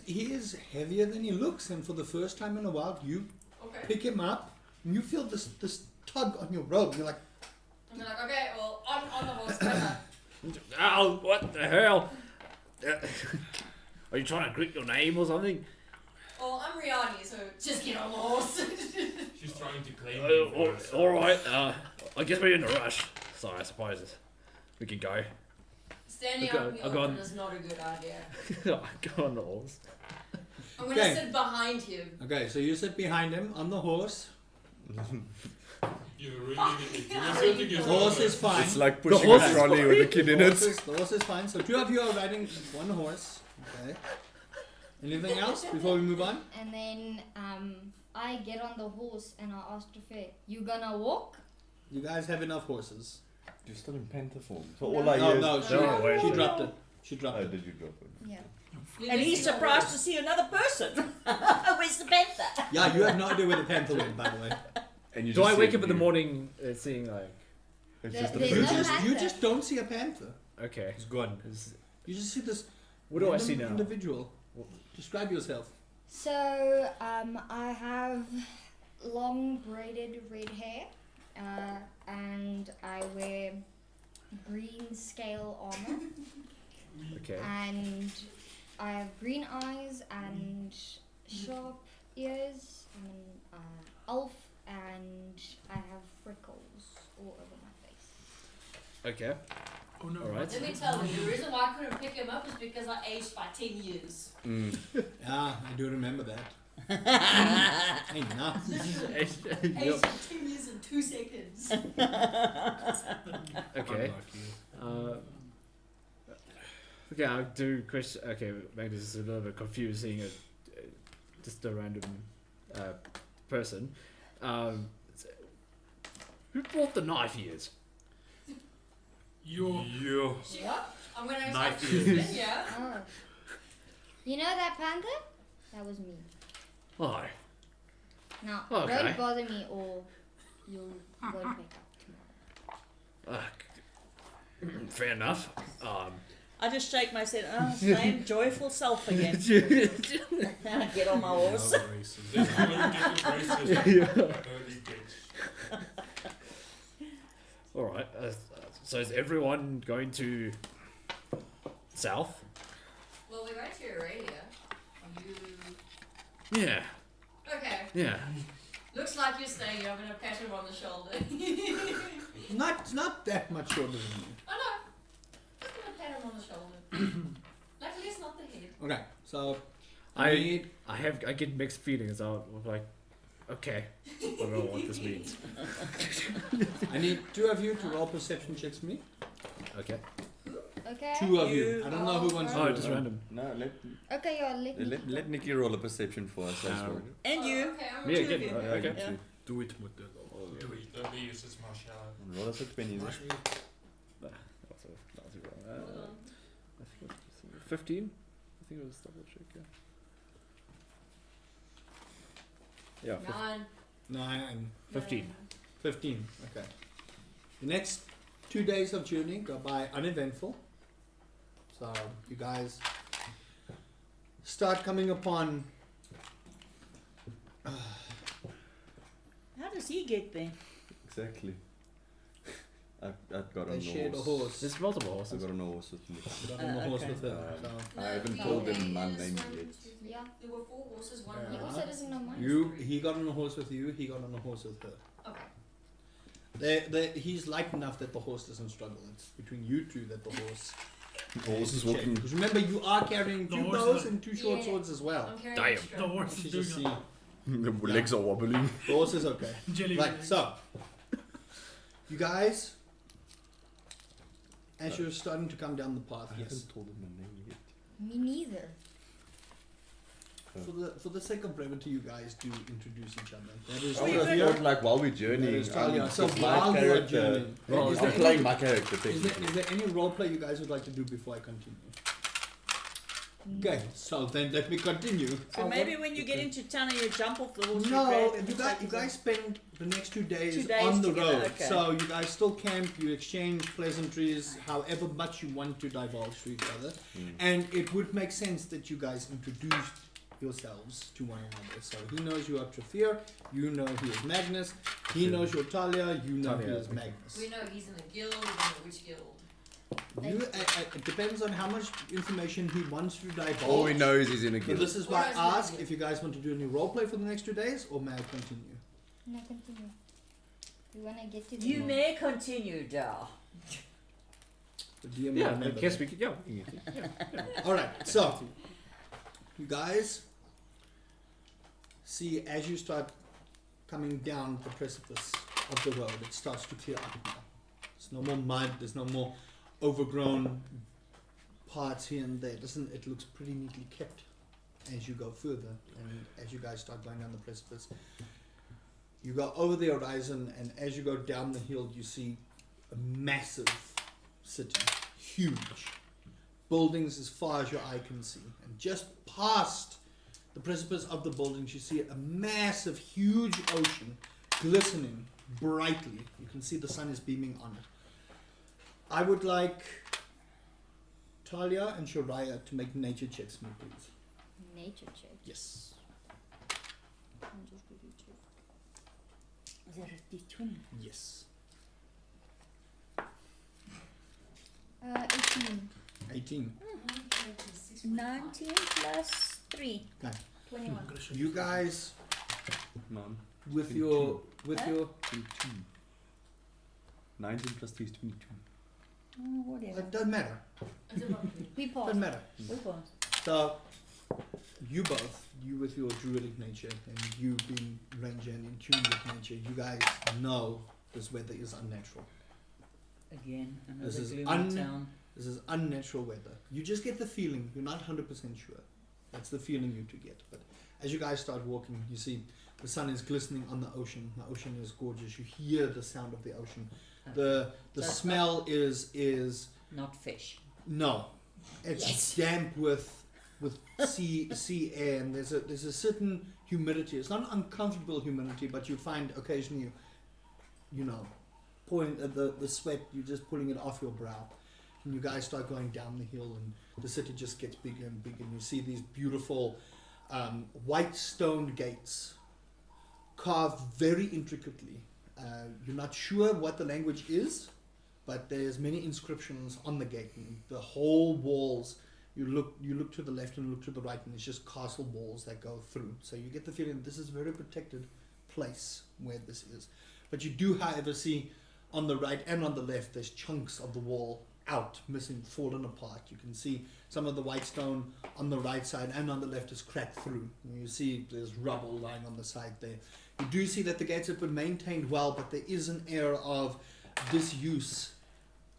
He is heavier than he looks, and for the first time in a while, you Okay. pick him up, and you feel this tug on your robe. You're like, And they're like, okay, well, on the horse, better. Oh, what the hell? Are you trying to grip your name or something? Well, I'm Riani, so just get on the horse. She's trying to claim you for herself. Alright, I guess we're in a rush. So I suppose we can go. Standing Okay, out in the I'll go open on. is not a good idea. Go on the horse. I'm gonna Okay. sit behind him. okay, so you sit behind him on the horse. You really did it. You're sitting The yourself horse there. is fine. It's like pushing horse a is trolley with a kid in it. The horse is fine. So two of you are riding one horse. Okay. Anything else before we move on? And then I get on the horse and I ask Fair, you gonna walk? You guys have enough horses. You're still in panther form. So No. all I No, hear is no, No, she wait. dropped it. She dropped Oh, it. did you drop it? Yeah. And he's surprised to see another person. Where's the panther? Yeah, you have no idea where the panther went, by the way. And you Do just I see wake it up in the you. morning seeing like, It's There- just a there's You no picture. just, you panther. just don't see a panther. okay, It's gone. You just see this. what do I random see now? Individual. Describe yourself. So I have long braided red hair, and I wear green scale armor, Okay. and I have green eyes and sharp ears. I'm an elf, and I have freckles all over my face. Okay. Oh no. Alright. Let me tell you, the reason why I couldn't pick him up is because I aged by 10 years. Mm. Yeah, I do remember that. Hey, nah. Aged by 10 years and 2 seconds. Okay. Okay, I'll do question. Okay, maybe this is a little bit confusing. Just a random person. Who brought the knife ears? You're. What? I'm gonna Knife start ears. choosing, yeah. Oh, you know that panther? That was me. Oh, Now, Okay. don't bother me or you won't wake up tomorrow. fair enough. I just shake my head. Oh, same joyful self again. Get on my horse. This is when you get your braces early days. All right. So is everyone going to south? Well, we went to Aradia. Are you... Yeah. Okay. Yeah. Looks like you're staying here. I'm gonna pat him on the shoulder. Not that much shorter than you. Oh no, just gonna pat him on the shoulder. Luckily, it's not the head. Okay, so I get mixed feelings out of like, okay, I don't know what this means. I need 2 of you to roll perception checks for me. Okay. Okay. 2 of you. I don't know who wants to Oh, do just it. random. No, Okay, you're let Nikki roll a perception for us. That's Um, all. And you. Okay, I'm Me gonna again. do it. Okay. Yeah. Do it with the Do it. Don't use this marshmallow. Roll us a 20 then. That was wrong. Hold on. I think it was 15. I think it was double check. Yeah. Yeah. 9. 9. 15. Okay. The next 2 days of journey go by uneventful. So you guys start coming upon. How does he get there? Exactly. I've got They on shared the a horse. horse. There's multiple I've horses. got on a horse with me. Got on the horse okay. with her. Um, So I haven't No, told them okay, my there's name 1, yet. 2, 3. Yeah. There were 4 horses. One Yeah. He horse. also doesn't know mine. he got on a horse with you. He got on a horse with her. Okay. He's light enough that the horse doesn't struggle. It's between you two that the horse. The horse is walking. Because remember, you are carrying The 2 horse bows is- and 2 short Yeah. swords as well. I'm carrying Damn. extra. The horse You is just see doing The legs are wobbling. the horse is okay. a jelly. Right, so you guys, as you're starting to come down the path, I yes. haven't told them my name yet. Me neither. For the sake of brevity, you guys do introduce each other. That is I would have Talia. thought like while we're That journeying, is Talia. So because while my you are character, journeying, Well, is I'm there playing any- my character is there technically. any role play you guys would like to do before I continue? Okay, so then let me continue. So maybe when you get into town and you jump off the horse, No, grab him you and guys, take you him guys spend the next 2 days, 2 days on the together, road. okay. So you guys still camp, you exchange pleasantries, however much you want to divulge to each other. And it would make sense that you guys introduced yourselves to one another. So he knows you are Trafir, you know he is Magnus, he knows you're Talia, you know he Talia, is okay. Magnus. We know he's in a guild. We know which guild. It depends on how much information he wants to divulge. All we know is he's in a So guild. this is why Or I is it- ask if you guys want to do any roleplay for the next 2 days, or may I continue? No, continue. We wanna get to the You point. may continue, Dar. The DM Yeah, will I remember guess that. we could. Yeah, we can get it. Alright, so you guys see as you start coming down the precipice of the road, it starts to clear up now. There's no more mud, there's no more overgrown parts here and there. It looks pretty neatly kept as you go further, and as you guys start going down the precipice. You go over the horizon, and as you go down the hill, you see a massive city, huge. Buildings as far as your eye can see. And just past the precipice of the buildings, you see a massive, huge ocean glistening brightly. You can see the sun is beaming on it. I would like Talia and Shariah to make nature checks for me, please. Nature check. Yes. I'm just really check. Is that a D20? Yes. 18. 18. 19 plus 3. 21. You guys, Mom, with 22. your 22. 19 plus 3 is 22. Oh, whatever. it doesn't matter. We Doesn't paused. matter. We pass. So, you both, you with your druidic nature and you being ranger and in tune with nature, you guys know this weather is unnatural. Again, This another is gloomy town. This is unnatural weather. You just get the feeling, you're not 100% sure. That's the feeling you two get. But as you guys start walking, you see the sun is glistening on the ocean. The ocean is gorgeous. You hear the sound of the ocean. The So it's smell is Not fish. no. It's damp with sea air, and there's a certain humidity. It's not an uncomfortable humidity, but you find occasionally you know pouring the sweat, you're just pulling it off your brow. And you guys start going down the hill, and the city just gets bigger and bigger, and you see these beautiful white stone gates carved very intricately. You're not sure what the language is, but there's many inscriptions on the gate, and the whole walls, you look to the left and look to the right, and it's just castle walls that go through. So you get the feeling this is a very protected place where this is. But you do, however, see on the right and on the left, there's chunks of the wall out, missing, fallen apart. You can see some of the white stone on the right side and on the left is cracked through. And you see there's rubble lying on the side there. You do see that the gates have been maintained well, but there is an air of disuse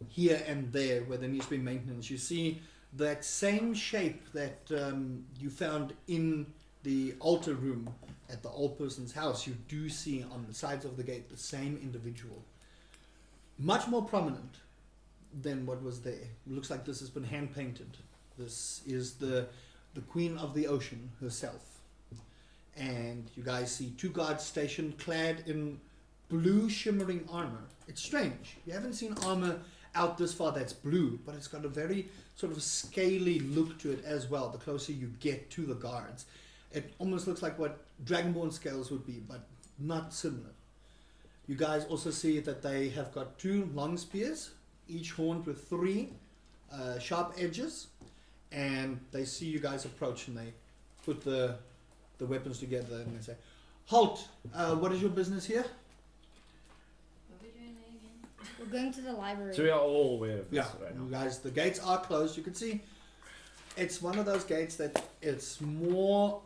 here and there where there needs to be maintenance. You see that same shape that you found in the altar room at the old person's house. You do see on the sides of the gate the same individual, much more prominent than what was there. It looks like this has been hand painted. This is the Queen of the Ocean herself. And you guys see two guards stationed, clad in blue shimmering armor. It's strange. You haven't seen armor out this far that's blue, but it's got a very sort of scaly look to it as well. The closer you get to the guards, it almost looks like what Dragonborn scales would be, but not similar. You guys also see that they have got two long spears, each horned with three sharp edges, and they see you guys approach and they put the weapons together and they say, "Halt! What is your business here?" What are we doing there again? We're going to the library. So we are all aware of this Yeah, right you now. guys, the gates are closed. You can see it's one of those gates that it's more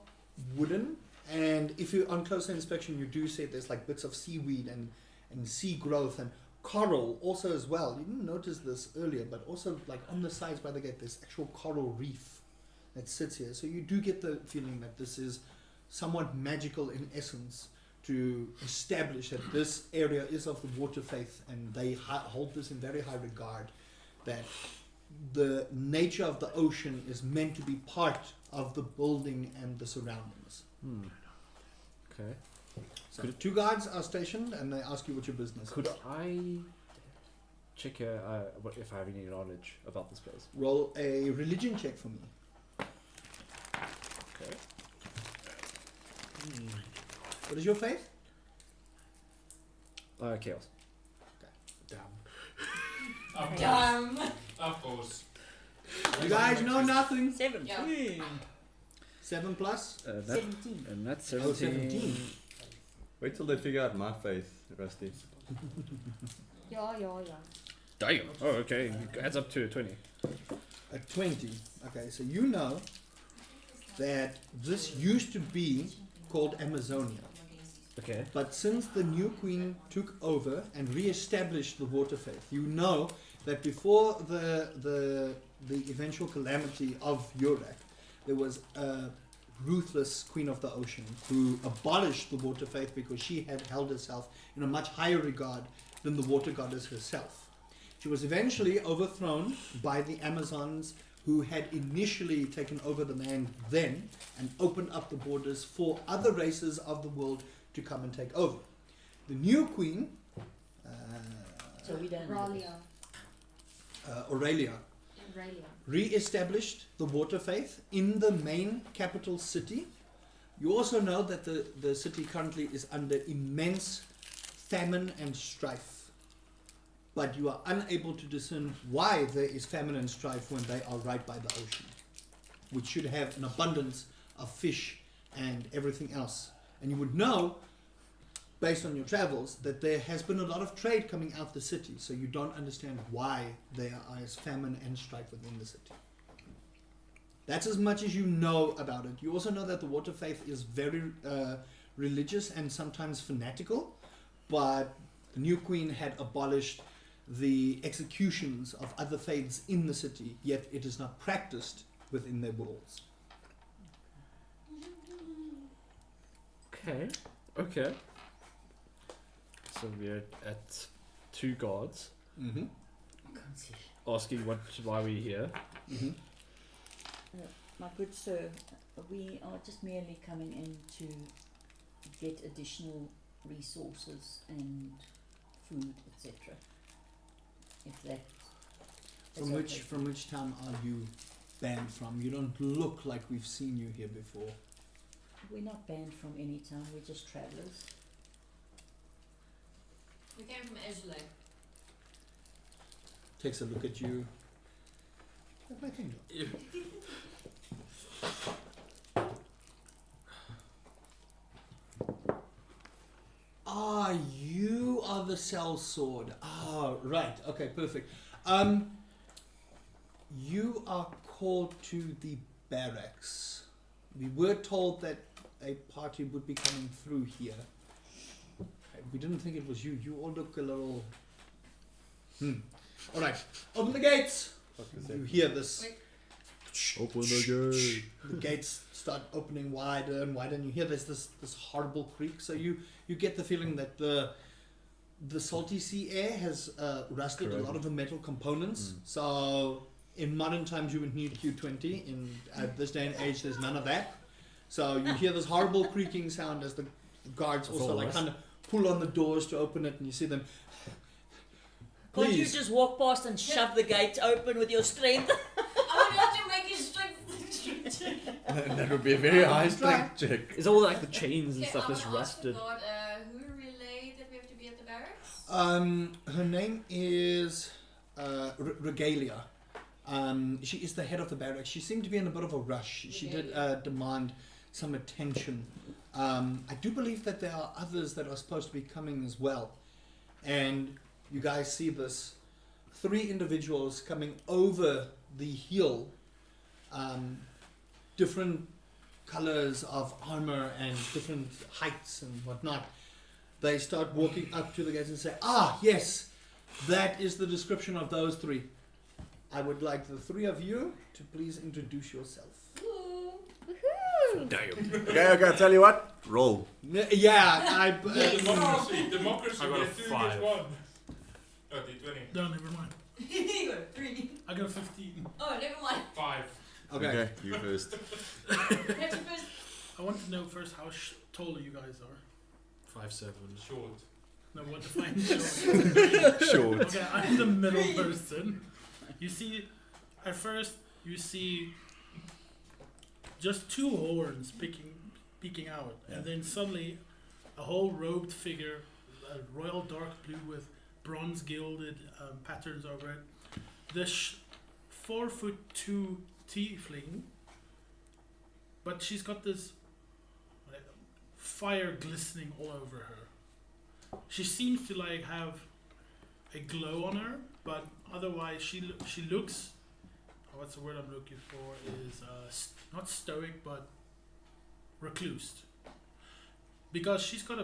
wooden, and if you on closer inspection, you do see there's like bits of seaweed and sea growth and coral also as well. You didn't notice this earlier, but also like on the sides by the gate, there's actual coral reef that sits here. So you do get the feeling that this is somewhat magical in essence, to establish that this area is of the water faith, and they hold this in very high regard, that the nature of the ocean is meant to be part of the building and the surroundings. Okay. So the two guards are stationed and they ask you what your business Could is. I check if I have any knowledge about this place? Roll a religion check for me. Okay. What is your faith? Chaos. Damn. Of course. You guys know nothing. 17. 7 plus? That, 17. and that's Oh, 17. 17. Wait till they figure out my faith, Rusty. Yeah. Damn. Oh, okay. It adds up to 20. A 20. Okay, so you know that this used to be called Amazonia. Okay. But since the new queen took over and re-established the water faith, you know that before the eventual calamity of Urak, there was a ruthless queen of the ocean who abolished the water faith because she had held herself in a much higher regard than the water goddess herself. She was eventually overthrown by the Amazons, who had initially taken over the land then and opened up the borders for other races of the world to come and take over. The new queen, So we don't. Aurelia, re-established the water faith in the main capital city. You also know that the city currently is under immense famine and strife, but you are unable to discern why there is famine and strife when they are right by the ocean, which should have an abundance of fish and everything else. And you would know, based on your travels, that there has been a lot of trade coming out the city, so you don't understand why there is famine and strife within the city. That's as much as you know about it. You also know that the water faith is very religious and sometimes fanatical, but the new queen had abolished the executions of other faiths in the city, yet it is not practiced within their walls. Okay. So we're at two guards Mm-hmm. asking why we're here. Mm-hmm. My good sir, we are just merely coming in to get additional resources and food, etc. If that is From which town are you banned from? You don't look like we've seen you here before. We're not banned from any town, we're just travellers. We came from Ejele. Takes a look at you. Where'd my thing go? Ah, you are the sellsword. Ah, right. Okay, perfect. You are called to the barracks. We were told that a party would be coming through here. We didn't think it was you. You all look a little... All right. Open the gates. You hear this. Open the gate. The gates start opening wider and wider, and you hear this horrible creak. So you get the feeling that the salty sea air has rusted a lot of the metal components. So in modern times you would need Q20. At this day and age, there's none of that. So you hear this horrible creaking sound as the guards also like kind of pull on the doors to open it, and you see them. Can't you Please. just walk past and shove the gate open with your strength? I would have to make a strength check. That would be a very high strength check. It's all like the chains and Okay, stuff I that's will ask rusted. God, who relayed that we have to be at the barracks? Her name is Regalia. She is the head of the barracks. She seemed to be in a bit of a rush. She did demand some attention. I do believe that there are others that are supposed to be coming as well. And you guys see this. 3 individuals coming over the hill. Different colors of armor and different heights and whatnot. They start walking up to the gates and say, "Ah, yes, that is the description of those 3. I would like the 3 of you to please introduce yourself." Okay, I tell you what. Roll. Yeah, Democracy. I got a get 2, 5. get 1. Oh, D20. No, never mind. You got 3. I got a 15. Oh, never mind. 5. Okay. You first. You have to first. I want to know first how tall you guys are. 5'7". Short. No, what defines short? Short. Okay, I'm the middle person. You see, at first, you see just 2 horns peeking out, and then suddenly a whole robed figure, royal dark blue with bronze gilded patterns over it. This 4'2" tiefling, but she's got this fire glistening all over her. She seems to like have a glow on her, but otherwise she looks. What's the word I'm looking for? Is not stoic, but recluse. Because she's got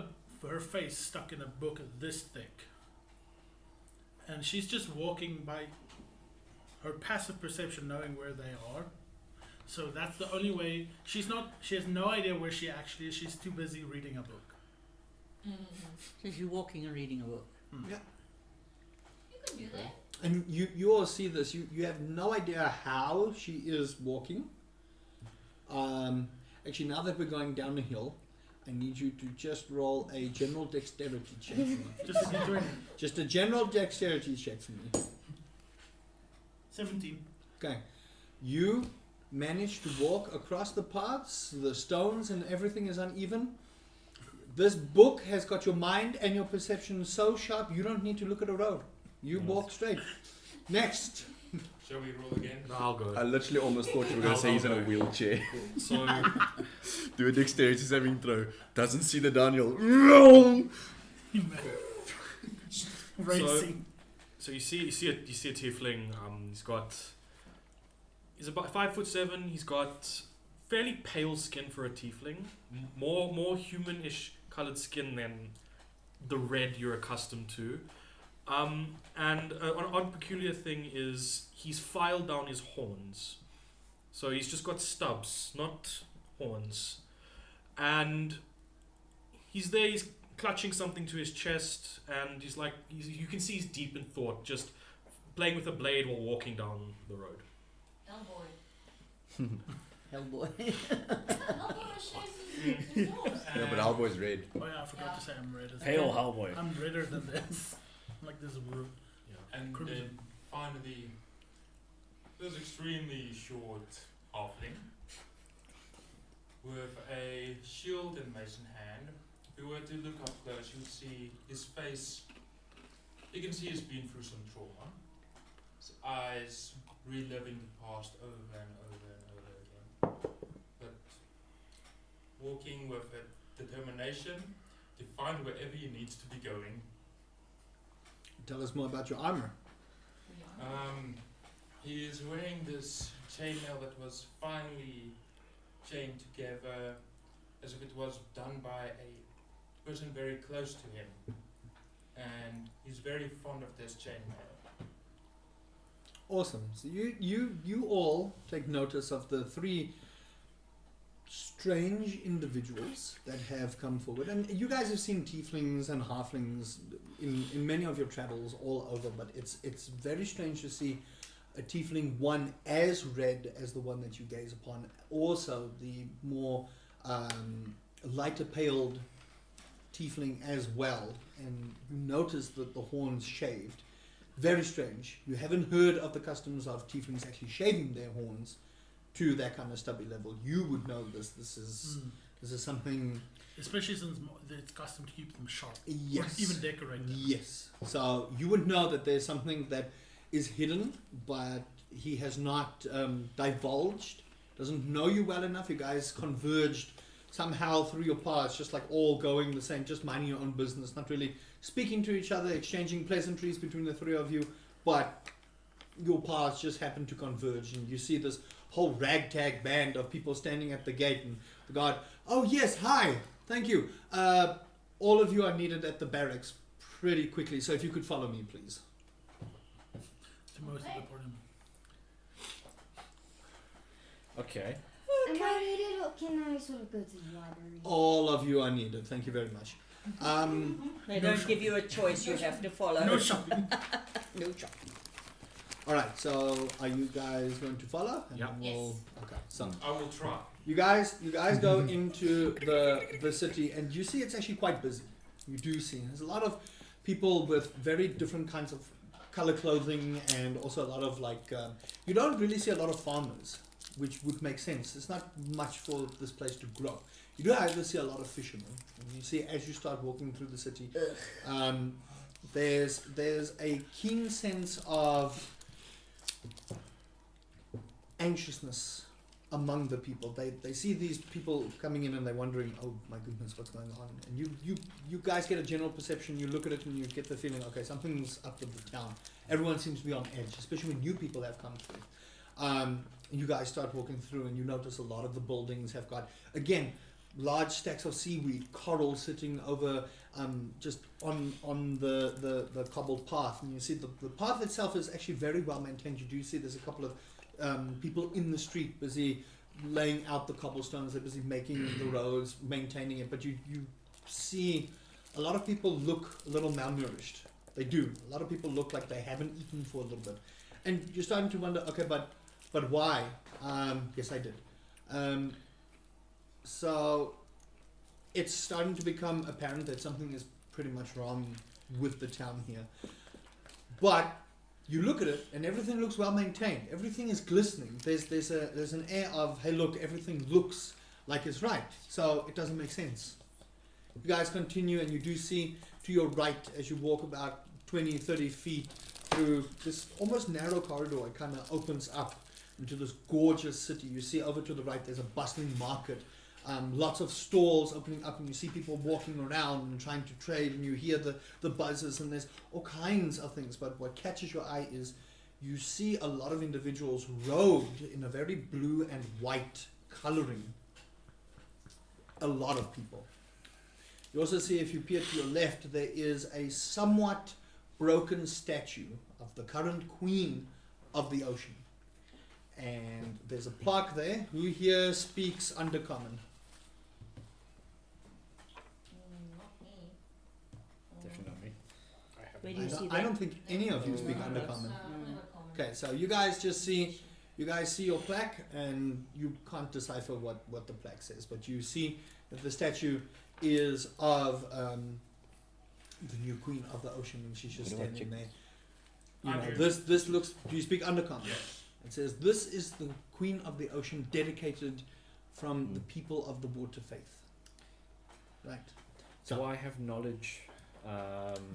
her face stuck in a book this thick, and she's just walking by her passive perception, knowing where they are. So that's the only way. She has no idea where she actually is. She's too busy reading a book. So she's walking and reading a book. Yeah. You can do that. And you all see this. You have no idea how she is walking. Actually, now that we're going down the hill, I need you to just roll a general dexterity check for me. Just a D20. Just a general dexterity check for me. 17. Okay. You manage to walk across the paths, the stones and everything is uneven. This book has got your mind and your perception so sharp you don't need to look at a road. You walk straight. Next. Shall we roll again? No, I'll go. I literally almost thought you were going to say he's in a wheelchair. So, Do a dexterity saving throw. Doesn't see the downhill. Racing. so you see a tiefling. He's about 5'7". He's got fairly pale skin for a tiefling. More humanish colored skin than the red you're accustomed to. And an odd peculiar thing is he's filed down his horns. So he's just got stubs, not horns. And he's there, he's clutching something to his chest, and you can see he's deep in thought, just playing with a blade while walking down the road. Hellboy. Hellboy. Hellboy shaves his nose. Yeah, but Hellboy's red. Oh yeah, I forgot to say I'm red as Pale well. Hellboy. I'm redder than this. I'm like this root. Yeah. And Crimson. then finally, this extremely short halfling with a shield in mason hand. If you were to look up close, you would see his face. You can see he's been through some trauma. His eyes reliving the past over and over and over again. But walking with a determination to find wherever he needs to be going. Tell us more about your armor. He is wearing this chainmail that was finely chained together as if it was done by a person very close to him. And he's very fond of this chainmail. Awesome. So you all take notice of the three strange individuals that have come forward, and you guys have seen tieflings and halflings in many of your travels all over, but it's very strange to see a tiefling, one as red as the one that you gaze upon, also the more lighter paled tiefling as well, and you notice that the horns shaved. Very strange. You haven't heard of the customs of tieflings actually shaving their horns to that kind of stubby level. You would know this. This is something. Especially since it's custom to keep them sharp. Yes. Or even decorate them. Yes. So you would know that there's something that is hidden, but he has not divulged. Doesn't know you well enough. You guys converged somehow through your paths, just like all going the same, just minding your own business, not really speaking to each other, exchanging pleasantries between the three of you, but your paths just happen to converge, and you see this whole ragtag band of people standing at the gate, and the guard, oh yes, hi, thank you. All of you are needed at the barracks pretty quickly, so if you could follow me, please. To most of the party. Okay. Am I needed or can I sort of go to the library? All of you are needed, thank you very much. They don't give you a choice, you have to follow. No shopping. No shopping. Alright, so are you guys going to follow? And Yeah. then we'll, okay, so I will try. you guys go into the city, and you see it's actually quite busy. You do see there's a lot of people with very different kinds of color clothing, and also a lot of you don't really see a lot of farmers, which would make sense. There's not much for this place to grow. You do however see a lot of fishermen, and you see as you start walking through the city, there's a keen sense of anxiousness among the people. They see these people coming in and they're wondering, oh my goodness, what's going on? And you guys get a general perception, you look at it and you get the feeling, okay, something's up with the town. Everyone seems to be on edge, especially when new people have come through. You guys start walking through and you notice a lot of the buildings have got, again, large stacks of seaweed, coral sitting over just on the cobbled path. And you see the path itself is actually very well maintained. You do see there's a couple of people in the street busy laying out the cobblestones. They're busy making the roads, maintaining it. But you see a lot of people look a little malnourished. They do. A lot of people look like they haven't eaten for a little bit. And you're starting to wonder, okay, but why? Yes, I did. So it's starting to become apparent that something is pretty much wrong with the town here. But you look at it and everything looks well maintained. Everything is glistening. There's an air of, hey look, everything looks like it's right. So it doesn't make sense. You guys continue and you do see to your right as you walk about 20, 30 feet through this almost narrow corridor. It kind of opens up into this gorgeous city. You see over to the right there's a bustling market. Lots of stalls opening up, and you see people walking around and trying to trade, and you hear the buzzes, and there's all kinds of things. But what catches your eye is you see a lot of individuals robed in a very blue and white coloring. A lot of people. You also see, if you peer to your left, there is a somewhat broken statue of the current queen of the ocean. And there's a plaque there. Who here speaks Undercommon? Definitely not me. Where do you see I that? don't think any of you speak Undercommon. Okay, so you guys just see, your plaque, and you can't decipher what the plaque says, but you see that the statue is of the new queen of the ocean, and she's just standing there. You I know, do. this looks. Do you speak Undercommon? Yes. It says, "This is the queen of the ocean, dedicated from the people of the water faith." Right. So I have knowledge.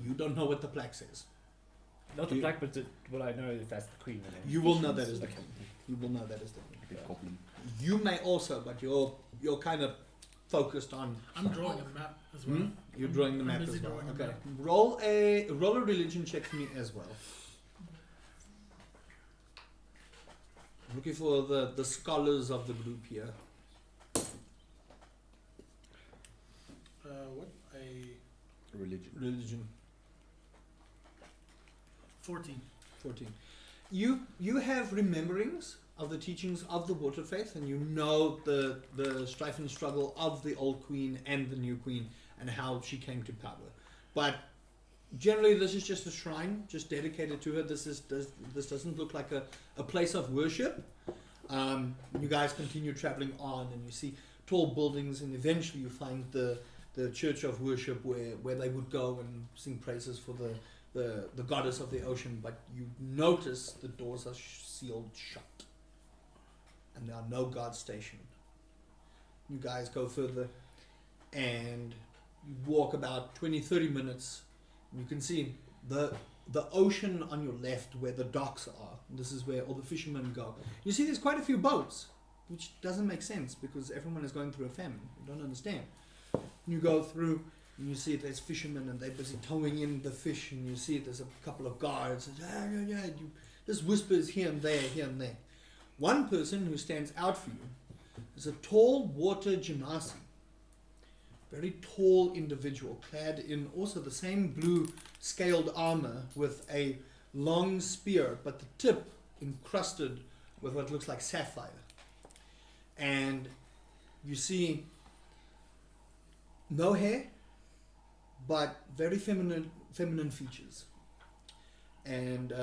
You don't know what the plaque says. Not the you- black, but will I know if that's the queen? And then- You will know that is the Okay. queen. You will know that is the queen. Like a goblin. You may also, but you're kind of focused on. I'm drawing a map as well. You're drawing the I'm map busy as well. drawing a Okay. map. Roll a religion check for me as well. I'm looking for the scholars of the group here. What? A Religion. 14. 14. You have rememberings of the teachings of the water faith, and you know the strife and struggle of the old queen and the new queen and how she came to power. But generally this is just a shrine just dedicated to her. This doesn't look like a place of worship. You guys continue traveling on, and you see tall buildings, and eventually you find the church of worship where they would go and sing praises for the goddess of the ocean. But you notice the doors are sealed shut, and there are no guards stationed. You guys go further, and you walk about 20-30 minutes. You can see the ocean on your left where the docks are. This is where all the fishermen go. You see there's quite a few boats, which doesn't make sense because everyone is going through a famine. You don't understand. You go through and you see there's fishermen and they're busy towing in the fish, and you see there's a couple of guards. There's whispers here and there, here and there. One person who stands out for you is a tall water genasi. Very tall individual, clad in also the same blue scaled armor with a long spear, but the tip encrusted with what looks like sapphire. And you see no hair, but very feminine features. And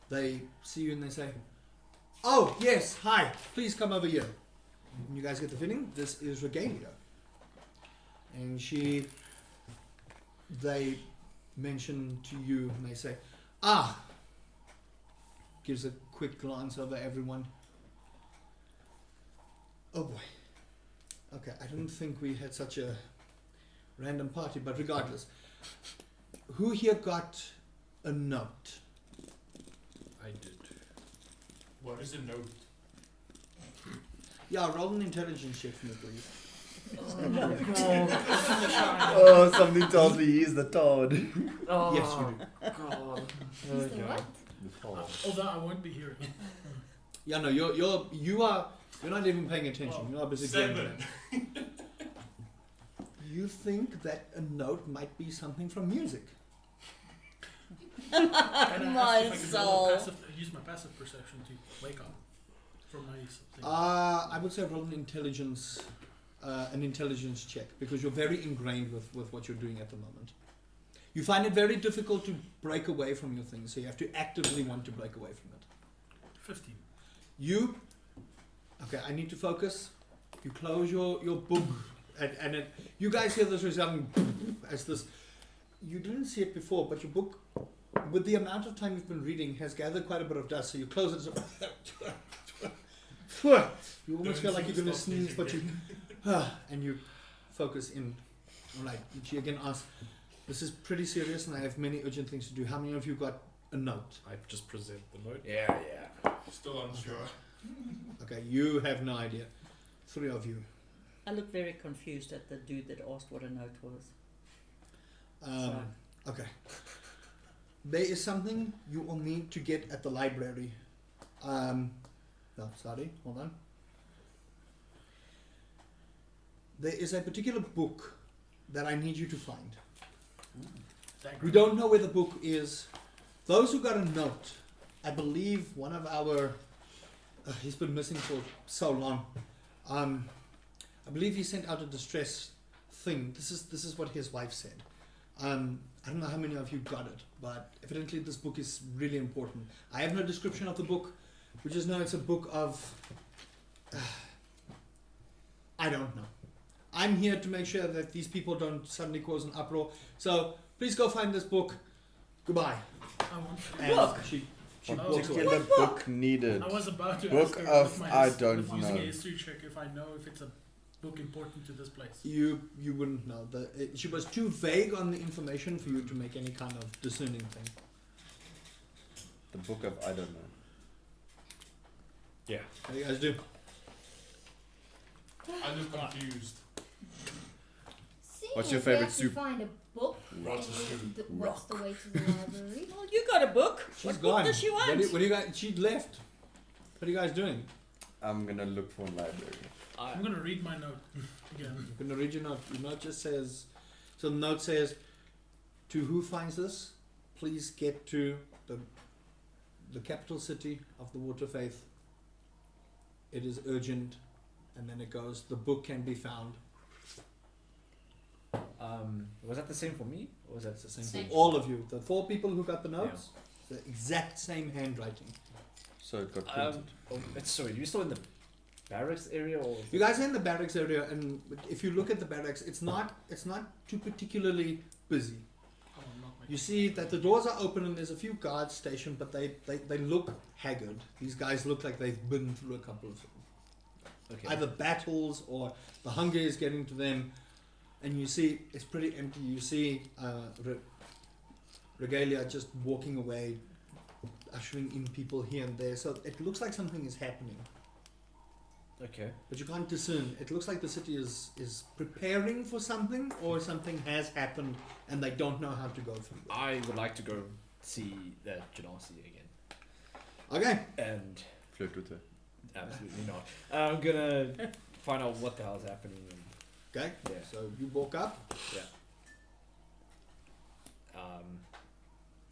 they see you and they say, "Oh yes, hi, please come over here." And you guys get the feeling this is Regalia. And they mention to you and they say, gives a quick glance over everyone. Oh boy. Okay, I didn't think we had such a random party, but regardless. Who here got a note? I did. What is a note? Yeah, roll an intelligence check for me, please. Oh, something tells me he's the Todd. Oh, Yes, you do. God. Is the what? Although I won't be hearing. Yeah, no, you're not even paying attention. You're not busy doing 7. that. You think that a note might be something from music. And I My asked if I could roll soul. a use my passive perception to wake up from my thing. I would say roll an intelligence check, because you're very ingrained with what you're doing at the moment. You find it very difficult to break away from your things, so you have to actively want to break away from it. 15. Okay, I need to focus. You close your book, and you guys hear this resounding as this. You didn't see it before, but your book, with the amount of time you've been reading, has gathered quite a bit of dust. So you close it. You almost feel like you're going to sneeze, but you and you focus in. All right. She again asks, "This is pretty serious, and I have many urgent things to do. How many of you got a note?" I just present the note. Yeah. Still unsure. Okay, you have no idea. 3 of you. I look very confused at the dude that asked what a note was. Okay. There is something you will need to get at the library. No, sorry, hold on. There is a particular book that I need you to find. We don't know where the book is. Those who got a note, I believe one of our... he's been missing for so long. I believe he sent out a distress thing. This is what his wife said. I don't know how many of you got it, but evidently this book is really important. I have no description of the book. We just know it's a book of... I don't know. I'm here to make sure that these people don't suddenly cause an uproar. So please go find this book. Goodbye. I want And Book? she Oh. walks away. Particular book needed. I was about to Book ask her of with my I don't with using know. a history check if I know if it's a book important to this place. You wouldn't know. She was too vague on the information for you to make any kind of discerning thing. The book of I don't know. Yeah. What do you guys do? I look confused. Seeing What's your as we favourite have to soup? Find a book. What's the soup? What's the way to the library? Well, you got a book. She's What gone. book does she want? What do you guys? She left. What are you guys doing? I'm gonna look for a library. I'm gonna read my note again. I'm gonna read your note. Your note just says. So the note says, "To who finds this, please get to the capital city of the Water Faith. It is urgent." And then it goes, "The book can be found." Was that the same for me, or was that It's the same Same. for all of you. The 4 people who got the notes, the exact same handwriting. So it got printed. Sorry, you still in the barracks area, or? You guys are in the barracks area, and if you look at the barracks, it's not too particularly busy. Oh, I'm not You see that the doors are open and there's a few guards stationed, but they look haggard. These guys look like they've been through a couple of Okay. either battles or the hunger is getting to them. And you see it's pretty empty. You see Regalia just walking away, ushering in people here and there. So it looks like something is happening, Okay. but you can't discern. It looks like the city is preparing for something, or something has happened and they don't know how to go through it. I would like to go see that Janasi again. Okay. And Flirt with her. absolutely not. I'm gonna find out what the hell's happening. And, Okay. yeah. So you walk up.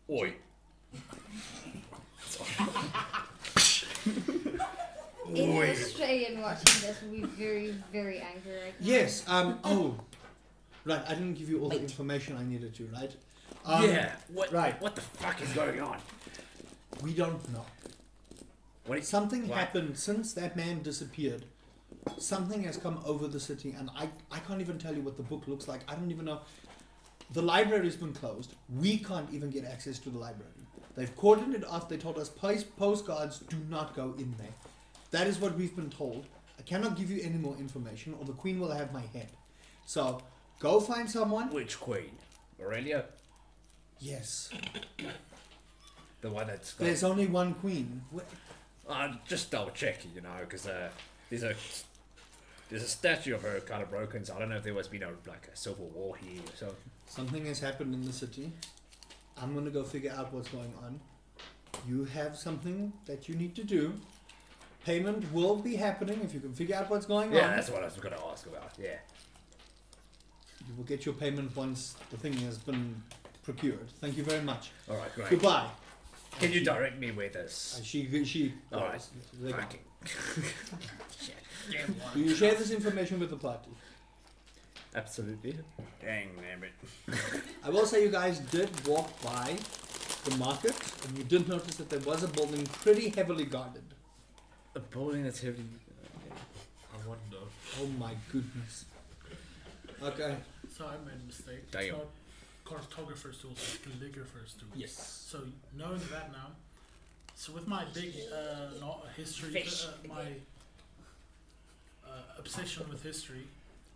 Oi. Any Australian watching this will be very, very angry right now. Yes. Right. I didn't give you all the information I needed to. Right. What? Right. What the fuck is going on? We don't know. What? Something happened since that man disappeared. Something has come over the city, and I can't even tell you what the book looks like. I don't even know. The library's been closed. We can't even get access to the library. They've cordoned it off. They told us postcards do not go in there. That is what we've been told. I cannot give you any more information, or the Queen will have my head. So go find someone. Which queen? Aurelia? Yes. The one that's got... There's only one Queen. just double checking, you know, because there's a statue of her kind of broken, so I don't know if there was been a civil war here or so. Something has happened in the city. I'm gonna go figure out what's going on. You have something that you need to do. Payment will be happening if you can figure out what's going Yeah, on. that's what I was going to ask about. Yeah. You will get your payment once the thing has been procured. Thank you very much. All right, great. Goodbye. Can you direct me where this? She. All right. They go. Fucking. Do you share this information with the party? Absolutely. Dang, damn it. I will say you guys did walk by the market, and you did notice that there was a building pretty heavily guarded. A building that's heavy. I wonder. Oh my goodness. Okay. So I made a mistake. Damn. It's not cartographer's tools, it's calligrapher's tools. Yes. So knowing that now, so with my big history, my obsession with history,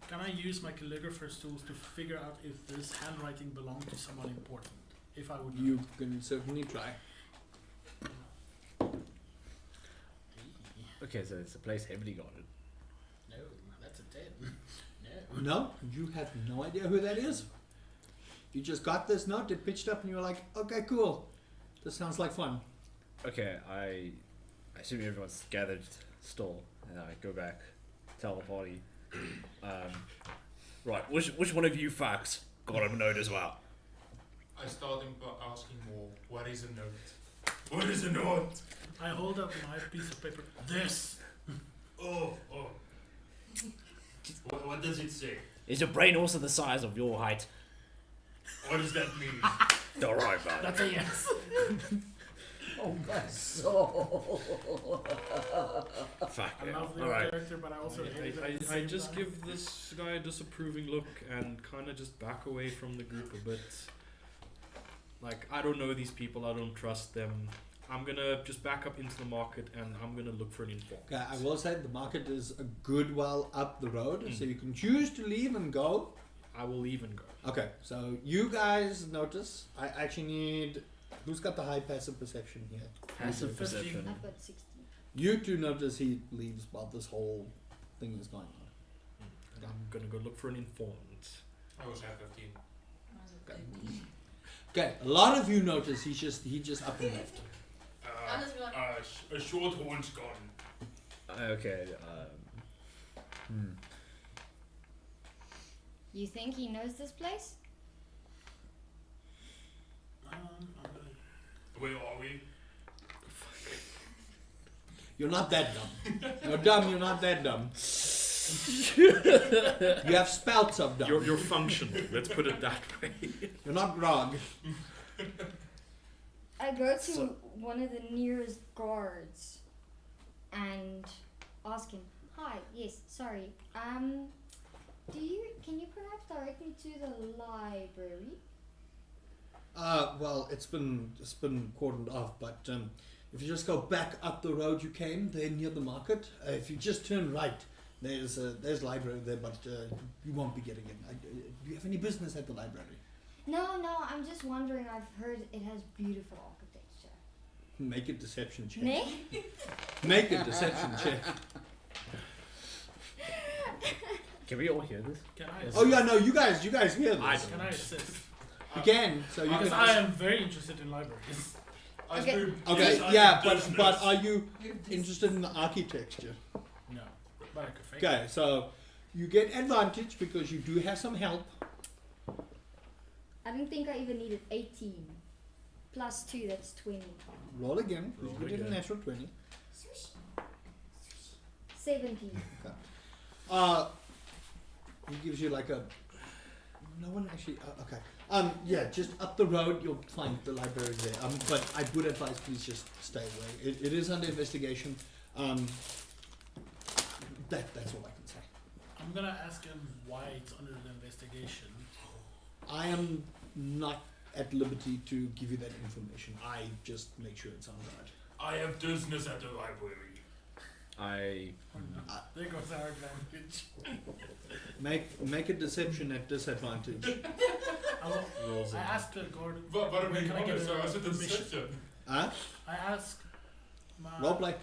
can I use my calligrapher's tools to figure out if this handwriting belonged to someone important? If I would know. You can certainly try. Okay, so it's a place heavily guarded. No, that's a 10. No. No, you have no idea who that is. You just got this note, it pitched up, and you were like, okay, cool. This sounds like fun. Okay, I assume everyone's gathered still, and I go back, tell the party. Right, which one of you fucks got a note as well? I started by asking more, what is a note? What is a note? I hold up my piece of paper. This. Oh. What does it say? Is your brain also the size of your height? What does that mean? Don't worry about it. That's a yes. Oh my soul. Fuck I yeah. love the Alright. character, but I also hate it. At the I same just time. give this guy a disapproving look and kind of just back away from the group a bit. Like, I don't know these people, I don't trust them. I'm gonna just back up into the market and I'm gonna look for an informant. Okay, I will say the market is a good while up the road, so you can choose to leave and go. I will leave and go. Okay, so you guys notice. I actually need. Who's got the high passive perception here? Passive perception. I've got 16. You two notice he leaves while this whole thing is going on. I'm gonna go look for an informant. I also have 15. Okay, a lot of you notice he just up and left. I'm just going. A short horn's gone. Okay. You think he knows this place? I'm gonna Where are we? You're not that dumb. You're dumb. You're not that dumb. You have spouts of dumb. You're functional. Let's put it that way. You're not grog. I go to one of the nearest guards and ask him, "Hi, yes, sorry. Can you perhaps direct me to the library?" Well, it's been cordoned off, but if you just go back up the road you came, there near the market, if you just turn right, there's library there, but you won't be getting in. Do you have any business at the library? No, I'm just wondering. I've heard it has beautiful architecture. Make a deception check. Nay? Make a deception check. Can we all hear this? Can I? Oh yeah, no, you guys hear this. Can I assist? You can, so you Because can. I am very interested in libraries. Okay. Okay, Yes, yeah, business. but are you interested in the architecture? No, but I could fake Okay, so you get advantage because you do have some help. I didn't think I even needed 18. Plus 2, that's 20. Roll again, because Roll you did a again. natural 20. 17. He gives you like a. No one actually. Okay. Yeah, just up the road you'll find the library there. But I would advise please just stay away. It is under investigation. That's all I can say. I'm gonna ask him why it's under the investigation. I am not at liberty to give you that information. I just make sure it's on guard. I have business at the library. There goes our advantage. Make a deception at disadvantage. I asked the guard. But Where we can I get so I said the permission? deception. Huh? I asked my. Roleplay.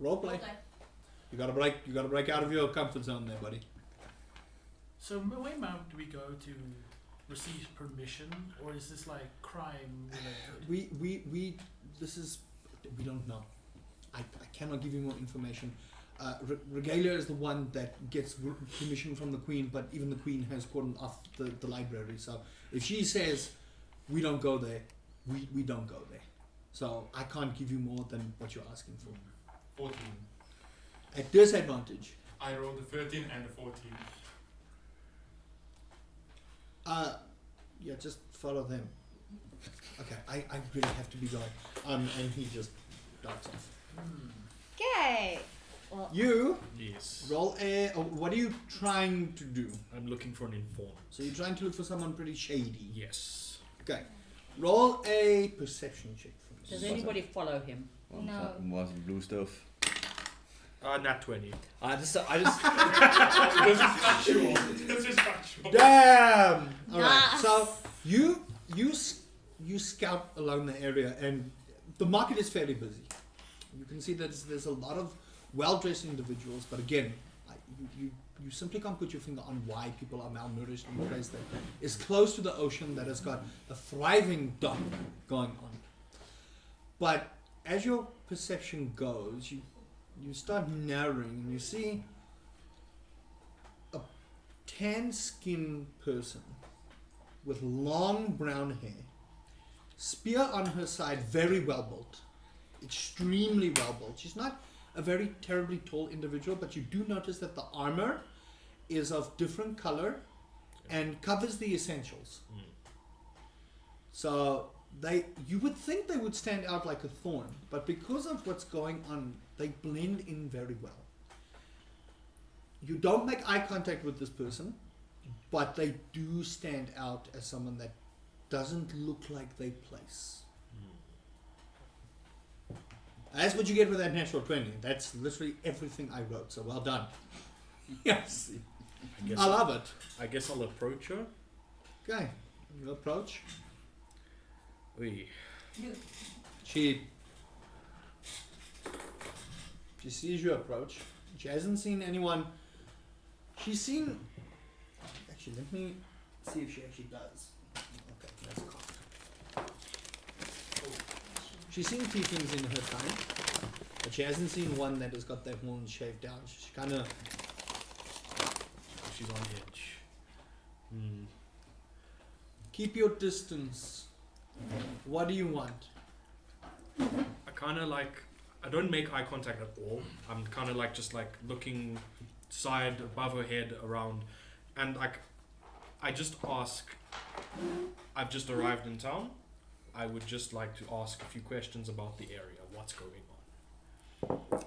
Roleplay. You gotta break out of your comfort zone there, buddy. So where do we go to receive permission, or is this like crime related? We don't know. I cannot give you more information. Regalia is the one that gets permission from the Queen, but even the Queen has cordoned off the library. So if she says we don't go there, we don't go there. So I can't give you more than what you're asking for. 14. At disadvantage. I rolled a 13 and a 14. Yeah, just follow them. Okay, I really have to be going. And he just darts off. Okay. Well, You Yes. roll a. What are you trying to do? I'm looking for an informant. So you're trying to look for someone pretty shady. Yes. Okay. Roll a perception check for me. Does anybody follow him? No. Was blue stuff. Nat 20. I just. This is factual. This is factual. Damn. All right. Nice. So you scout along the area, and the market is fairly busy. You can see that there's a lot of well-dressed individuals, but again, you simply can't put your finger on why people are malnourished in a place that is close to the ocean, that has got a thriving dock going on. But as your perception goes, you start narrowing, and you see a tan-skinned person with long brown hair, spear on her side, very well built, extremely well built. She's not a very terribly tall individual, but you do notice that the armor is of different color and covers the essentials. So you would think they would stand out like a thorn, but because of what's going on, they blend in very well. You don't make eye contact with this person, but they do stand out as someone that doesn't look like they place. That's what you get with that natural 20. That's literally everything I wrote, so well done. Yes. I love it. I guess I'll approach her. Okay, you approach. Oui. She sees you approach. She hasn't seen anyone She's seen. Actually, let me see if she actually does. Okay, that's cocked. She's seen tieflings in her time, but she hasn't seen one that has got their horns shaved down. She kind of. She's on edge. Keep your distance. What do you want? I kind of like. I don't make eye contact at all. I'm kind of like just like looking side above her head around, and like I just ask. I've just arrived in town. I would just like to ask a few questions about the area. What's going on?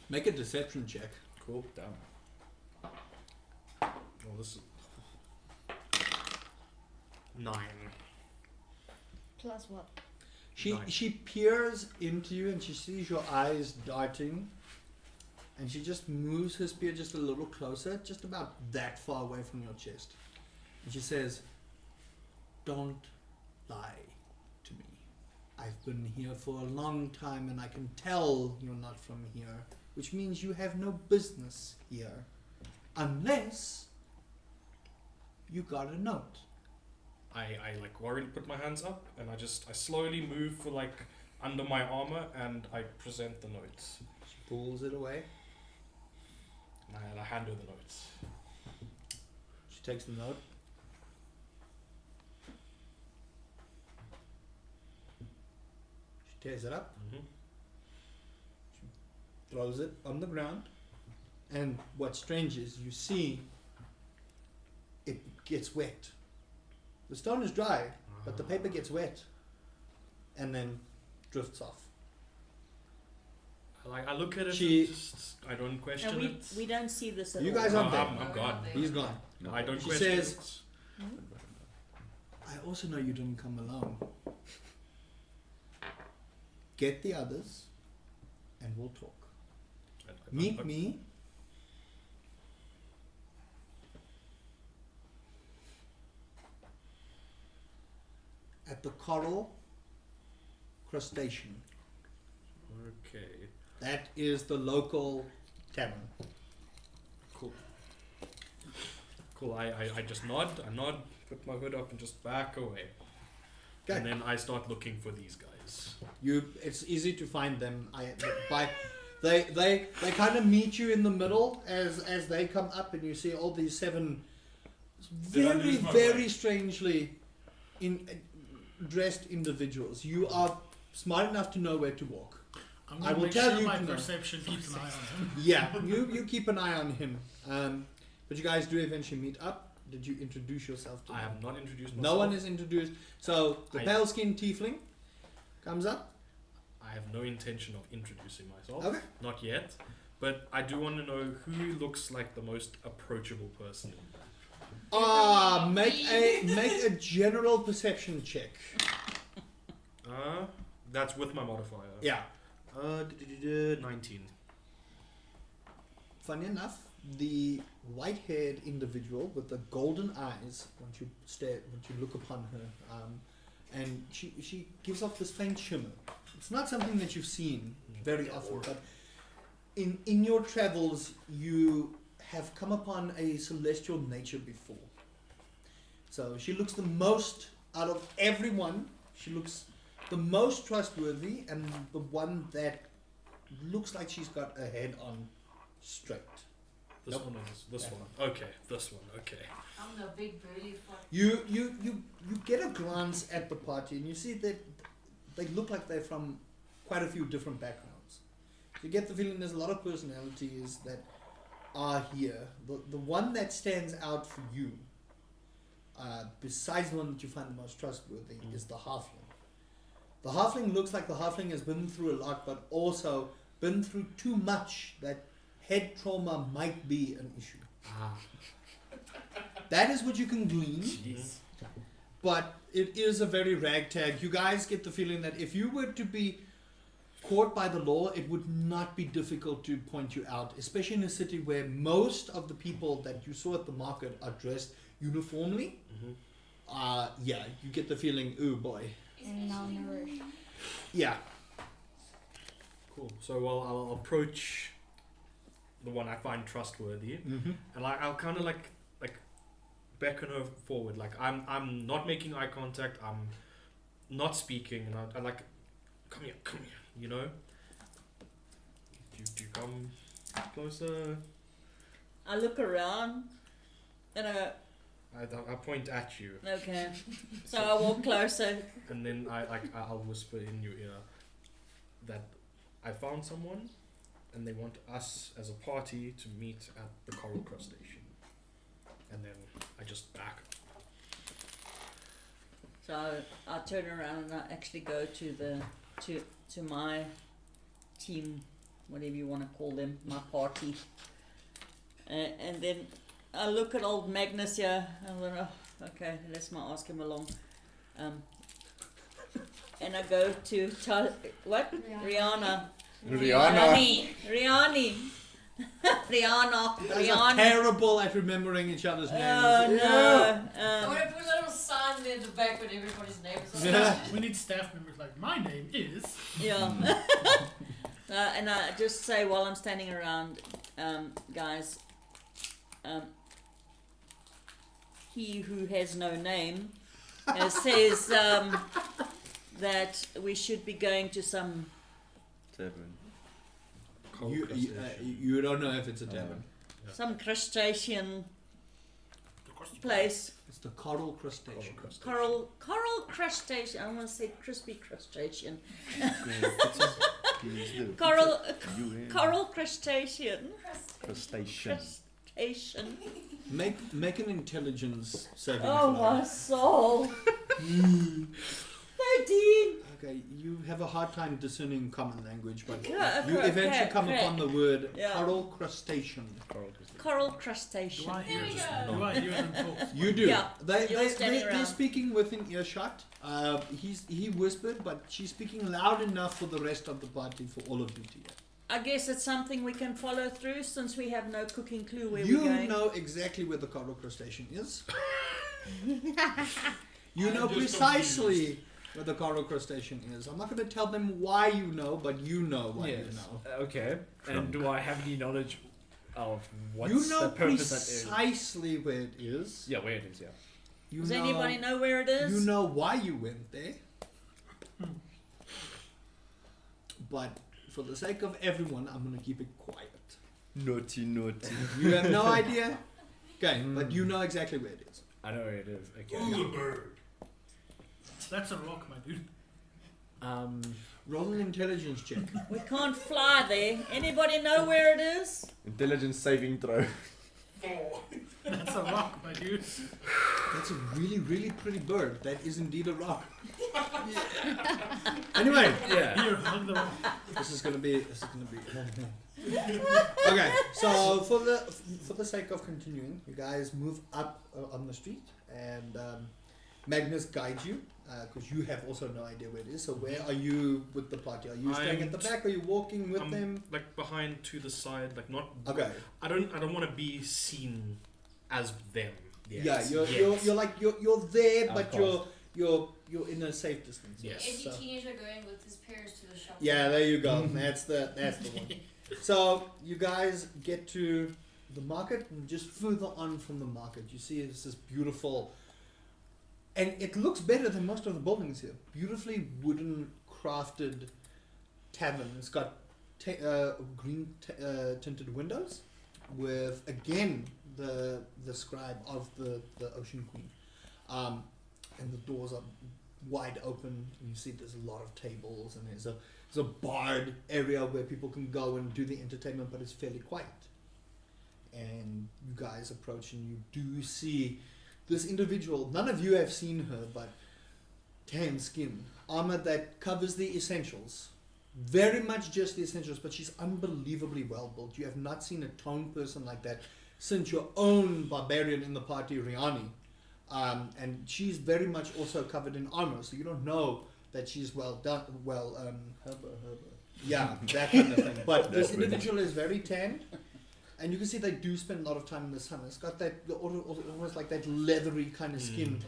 Make a deception check. Cool. Damn. Well, this is 9. Plus what? Nice. She peers into you and she sees your eyes darting, and she just moves her spear just a little closer, just about that far away from your chest. And she says, "Don't lie to me. I've been here for a long time and I can tell you're not from here, which means you have no business here, unless you got a note." I like worried, put my hands up, and I slowly move for like under my armor, and I present the notes. She pulls it away. And I hand her the notes. She takes the note. She tears it up, throws it on the ground, and what's strange is you see it gets wet. The stone is dry, but the paper gets wet and then drifts off. I look at it She- and just, I don't question And it. we don't see this at You all. guys aren't there. I'm gone. He's gone. No. I don't She question says- it. I also know you didn't come alone. Get the others and we'll talk. Meet me at the Coral Crustacean. Okay. That is the local tavern. Cool. Cool. I just nod. I nod. Put my hood up and just back away. Okay. And then I start looking for these guys. It's easy to find them. They kind of meet you in the middle as they come up, and you see all these 7 Did I very lose my very way? strangely dressed individuals. You are smart enough to know where to walk. I'm I gonna will make tell sure you my to know. perception keeps an eye on him. Yeah, you keep an eye on him. But you guys do eventually meet up. Did you introduce yourself to I them? have not introduced myself. No one is introduced. So the I- pale skinned tiefling comes up. I have no intention of introducing myself. Okay. Not yet. But I do want to know who looks like the most approachable person. Make a general perception check. That's with my modifier. Yeah. 19. Funny enough, the white-haired individual with the golden eyes, once you look upon her, and she gives off this faint shimmer. It's not something that you've seen very often, but in your travels you have come upon a celestial nature before. So she looks the most out of everyone. She looks the most trustworthy and the one that looks like she's got her head on straight. This Nope. one is this That one. Okay, this one. Okay. I'm the big burly fuck. You get a glance at the party and you see that they look like they're from quite a few different backgrounds. You get the feeling there's a lot of personalities that are here. The one that stands out for you, besides the one that you find the most trustworthy, is the halfling. The halfling looks like the halfling has been through a lot, but also been through too much that head trauma might be an issue. That is what you can glean. Jeez. But it is a very ragtag. You guys get the feeling that if you were to be caught by the law, it would not be difficult to point you out, especially in a city where most of the people that you saw at the market are dressed uniformly. Yeah, you get the feeling, ooh boy. And malnourished. Yeah. Cool. So I'll approach the one I find trustworthy, Mm-hmm. and like I'll kind of like beckon her forward. Like I'm not making eye contact. I'm not speaking, and I like come here, you know. Do you come closer? I look around and I go, I point at you, okay. So I walk closer. and then I'll whisper in your ear that I found someone, and they want us as a party to meet at the Coral Crustacean. And then I just back. So I turn around and I actually go to to my team, whatever you want to call them, my party. And then I look at old Magnus here, and I'm like, oh, okay, let's not ask him along. And I go to what? Rihanna. Rihanna. Rihanna. Rihanna. You guys are terrible at remembering each other's names. Oh no. I'm gonna put a little sign there at the back with everybody's names on Yeah. it. We need staff members like, my name is. Yeah. And I just say while I'm standing around, guys, he who has no name says that we should be going to some. Tavern. You don't know if it's a tavern. Some crustacean The crusty place. It's the coral crustacean. Coral crustacean. I want to say crispy crustacean. Coral crustacean. Crustacean. Crustacean. Make an intelligence saving Oh throw. my soul. 13. Okay, you have a hard time discerning common language, but Yeah, you eventually come correct. upon the word Yeah. coral crustacean. Coral Do crustacean. I hear There we them? go. Do I hear them talk? You do. Yeah, you're standing They're around. speaking within earshot. He whispered, but she's speaking loud enough for the rest of the party for all of you to hear. I guess it's something we can follow through since we have no cooking clue where You we're going. know exactly where the coral crustacean is. You I'm know just precisely where the coral crustacean is. I'm not going to tell them why you know, but you know why you know. Okay. And do I have any knowledge of what's You know the purpose that is? precisely where it is. Yeah, where it is, yeah. You Does know, anybody know where it is? You know why you went there. But for the sake of everyone, I'm going to keep it quiet. Naughty. You have no idea? Okay, but you know exactly where it is. I know where it is. Okay. Ooh, a bird. That's a rock, my dude. Roll an intelligence check. We can't fly there. Anybody know where it is? Intelligence saving throw. 4. That's a rock, my dude. That's a really, really pretty bird. That is indeed a rock. Anyway, Yeah. Here, hug the rock. this is gonna be. Okay, so for the sake of continuing, you guys move up on the street, and Magnus guides you because you have also no idea where it is. So where are you with the party? Are you staying at the back? Are you walking with I'm them? like behind to the side, like not. Okay. I don't want to be seen as them. Yeah, you're there, Of but course. you're in a safe distance. Yes. Is he So- teenager going with his parents to the shop? Yeah, there you go. That's the one. So you guys get to the market, and just further on from the market, you see it's this beautiful, and it looks better than most of the buildings here. Beautifully wooden crafted tavern. It's got green tinted windows, with again the scribe of the Ocean Queen, and the doors are wide open, and you see there's a lot of tables, and there's a barred area where people can go and do the entertainment, but it's fairly quiet. And you guys approach, and you do see this individual. None of you have seen her, but tan skin, armor that covers the essentials, very much just the essentials, but she's unbelievably well built. You have not seen a toned person like that since your own barbarian in the party, Riani. And she's very much also covered in armor, so you don't know that she's well done, yeah, that kind of thing. But this individual is very tanned, and you can see they do spend a lot of time in the sun. It's got that almost like that leathery kind of skin.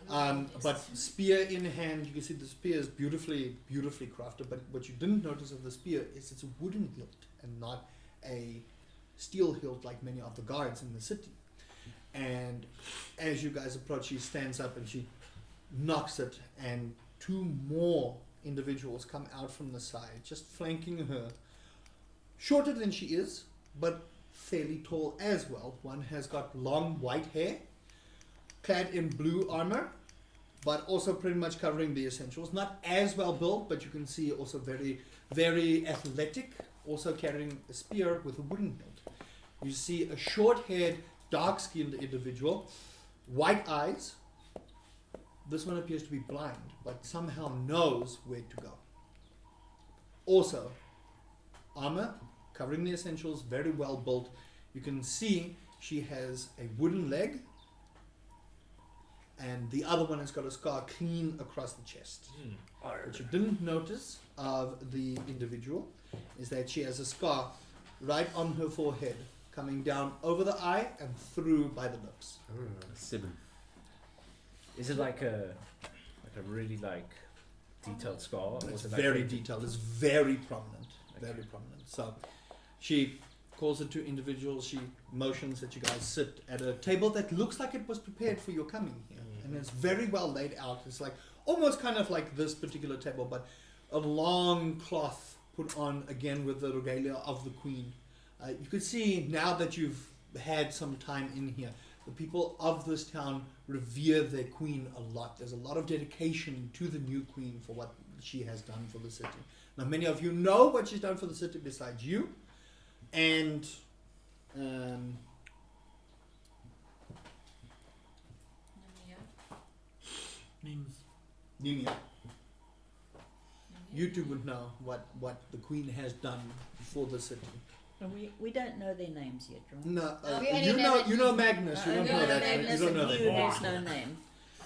But spear in hand, you can see the spear is beautifully crafted. But what you didn't notice of the spear is it's a wooden hilt and not a steel-heeled like many of the guards in the city. And as you guys approach, she stands up and she knocks it, and 2 more individuals come out from the side, just flanking her. Shorter than she is, but fairly tall as well. One has got long white hair, clad in blue armor, but also pretty much covering the essentials. Not as well built, but you can see also very, very athletic, also carrying a spear with a wooden hilt. You see a short-haired, dark-skinned individual, white eyes. This one appears to be blind, but somehow knows where to go. Also, armor, covering the essentials, very well built. You can see she has a wooden leg, and the other one has got a scar clean across the chest. What you didn't notice of the individual is that she has a scar right on her forehead, coming down over the eye and through by the lips. 7. Is it like a really like detailed scar? Or It's is it like very painted? detailed. It's very prominent. Okay. Very prominent. So she calls it to individuals. She motions that you guys sit at a table that looks like it was prepared for your coming here. And it's very well laid out. It's like almost kind of like this particular table, but a long cloth put on again with the regalia of the queen. You could see now that you've had some time in here, the people of this town revere their queen a lot. There's a lot of dedication to the new queen for what she has done for the city. Now, many of you know what she's done for the city besides you. And Names. Nina, you two would know what the queen has done for the city. And we don't know their names yet, right? No, We only you know know that you know Magnus. You don't know that. Magnus You don't know and you, that. there's no name.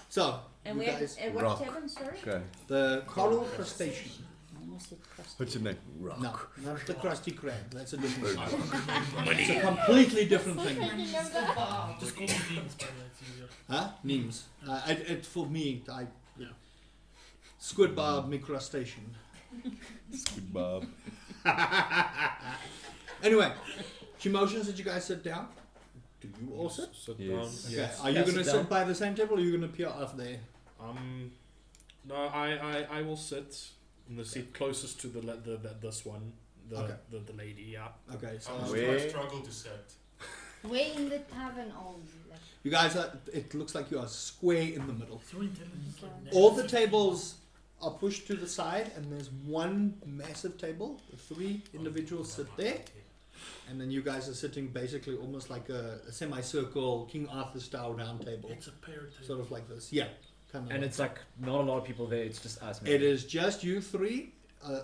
So, And you we guys, at what rock. tavern, sorry? Okay. the coral crustacean. I almost said crusty. What's your name? Rock. No, not the crusty crab. That's a different thing. It's a completely different thing. Just call me Deans, by the way, it's easier. Huh? Names. It for me, Yeah. squid barb micrustation. Good Bob. Anyway, she motions that you guys sit down. Do you all sit? Sit Yes. down. Okay. Yes. Are you Yeah, going to sit sit down. by the same table, or are you going to appear off there? No, I will sit in the seat closest to this one, Okay. the lady. Yeah. Okay. So Where- struggle to set. Where in the tavern are we? Like, you guys are. It looks like you are square in the middle. So intelligence, like next All the to- tables are pushed to the side, and there's one massive table. The 3 individuals sit there, and then you guys are sitting basically almost like a semicircle King Arthur style round table, It's a pair table. sort of like this. Yeah, kind of. And like it's like not a lot of people there. It's just us. it is just you 3,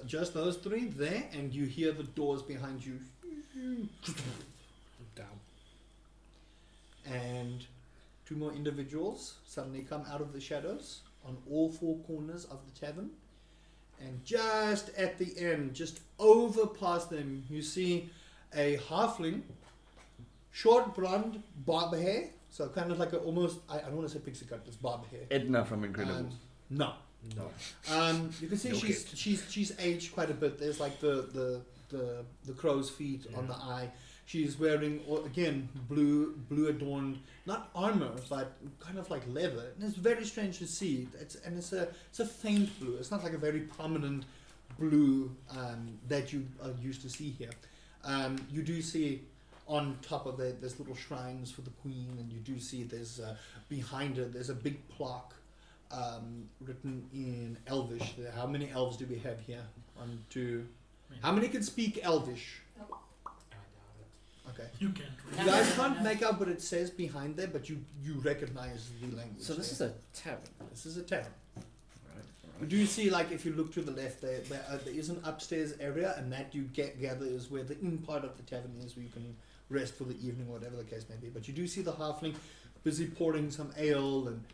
just those 3 there, and you hear the doors behind you, Down. and 2 more individuals suddenly come out of the shadows on all 4 corners of the tavern. And just at the end, just over past them, you see a halfling, short blonde barb hair, so kind of like a almost, I don't want to say pixie cut, it's barb hair. Edna from Incredibles. No. No. You can see she's aged quite a bit. There's like the crow's feet on the eye. She's wearing again blue adorned, not armor, but kind of like leather. And it's very strange to see. It's a faint blue. It's not like a very prominent blue that you are used to see here. You do see on top of it there's little shrines for the queen, and you do see there's behind her there's a big plaque written in Elvish. How many elves do we have here? 1, 2. How many can speak Elvish? Okay. You can't read. You guys can't make out what it says behind there, but you recognize the language. So this is there. a tavern. This is a tavern. Right. You do see, like, if you look to the left, there is an upstairs area, and that you gather is where the in part of the tavern is, where you can rest for the evening, or whatever the case may be. But you do see the halfling busy pouring some ale and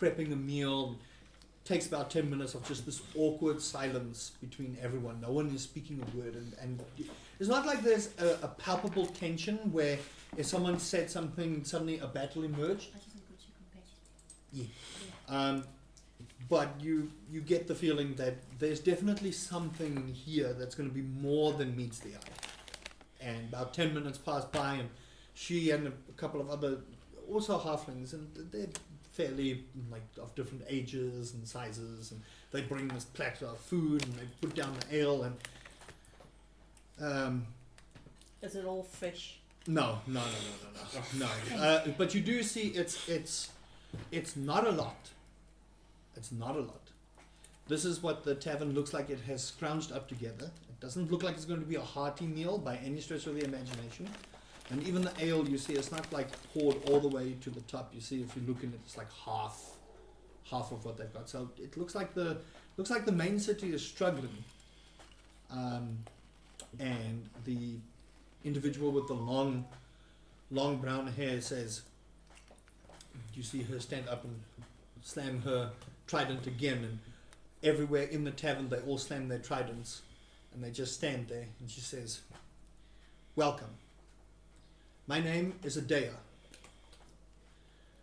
prepping a meal. Takes about 10 minutes of just this awkward silence between everyone. No one is speaking a word, and it's not like there's a palpable tension where if someone said something, suddenly a battle emerged. Yeah. But you get the feeling that there's definitely something here that's going to be more than meets the eye. And about 10 minutes pass by, and she and a couple of other, also halflings, and they're fairly like of different ages and sizes, and they bring this platter of food and they put down the ale, and Is it all fresh? no. But you do see it's not a lot. It's not a lot. This is what the tavern looks like. It has scrounged up together. It doesn't look like it's going to be a hearty meal by any stretch of the imagination. And even the ale, you see, it's not like poured all the way to the top. You see, if you look in it, it's like half of what they've got. So it looks like the main city is struggling. And the individual with the long brown hair says, you see her stand up and slam her trident again, and everywhere in the tavern they all slam their tridents, and they just stand there, and she says, "Welcome. My name is Adea."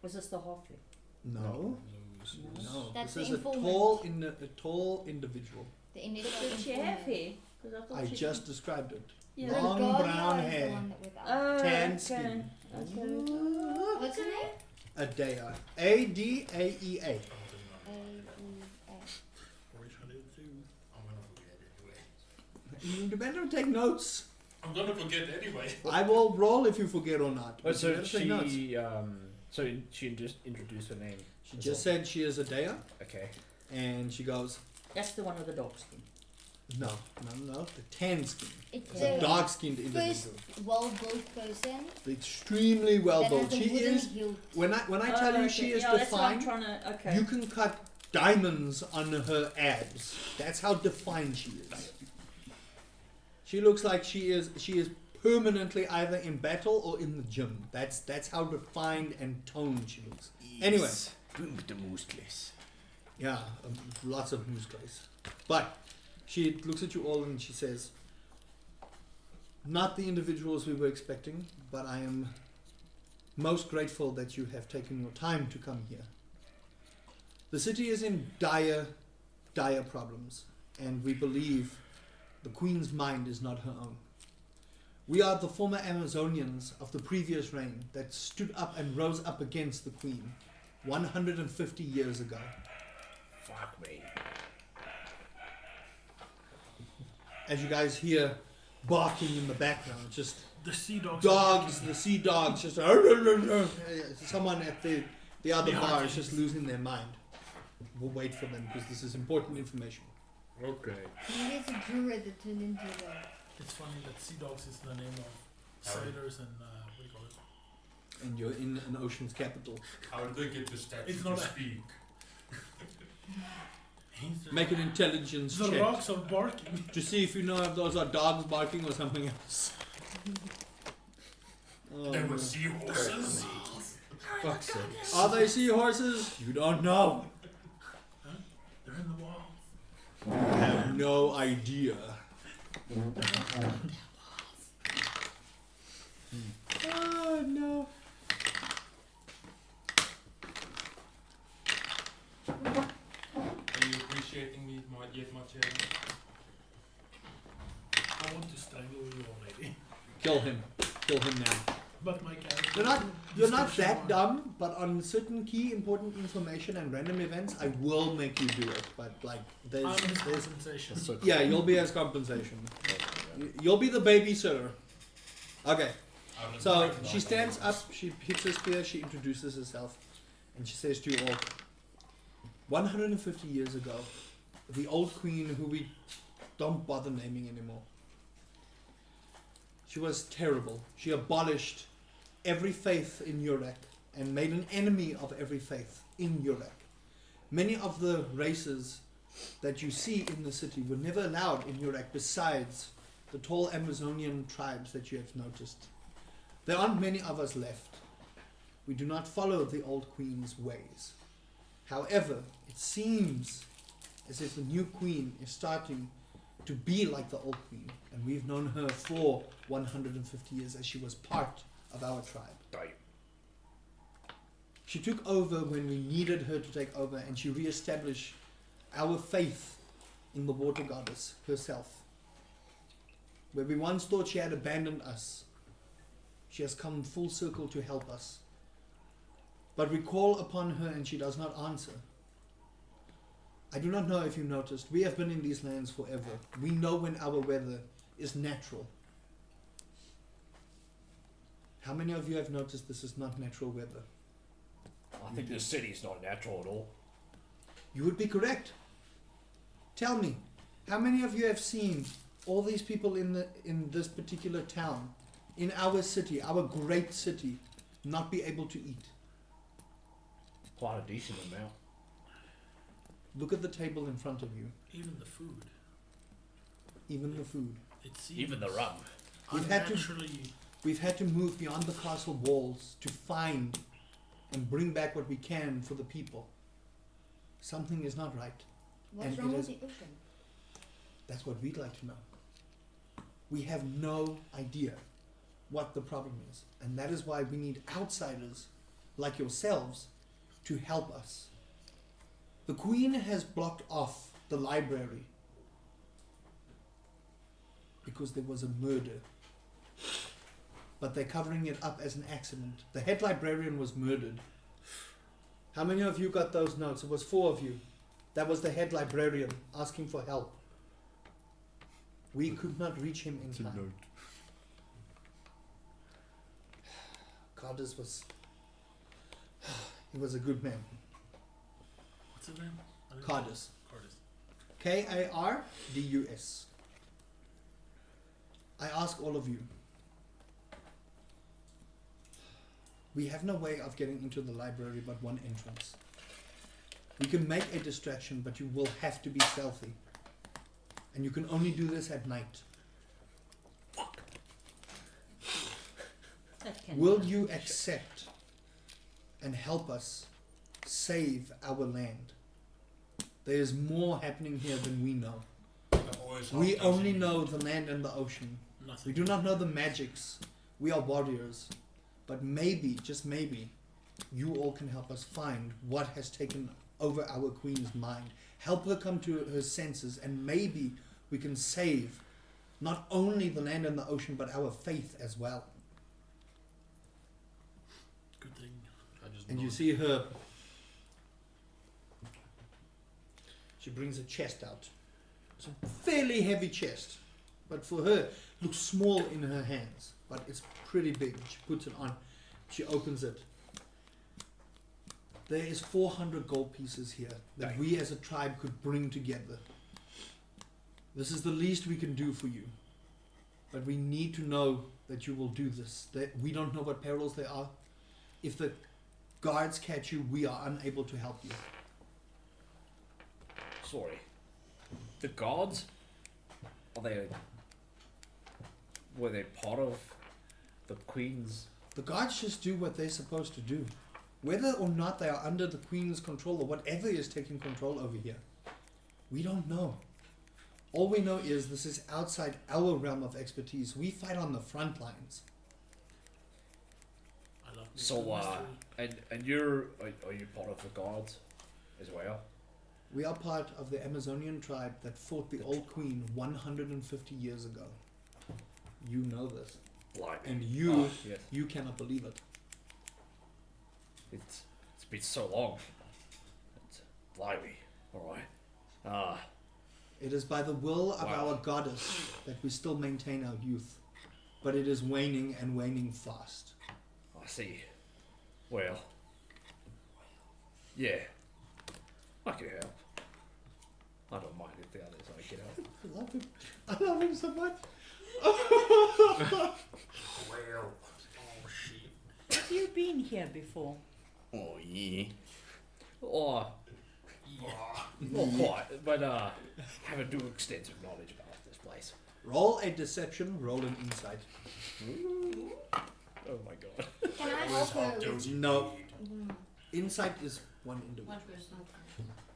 Was this the halfling? No. That's This the is a tall individual. The initial Did she have informant. hair? 'Cause I thought I she just described it. Yeah. Long Guardia brown is the hair. one that without. Tan okay. skin. Okay. What's her name? Adea. Adaea. A-E-A. I'm gonna forget anyway. You better take notes. I'm gonna forget anyway. I will roll if you forget or not. Oh, but you so better take notes. she just introduced her name. She just said she is Adea, Okay. and she goes, That's the one with the dog skin. no, the tan skin. It's It's a the dark-skinned first individual. well-built person. Extremely well that built. has a She wooden is. hilt. When I tell you she is yeah, that's what I'm defined, trying to. Okay. you can cut diamonds on her abs. That's how defined she is. She looks like she is permanently either in battle or in the gym. That's how refined and toned she looks. Anyway. With the muscles. Yeah, lots of muscles. But she looks at you all and she says, "Not the individuals we were expecting, but I am most grateful that you have taken your time to come here. The city is in dire problems, and we believe the Queen's mind is not her own. We are the former Amazonians of the previous reign that stood up and rose up against the Queen 150 years ago. Fuck me. As you guys hear barking in the background, just The sea dogs. the sea dogs, just someone at the other bar is just losing their mind. We'll wait for them because this is important information. Okay. Maybe it's a druid that turned into a... It's funny that sea dogs is the name of sailors and what do you call it? And you're in an ocean's capital. How did they get the statue It's to not a- speak? Make an intelligence The check rocks are barking. to see if you know if those are dogs barking or something else. They were seahorses. Fuck's sake. Are they seahorses? You don't know. They're in the wall. I have no idea. Oh no. Are you appreciating me yet much? I want to strangle you already. Kill him now. But my character. You're not description that one. dumb, but on certain key important information and random events, I will make you do it. But like, there's compensation. yeah, you'll be as compensation. You'll be the babysitter. Okay. So she stands up, she hits her spear, she introduces herself, and she says to you all, 150 years ago, the old queen who we don't bother naming anymore, she was terrible. She abolished every faith in Urak and made an enemy of every faith in Urak. Many of the races that you see in the city were never allowed in Urak besides the tall Amazonian tribes that you have noticed. There aren't many of us left. We do not follow the old queen's ways. However, it seems as if the new queen is starting to be like the old queen, and we've known her for 150 years as she was part of our tribe. She took over when we needed her to take over, and she reestablished our faith in the water goddess herself. Where we once thought she had abandoned us, she has come full circle to help us. But we call upon her and she does not answer. I do not know if you noticed, we have been in these lands forever. We know when our weather is natural. How many of you have noticed this is not natural weather? I think this city's not natural at all. You would be correct. Tell me, how many of you have seen all these people in this particular town, in our city, our great city, not be able to eat? Quite a decent amount. Look at the table in front of you. Even the food. Even the food. It seems Even the rum. We've had to move beyond the castle walls to find and bring back what we can for the people. Something is not right. What's And wrong it with is- the ocean? That's what we'd like to know. We have no idea what the problem is. And that is why we need outsiders like yourselves to help us. The Queen has blocked off the library because there was a murder. But they're covering it up as an accident. The head librarian was murdered. How many of you got those notes? It was 4 of you. That was the head librarian asking for help. We could not reach him in time. Cardus was... he was a good man. What's his name? Cardus. Cardus. K-A-R-D-U-S. I ask all of you. We have no way of getting into the library but one entrance. We can make a distraction, but you will have to be stealthy. And you can only do this at night. That can Will be you accept and help us save our land? There is more happening here than we know. We only know the land and the ocean. Nothing. We do not know the magics. We are warriors. But maybe, just maybe, you all can help us find what has taken over our queen's mind. Help her come to her senses, and maybe we can save not only the land and the ocean, but our faith as well. Good thing. And you see her, she brings a chest out. It's a fairly heavy chest, but for her, it looks small in her hands, but it's pretty big. She puts it on, she opens it. There is 400 gold pieces here that we as a tribe could bring together. This is the least we can do for you. But we need to know that you will do this. That we don't know what perils there are. If the guards catch you, we are unable to help you. Sorry. The guards? Were they part of the Queen's? The guards just do what they're supposed to do. Whether or not they are under the Queen's control or whatever is taking control over here, we don't know. All we know is this is outside our realm of expertise. We fight on the front lines. I love So, and you're, are you part of the guards as well? We are part of the Amazonian tribe that fought the old queen 150 years ago. You know this. Like, And you, yes. you cannot believe it. It's been so long. It's blimey. Alright. It is by the will of Wow. our goddess that we still maintain our youth. But it is waning and waning fast. I see. Well. Yeah. I can help. I don't mind if the others I can help. I love him. I love him so much. Well. Oh shit. Have you been here before? Oh yeah. Or not quite, but have a do extensive knowledge about this place. Roll a deception, roll an insight. Oh my god. Can I help her with... No. Insight is one individual. One person.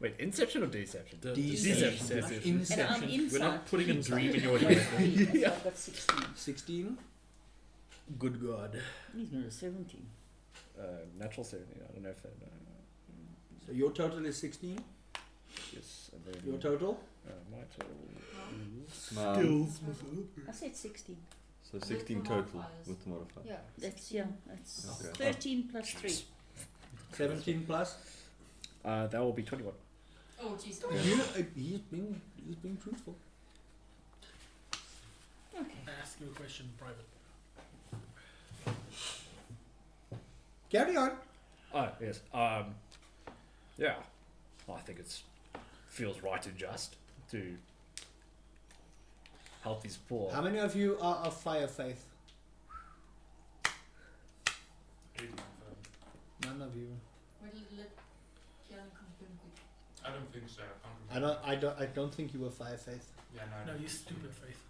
Wait, inception or deception? Deception. And I'm Inception. inside. We're not putting a Inside. dream in your head. So I've got 16. 16. Good God. He's not a 17. Natural 70. I don't know if that. So your total is 16. Yes, and then Your total? my total is I said 16. So With 16 the total modifiers. with the modifier. Yeah. That's that's Okay. 13 plus 3. 17 plus. that will be 21. Oh, jeez. He's being truthful. Okay. I ask you a question in private. Carry on. Oh yes. Yeah. I think it's feels right and just to help these poor. How many of you are of fire faith? None of you. I don't think so. I can't remember. I don't think you were fire faith. Yeah, No, no. you stupid faith.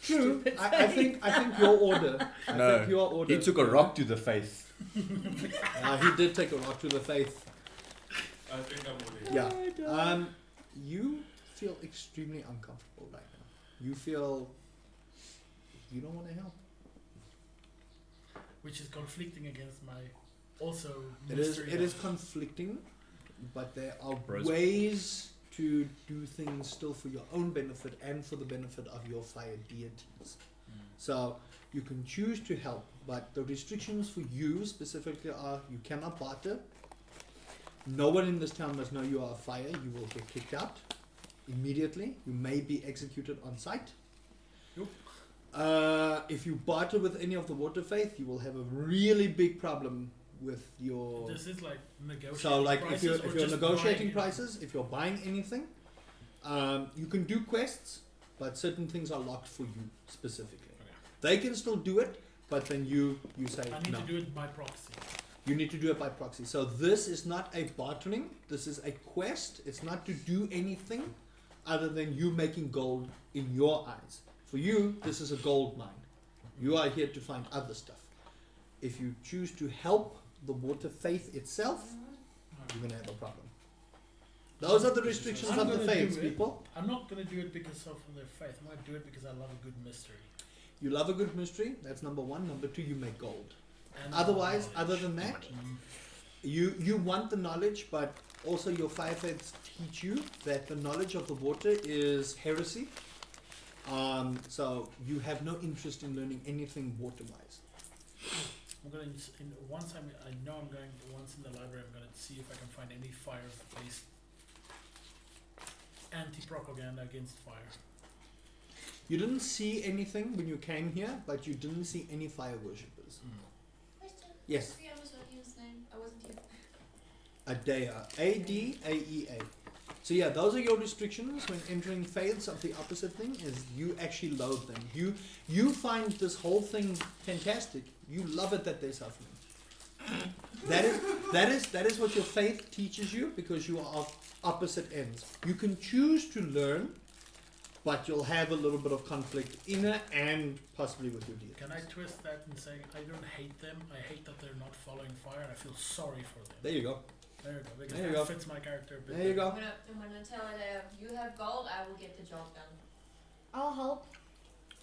True. I think your order. I No, think your order. He took a rock to the face. He did take a rock to the faith. I think I'm with you. Yeah. You feel extremely uncomfortable right now. You feel you don't want to help. Which is conflicting against my also It is mystery. conflicting, but there are Bros. ways to do things still for your own benefit and for the benefit of your fire deities. So you can choose to help, but the restrictions for you specifically are you cannot barter. No one in this town must know you are a fire. You will get kicked out immediately. You may be executed on sight. If you barter with any of the water faith, you will have a really big problem with your. This is like negotiating. So, like, prices if or you're just negotiating buying prices, if you're buying anything, you can do quests, but certain things are locked for you specifically. Okay. They can still do it, but then you say I need no. to do it by proxy. You need to do it by proxy. So this is not a bartering. This is a quest. It's not to do anything other than you making gold in your eyes. For you, this is a gold mine. You are here to find other stuff. If you choose to help the water faith itself, you're going to have a problem. Those are the restrictions I'm of the gonna faiths, do it. people. I'm not going to do it because of their faith. I'm going to do it because I love a good mystery. You love a good mystery. That's number one. Number two, you make gold. And Otherwise, knowledge. other than that, you want the knowledge, but also your fire faiths teach you that the knowledge of the water is heresy. So you have no interest in learning anything water-wise. I'm going to, once I know I'm going, once in the library, I'm going to see if I can find any fire-based anti-propaganda against fire. You didn't see anything when you came here, but you didn't see any fire worshippers. Question. Yes. What's the Amazonian's name? I wasn't here. Adea. A-D-A-E-A. So yeah, those are your restrictions when entering faiths of the opposite thing, is you actually loathe them. You find this whole thing fantastic. You love it that they're suffering. That is what your faith teaches you, because you are of opposite ends. You can choose to learn, but you'll have a little bit of conflict inner and possibly with your deities. Can I twist that and say I don't hate them, I hate that they're not following fire, I feel sorry for them. There you go. There you go, because There you that go. fits my character a bit. There you go. I'm gonna tell her you have gold, I will get the job done. I'll help.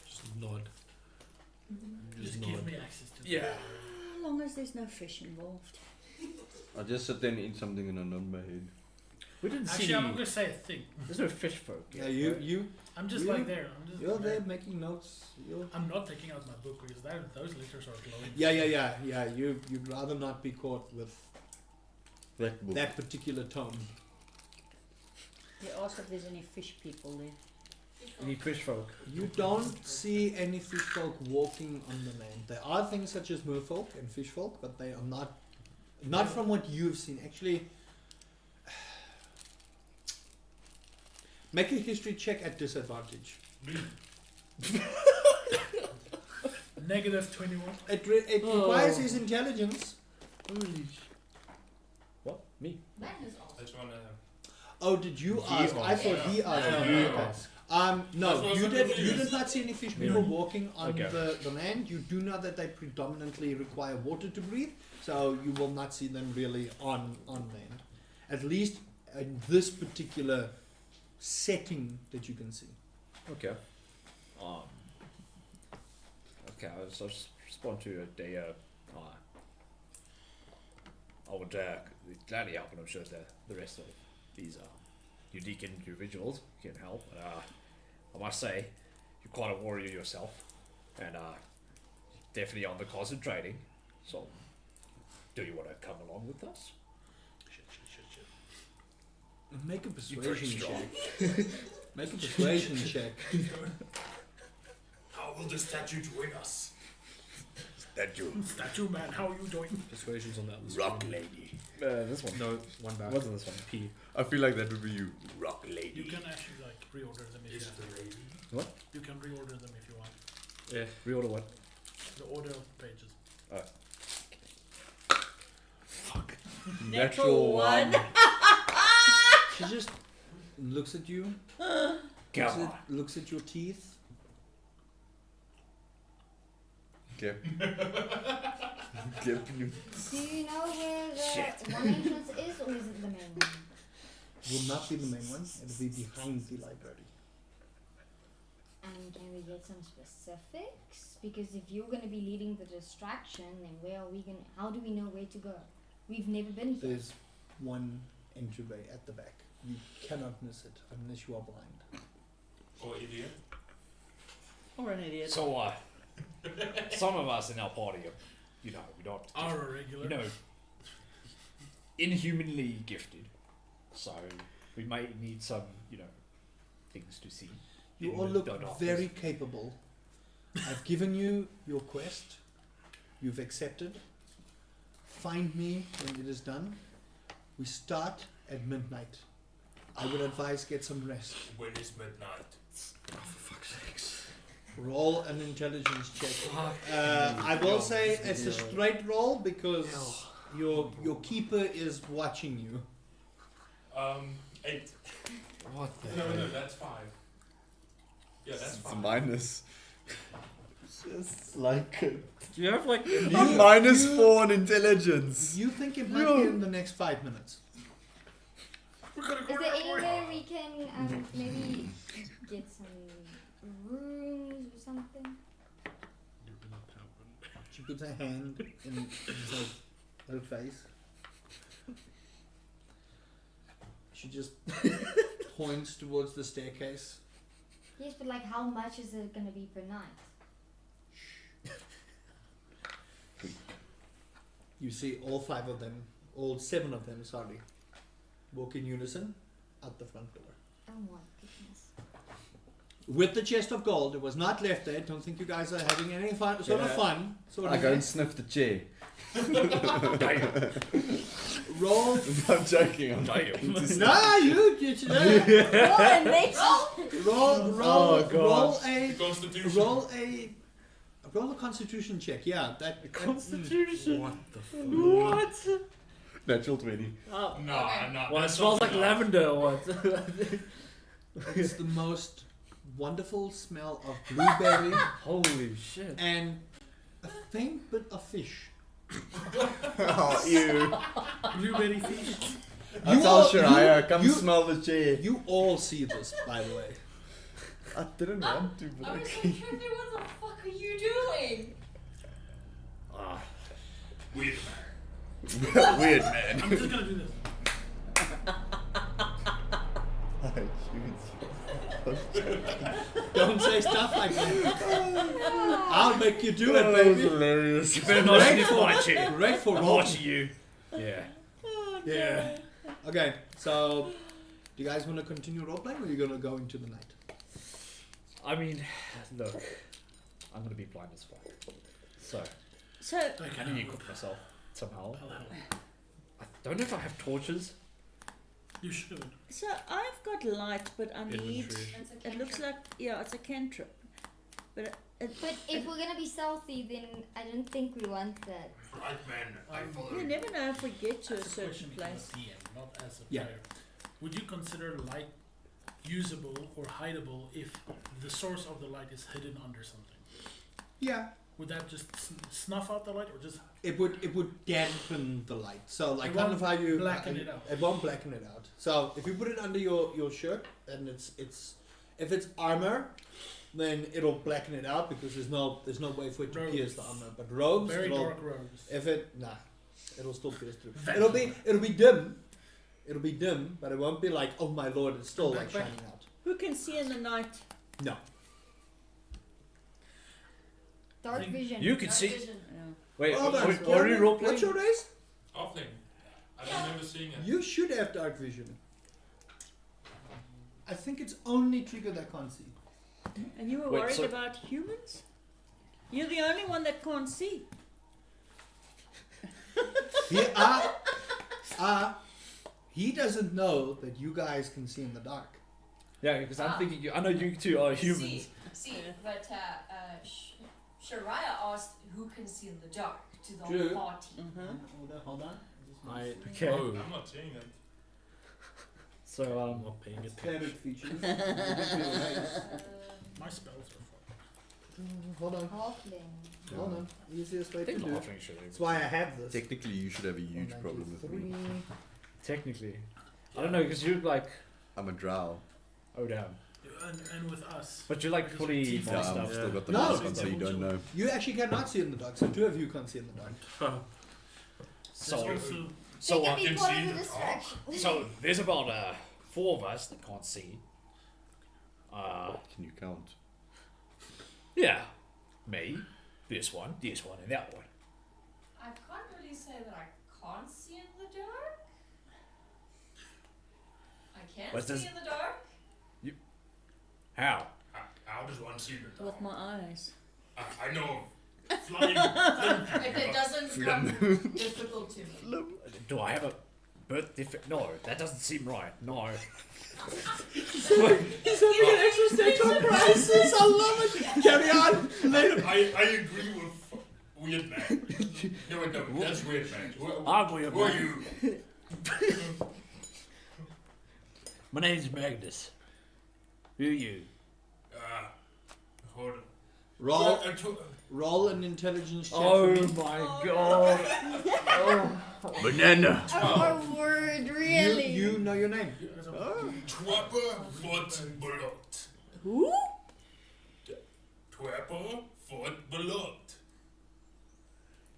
Just nod. Just give me access to Yeah. As long as there's no fish involved. I'll just sit there and eat something and I nod my head. We didn't Actually, see. I'm not going to say a thing. There's no fish folk. Yeah, yet, right? I'm just You- like there. I'm just You're there making notes. I'm not taking out my book because those letters are glowing. Yeah. You'd rather not be caught with That book. that particular tone. They asked if there's any fish people there. Any fish folk. You don't see any fish folk walking on the land. There are things such as merfolk and fish folk, but they are not from what you've seen. Actually, make a history check at disadvantage. Negative 21. It requires his intelligence. What? Me? Man is awesome. I just wanna. Oh, did you He ask? I asked. thought he asked. No, No, you you asked. No, That's what you I'm did. You confused. did not see any fish Yeah. people walking on Okay. the land. You do know that they predominantly require water to breathe, so you will not see them really on land. At least in this particular setting that you can see. Okay. Okay, I'll just respond to a day. I would gladly help, and I'm sure the rest of these unique individuals can help. But I must say, you're quite a warrior yourself, and definitely on the concentrating. So, do you want to come along with us? Make a You're very persuasion strong. check. Make a persuasion check. How will the statue join us? Statue man, how are you doing? Persuasion's on that list. Rock lady. This one. No, one back. What's this one? P. I feel like that would be you. Rock lady. You can actually like reorder them if you Is it want. the lady? What? You can reorder them if you want. Yeah. Reorder what? The order of pages. Natural one. She just looks at you. Looks at your teeth. Okay. Do you know where the one entrance is, or is it the main one? Will not be the main one. It'll be behind the library. And can we get some specifics? Because if you're going to be leading the distraction, then where are we going? How do we know where to go? We've never been here. There's one entryway at the back. You cannot miss it unless you are blind. Or idiot? Or an idiot. So, some of us in our party are, we're not, Are a regular. inhumanly gifted. So, we may need some, things to see. You in all the look darkness. very capable. I've given you your quest. You've accepted. Find me when it is done. We start at midnight. I would advise get some rest. When is midnight? Oh, for fuck's sakes. Roll an intelligence check. I will say it's a straight roll because your keeper is watching you. 8. What the No, that's 5. Yeah, that's It's a 5. minus. Just like Do you have like... minus 4 on intelligence. You think it might be in the next 5 minutes. We're gonna go Is there that way. anywhere we can maybe get some rooms or something? She puts her hand in her face. She just points towards the staircase. Yes, but like how much is it gonna be per night? You see all 5 of them, all 7 of them, sorry, walk in unison out the front door. Oh my goodness. With the chest of gold, it was not left there. Don't think you guys are having any fun, sort of fun. Sort I of go and sniff the chair. roll. I'm joking. I'm No, you just Roll and next. roll a Constitution. roll a constitution check. Yeah, that Constitution. What the fuck? What? Natural 20. Oh, No, okay. no. Well, it that's smells not like enough. lavender or what? it's the most wonderful smell of blueberry Holy shit. and a faint bit of fish. Oh, ew. Blueberry fish. I You tell all- Shariah, come you- smell the chair. You all see this, by the way. I didn't want to, I but was like, Henry, what the fuck are you doing? Ah, Weird weird man. I'm just gonna do this. Don't say stuff like that. I'll make you do it, That was baby. hilarious. you better not sniff my chair. Great for I'm roll. watching you. Yeah. Yeah. Okay, so do you guys want to continue roleplaying, or are you gonna go into the night? I mean, look, I'm gonna be blind as fuck. So, So, I need to equip myself somehow. I don't know if I have torches. You should. so I've got light, but I need. Inventory. It's a It looks like it's a cantrip, but But if we're gonna be stealthy, then I don't think we want that. Right, man. I follow you you. never know if we get to a That's a certain question place. as a DM, not as a Yeah. player. Would you consider light usable or hideable if the source of the light is hidden under something? Yeah. Would that just snuff out the light, or just It would dampen the light. So like It kind won't of how you blacken it out. It won't blacken it out. So if you put it under your shirt and it's if it's armor, then it'll blacken it out because there's no way for it to pierce the armor. But robes, very it'll, dark robes? if it it'll still pierce through. Vanquish. It'll be dim. It'll be dim, but it won't be like, oh my lord, it's still like shining out. Who can see in the night? No. Dark vision. You can Dark see. vision. Yeah. Wait, Hold on, are you Cameron, role what's playing? your race? Halfling. I don't remember seeing it. You should have dark vision. I think it's only Trigger that can't see. And you were Wait, worried so- about humans? You're the only one that can't see. He doesn't know that you guys can see in the dark. Yeah, because I'm thinking. I know you two are humans. See, Yeah. but Shariah asked who can see in the dark to the True. whole party. Hold on. Okay. Oh, I'm not seeing it. So I'm not paying attention. Standard features. My spells are full. Hold on. Halfling. Hold on. Easiest way I to think do it. laughing should. That's why I have this. Technically, you should have a huge problem with me. 193. Technically, I don't know because you're like, I'm a drow. oh damn, And with us. but you're like fully Yeah, Yeah, masked I've up. still got the No. mask on, so you don't know. You actually cannot see in the dark, so two of you can't see in the dark. So, There's also so, They can can be part see of the the distraction. so there's about 4 of us that can't see. Can you count? Yeah, me, this one, and that one. I can't really say that I can't see in the dark. I can But see does- in the dark. How? How does one see the dark? With my eyes. I know. Flying. If it doesn't come difficult to me. Do I have a birth defect? No, that doesn't seem right. No. He's having an existential crisis. I love it. Carry on. Let him. I agree with Weird Man. No, that's Weird Man. I'm weird. Who are you? My name's Magnus. Who are you? Hold on. Roll, Uh, to- roll an intelligence check. Oh for me. my god. Banana! Oh, my word, really? You know your name. Twapper Fort Blood. Who? Twapper Fort Blood.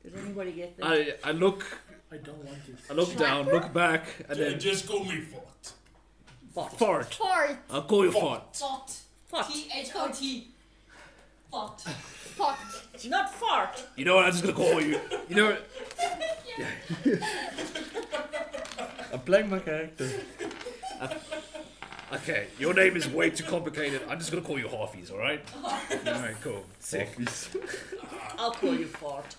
Did anybody get that? I look I don't want to. I look down, look back, and then Just call me Fort. fart. Fart. I'll call you fart. Thought. Fart. T-H-O-T. Thought. Fart. Not fart. You know what? I'm just gonna call you. You know what? I'm playing my character. Okay, your name is way too complicated. I'm just gonna call you Harfies, alright? Alright, cool. Sick. I'll call you fart.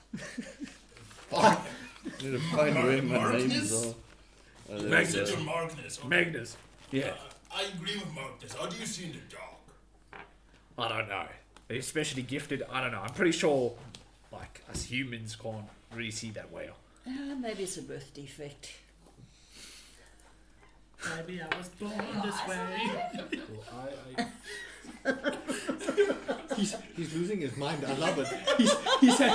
Need to find where my Magnus? names are. Oh, there we Magnus. go. It's a Magnus. Okay. Magnus. Yeah. I agree with Magnus. How do you see in the dark? I don't know. They're especially gifted. I don't know. I'm pretty sure, like, us humans can't really see that well. Maybe it's a birth defect. Maybe I was born this way. He's losing his mind. I love it. He said,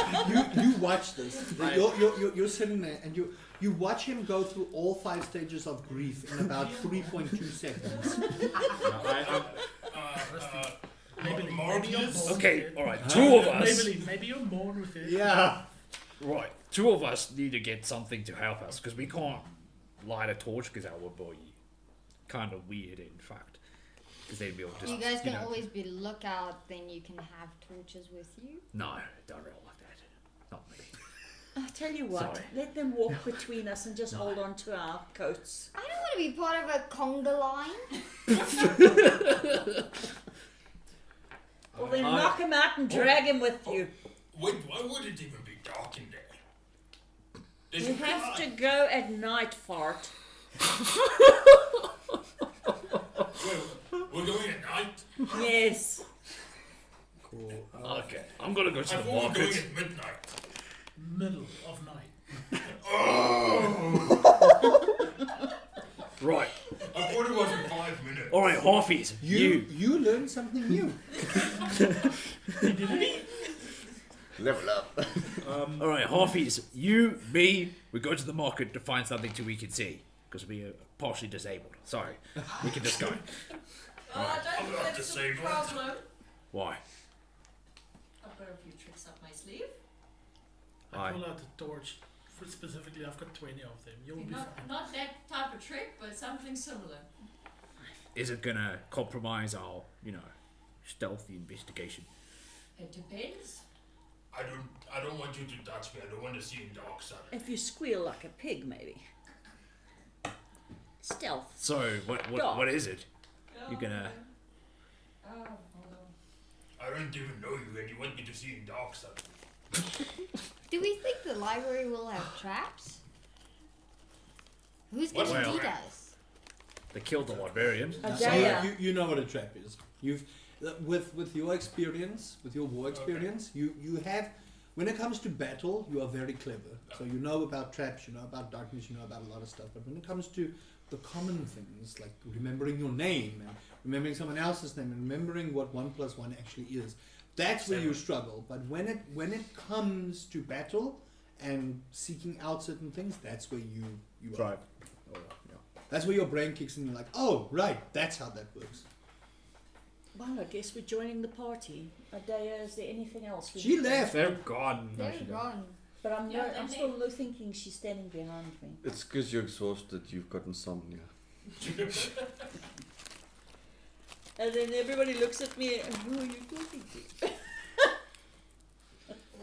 you watch this. You're sitting there and you watch him go through all 5 stages of grief in about 3.2 seconds. Maybe Magnus? Okay, alright. 2 of us. Maybe you're born with it. Yeah. Right. 2 of us need to get something to help us because we can't light a torch because that would be kind of weird, in fact. Because they'd be able to. You guys can know. always be lookout, then you can have torches with you. No, don't roll like that. Not me. I'll tell you what, Sorry. let them walk between us and just hold on to our coats. I don't want to be part of a conga line. Or then knock him out and drag him with you. Wait, why would it even be dark in there? There's You no have light. to go at night, fart. Wait, we're going at night? Yes. Cool. Okay, I'm gonna go to I the thought we were going market. at midnight. Middle of night. Right. I thought it was in 5 minutes. Alright, Harfies. You learned something new. Level up. Alright, Harfies. You, me, we go to the market to find something till we can see. Because we are partially disabled. Sorry. We can just go. I don't I'm think not that's a disabled. problem. Why? I've got a few tricks up my sleeve. I pull out the torch specifically, I've got 20 of them. You'll be Not, fine. not that type of trick, but something similar. Is it gonna compromise our, stealthy investigation? It depends. I don't want you to touch me. I don't want to see in dark side. If you squeal like a pig, maybe. Stealth. So what is it? You're gonna. Oh, hold on. I don't even know you, and you want me to see in dark side. Do we think the library will have traps? Who's What's gonna a lead trap? us? They killed the librarian. Adaya. You know what a trap is. You've with your experience, with your war experience, you have. When it comes to battle, you are very clever. So you know about traps, you know about darkness, you know about a lot of stuff. But when it comes to the common things like remembering your name and remembering someone else's name and remembering what 1 + 1 actually is, that's where you struggle. But when it comes to battle and seeking out certain things, that's where you are. Right. Oh, yeah. That's where your brain kicks in. And you're like, oh right, that's how that works. Well, I guess we're joining the party. Adaya, is there anything else? She left. They're gone. They're she gone. But I'm Yeah, I'm they- still thinking she's standing behind me. It's because you're exhausted. You've got insomnia. And then everybody looks at me and who are you talking to?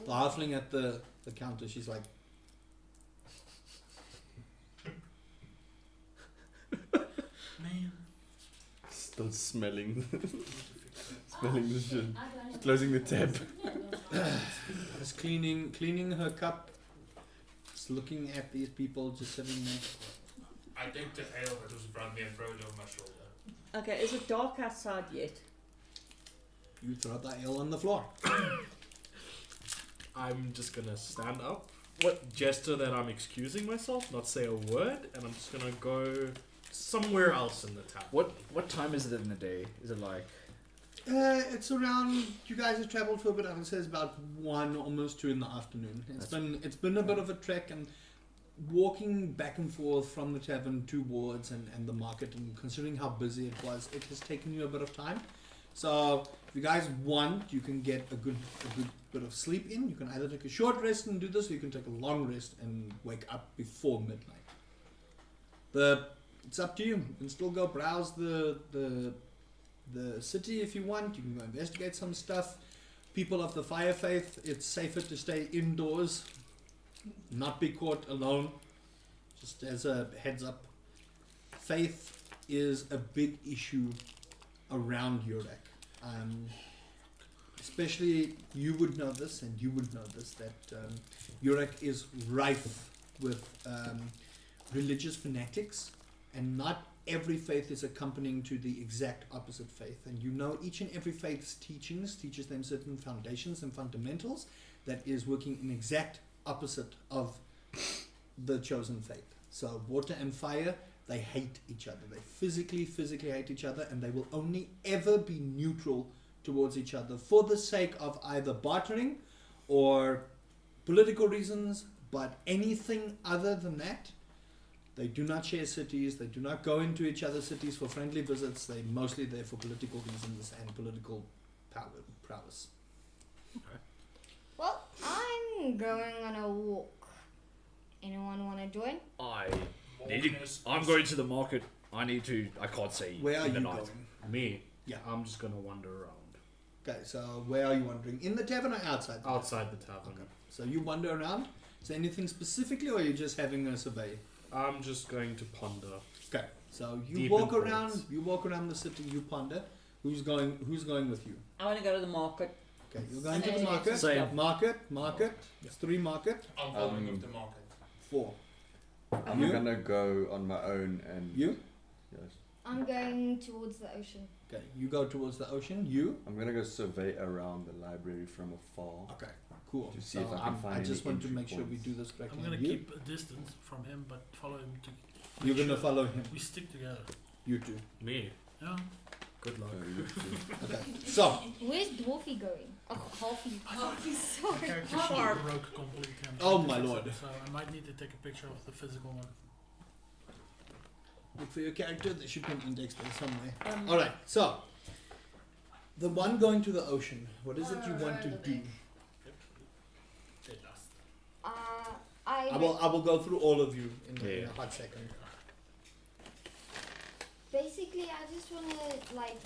The halfling at the counter, she's like, Man. Still smelling the shit. I don't Closing the tab. just cleaning her cup, just looking at these people just sitting there. I take the ale that was in front of me and throw it over my shoulder. Okay, is it dark outside yet? You throw the ale on the floor. I'm just gonna stand up, gesture that I'm excusing myself, not say a word, and I'm just gonna go somewhere else in the town. What time is it in the day? Is it like It's around. You guys have travelled for a bit. I would say it's about 1, almost 2 in the afternoon. It's been a bit of a trek, and walking back and forth from the tavern to wards and the market, and considering how busy it was, it has taken you a bit of time. So if you guys want, you can get a good bit of sleep in. You can either take a short rest and do this, or you can take a long rest and wake up before midnight. It's up to you. You can still go browse the city if you want. You can go investigate some stuff. People of the fire faith, it's safer to stay indoors, not be caught alone. Just as a heads up, faith is a big issue around Urak. Especially you would know this, and you would know this, that Urak is rife with religious fanatics, and not every faith is accompanying to the exact opposite faith. And you know each and every faith's teachings teaches them certain foundations and fundamentals that is working in exact opposite of the chosen faith. So water and fire, they hate each other. They physically hate each other, and they will only ever be neutral towards each other for the sake of either bartering or political reasons. But anything other than that, they do not share cities. They do not go into each other's cities for friendly visits. They're mostly there for political reasons and political prowess. Well, I'm going on a walk. Anyone want to join? I'm going to the market. I can't say Where are in the you night. going? Me? Yeah. I'm just gonna wander around. Okay, so where are you wandering? In the tavern or outside? Outside the tavern. Okay. So you wander around. Is there anything specifically, or are you just having a survey? I'm just going to ponder. Okay. So you Deep walk in around. thoughts. You walk around the city. You ponder. Who's going with you? I want to go to the market. Okay, you're going to the Okay. market. Same. Market. It's 3 market. I'm following with the market. 4. I'm You? gonna go on my own and You? Yes. I'm going towards the ocean. Okay, you go towards the ocean. You? I'm gonna go survey around the library from afar. Okay, cool. To see if I can find I just any want to entry make sure we points. do this correctly. I'm gonna And you? keep a distance from him, but follow him to. You're make gonna sure follow him. We stick together. You too. Me? Yeah. Good luck. You too. Okay. So Where's Dwarfy going? Oh, Halfy. Halfy, My sorry. character sheet broke completely. I'm Oh trying to my fix lord. it, so I might need to take a picture of the physical one. look for your character. There should be an index there somewhere. Um, All right. So the one going to the ocean. What is it you want to do? They lost. I I will go through all of you in Yeah. a hot second. Basically, I just want to like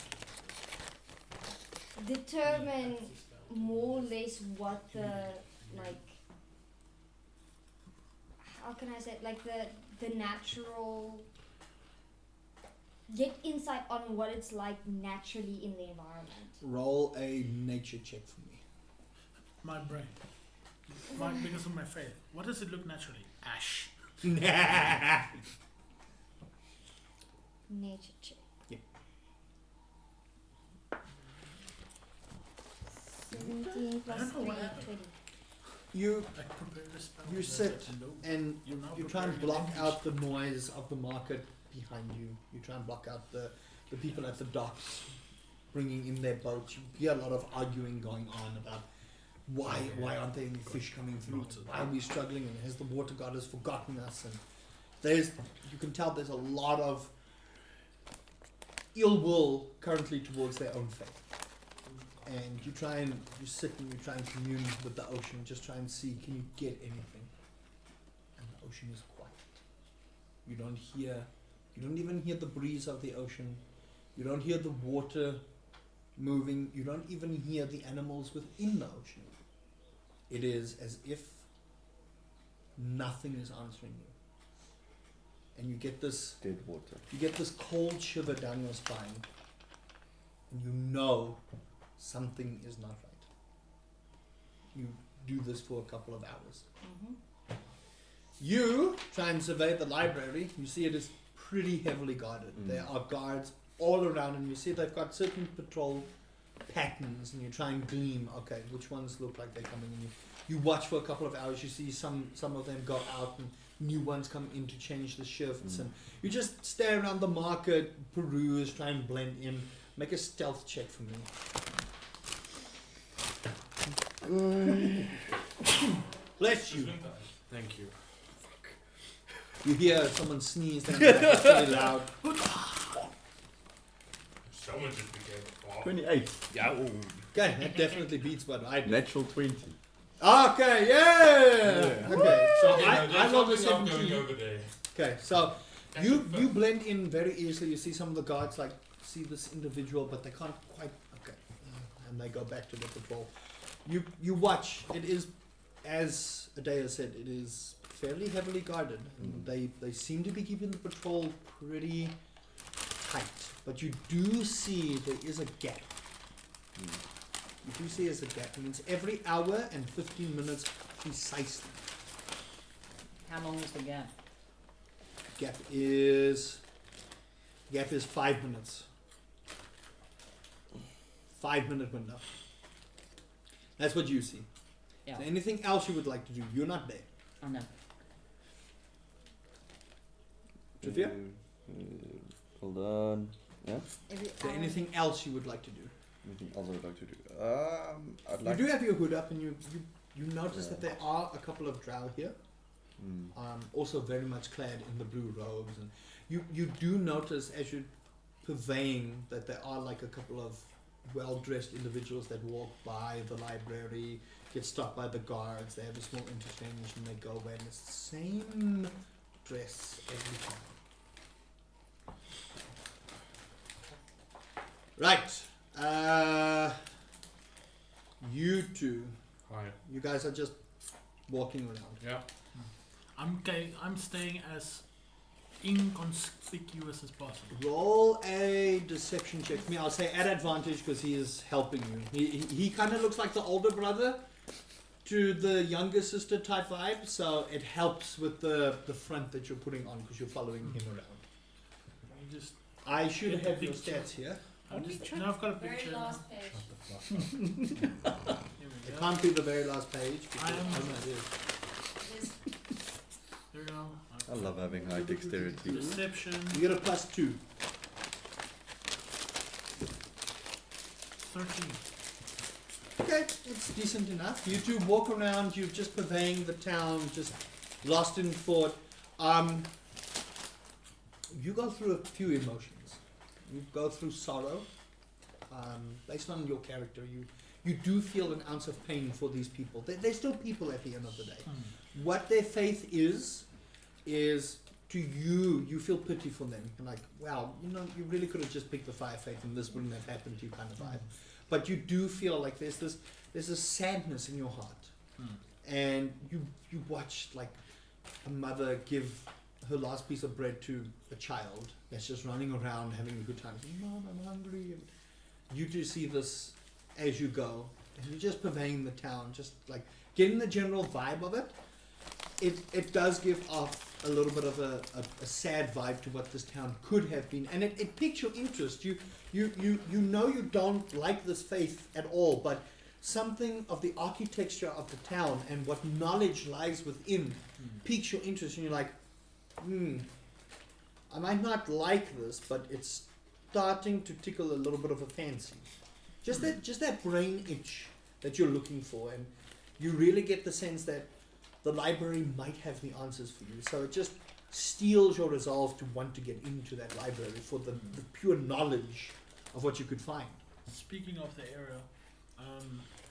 determine more or less what the like. How can I say it? Like the natural. Get insight on what it's like naturally in the environment. Roll a nature check for me. My brain. Because of my faith. What does it look naturally? Ash. Nature check. Yep. 17 plus I don't know 3, what happened. 20. You I prepared a spell. You sit and You're now you try and preparing block an out the noise of the market behind you. You try and block out the people at the docks bringing in their boats. You hear a lot of arguing going on about why aren't there any fish coming through? Why are we struggling? And has the water goddess forgotten us? And you can tell there's a lot of ill will currently towards their own faith. And you sit and you try and commune with the ocean, just try and see, can you get anything? And the ocean is quiet. You don't even hear the breeze of the ocean. You don't hear the water moving. You don't even hear the animals within the ocean. It is as if nothing is answering you. And you get this Dead water. you get this cold shiver down your spine, and you know something is not right. You do this for a couple of hours. You try and survey the library. You see it is pretty heavily guarded. There are guards all around, and you see they've got certain patrol patterns, and you try and glean, okay, which ones look like they're coming in. You watch for a couple of hours. You see some of them go out, and new ones come in to change the shifts, and you just stare around the market, peruse, try and blend in. Make a stealth check for me. Bless you. Thank you. You hear someone sneeze and it's really loud. Someone just became a farm. 28. Yeah. Okay, that definitely beats what I did. Natural 20. Okay, yeah! Okay, so I There's rolled a something I'm going 17. over there. Okay, so That's you a you blend in very easily. You see some of the guards like see this individual, but they can't quite. Okay, and they go back to the patrol. You watch. It is, as Adea said, it is fairly heavily guarded. And they seem to be keeping the patrol pretty tight, but you do see there is a gap. You do see there's a gap, and it's every hour and 15 minutes precisely. How long is the gap? Gap is 5 minutes. 5 minute window. That's what you see. Yeah. Is there anything else you would like to do? You're not there. Oh no. Sophia? Hold on. Yeah? Every Is there hour. anything else you would like to do? Anything else I would like to do? I'd like. You do have your hood up, and you notice that there are a couple of drow here. Also very much clad in the blue robes, and you do notice as you're purveying that there are like a couple of well-dressed individuals that walk by the library, get stopped by the guards, they have a small interchange, and they go away, and it's the same dress every time. Right, you two, Hi. you guys are just walking around. Yeah. I'm staying as inconspicuous as possible. Roll a deception check for me. I'll say at advantage because he is helping you. He kind of looks like the older brother to the younger sister type vibe, so it helps with the front that you're putting on because you're following him around. You just, I should Get the have your picture. stats here. now I've got a Very picture. last page. Here we It go. can't be the very last page. Because, I am- oh, no, it is. It is There we go. I love having high dexterity. Deception. You get a +2. 13. Okay, it's decent enough. You two walk around, you're just purveying the town, just lost in thought. You go through a few emotions. You go through sorrow. Based on your character, you do feel an ounce of pain for these people. They're still people at the end of the day. What their faith is to you feel pity for them. You're like, wow, you really could have just picked the fire faith and this wouldn't have happened to you kind of vibe. But you do feel like there's a sadness in your heart. And you watch like a mother give her last piece of bread to a child that's just running around having a good time. Mom, I'm hungry. And you do see this as you go, and you're just pervading the town, just like getting the general vibe of it. It does give off a little bit of a sad vibe to what this town could have been, and it piques your interest. You you don't like this faith at all, but something of the architecture of the town and what knowledge lies within piques your interest, and you're like, I might not like this, but it's starting to tickle a little bit of a fancy. Just that brain itch that you're looking for, and you really get the sense that the library might have the answers for you. So it just steals your resolve to want to get into that library for the pure knowledge of what you could find. Speaking of the area,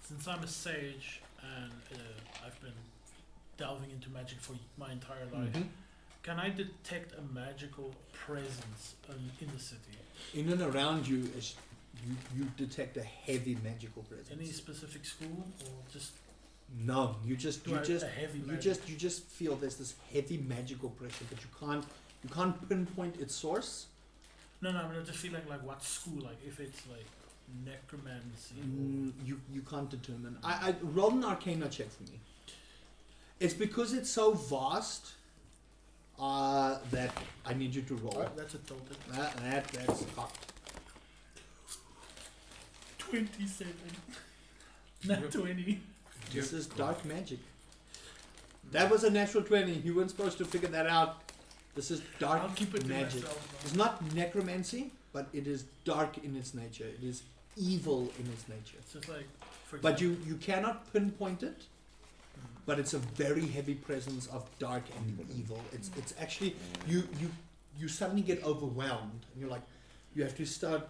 since I'm a sage and I've been delving into magic for my entire life, can I detect a magical presence in the city? In and around you, you detect a heavy magical presence. Any specific school or just? No, you just feel there's this heavy magical pressure, but you can't pinpoint its source. No, I mean, I just feel like what school, like if it's like necromancy. You can't determine. I roll an Arcana check for me. It's because it's so vast that I need you to roll. Oh, that's a total. That's cocked. 27. Not 20. This is dark magic. That was a natural 20. You weren't supposed to figure that out. This is dark I'll keep it to magic. myself, it's not necromancy, but it is dark in its nature. It is evil in its nature. So it's like, for But example, you cannot pinpoint it. But it's a very heavy presence of dark and evil. It's actually you suddenly get overwhelmed, and you're like, you have to start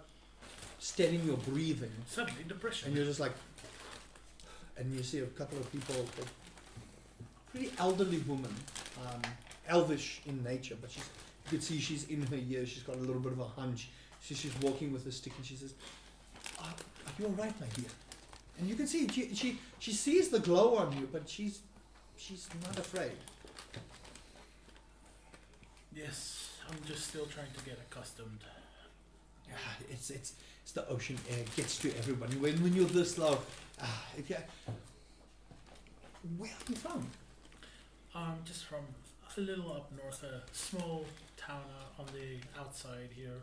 steadying your breathing, suddenly depression. and you're just like, and you see a couple of people, like, pretty elderly woman, elvish in nature, but you could see she's in her years. She's got a little bit of a hunch. She's walking with a stick, and she says, "Are you all right, my dear?" And you can see she sees the glow on you, but she's not afraid. Yes, I'm just still trying to get accustomed. Yeah, it's the ocean air. It gets to everyone. When you're this low, where are you from? Just from a little up north, a small town on the outside here.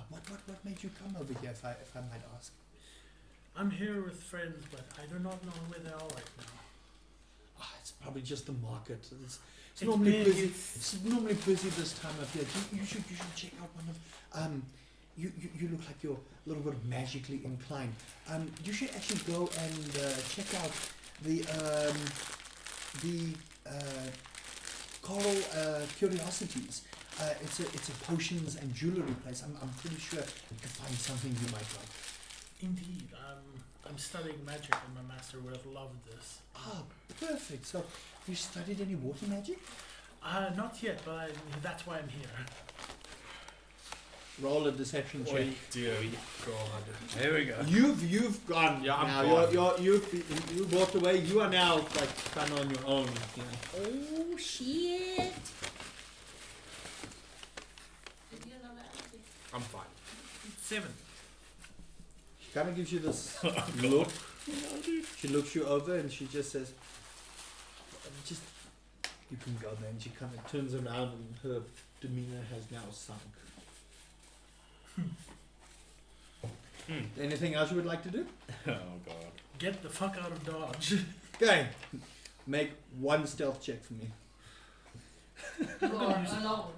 What made you come over here, if I might ask? I'm here with friends, but I do not know where they are right now. It's probably just the market. It's It's normally big, busy. it's- It's normally busy this time of year. You should check out one of. You look like you're a little bit magically inclined. You should actually go and check out the Coral Curiosities. It's a potions and jewelry place. I'm pretty sure you can find something you might like. Indeed, I'm studying magic, and my master would have loved this. Perfect. So, have you studied any water magic? Not yet, but that's why I'm here. Roll a deception check. Dear God. There we go. You've gone. Yeah, I'm now. gone. You walked away. You are now like kind of on your own. Oh shit! Give me another empty. I'm fine. 7. She kind of gives you this look. She looks you over and she just says, "Just you can go then." She kind of turns around and her demeanor has now sunk. Anything else you would like to do? Oh god. Get the fuck out of Dodge. Okay. Make one stealth check for me. You are alone.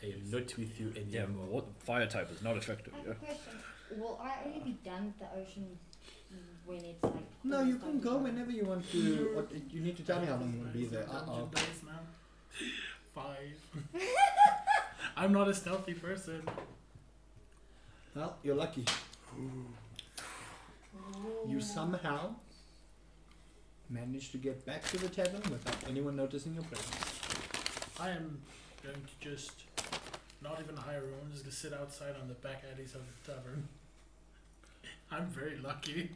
I am not with you Yeah, anymore. what fire type is not effective. I have Yeah. a question. Will I only be done with the ocean when it's like... No, you can go whenever you want to. What, you need to tell me how long you want to be there. Dungeon days now. 5. I'm not a stealthy person. Well, you're lucky. You somehow manage to get back to the tavern without anyone noticing your presence. I am going to just not even hire a room. I'm just gonna sit outside on the back alleys of the tavern. I'm very lucky.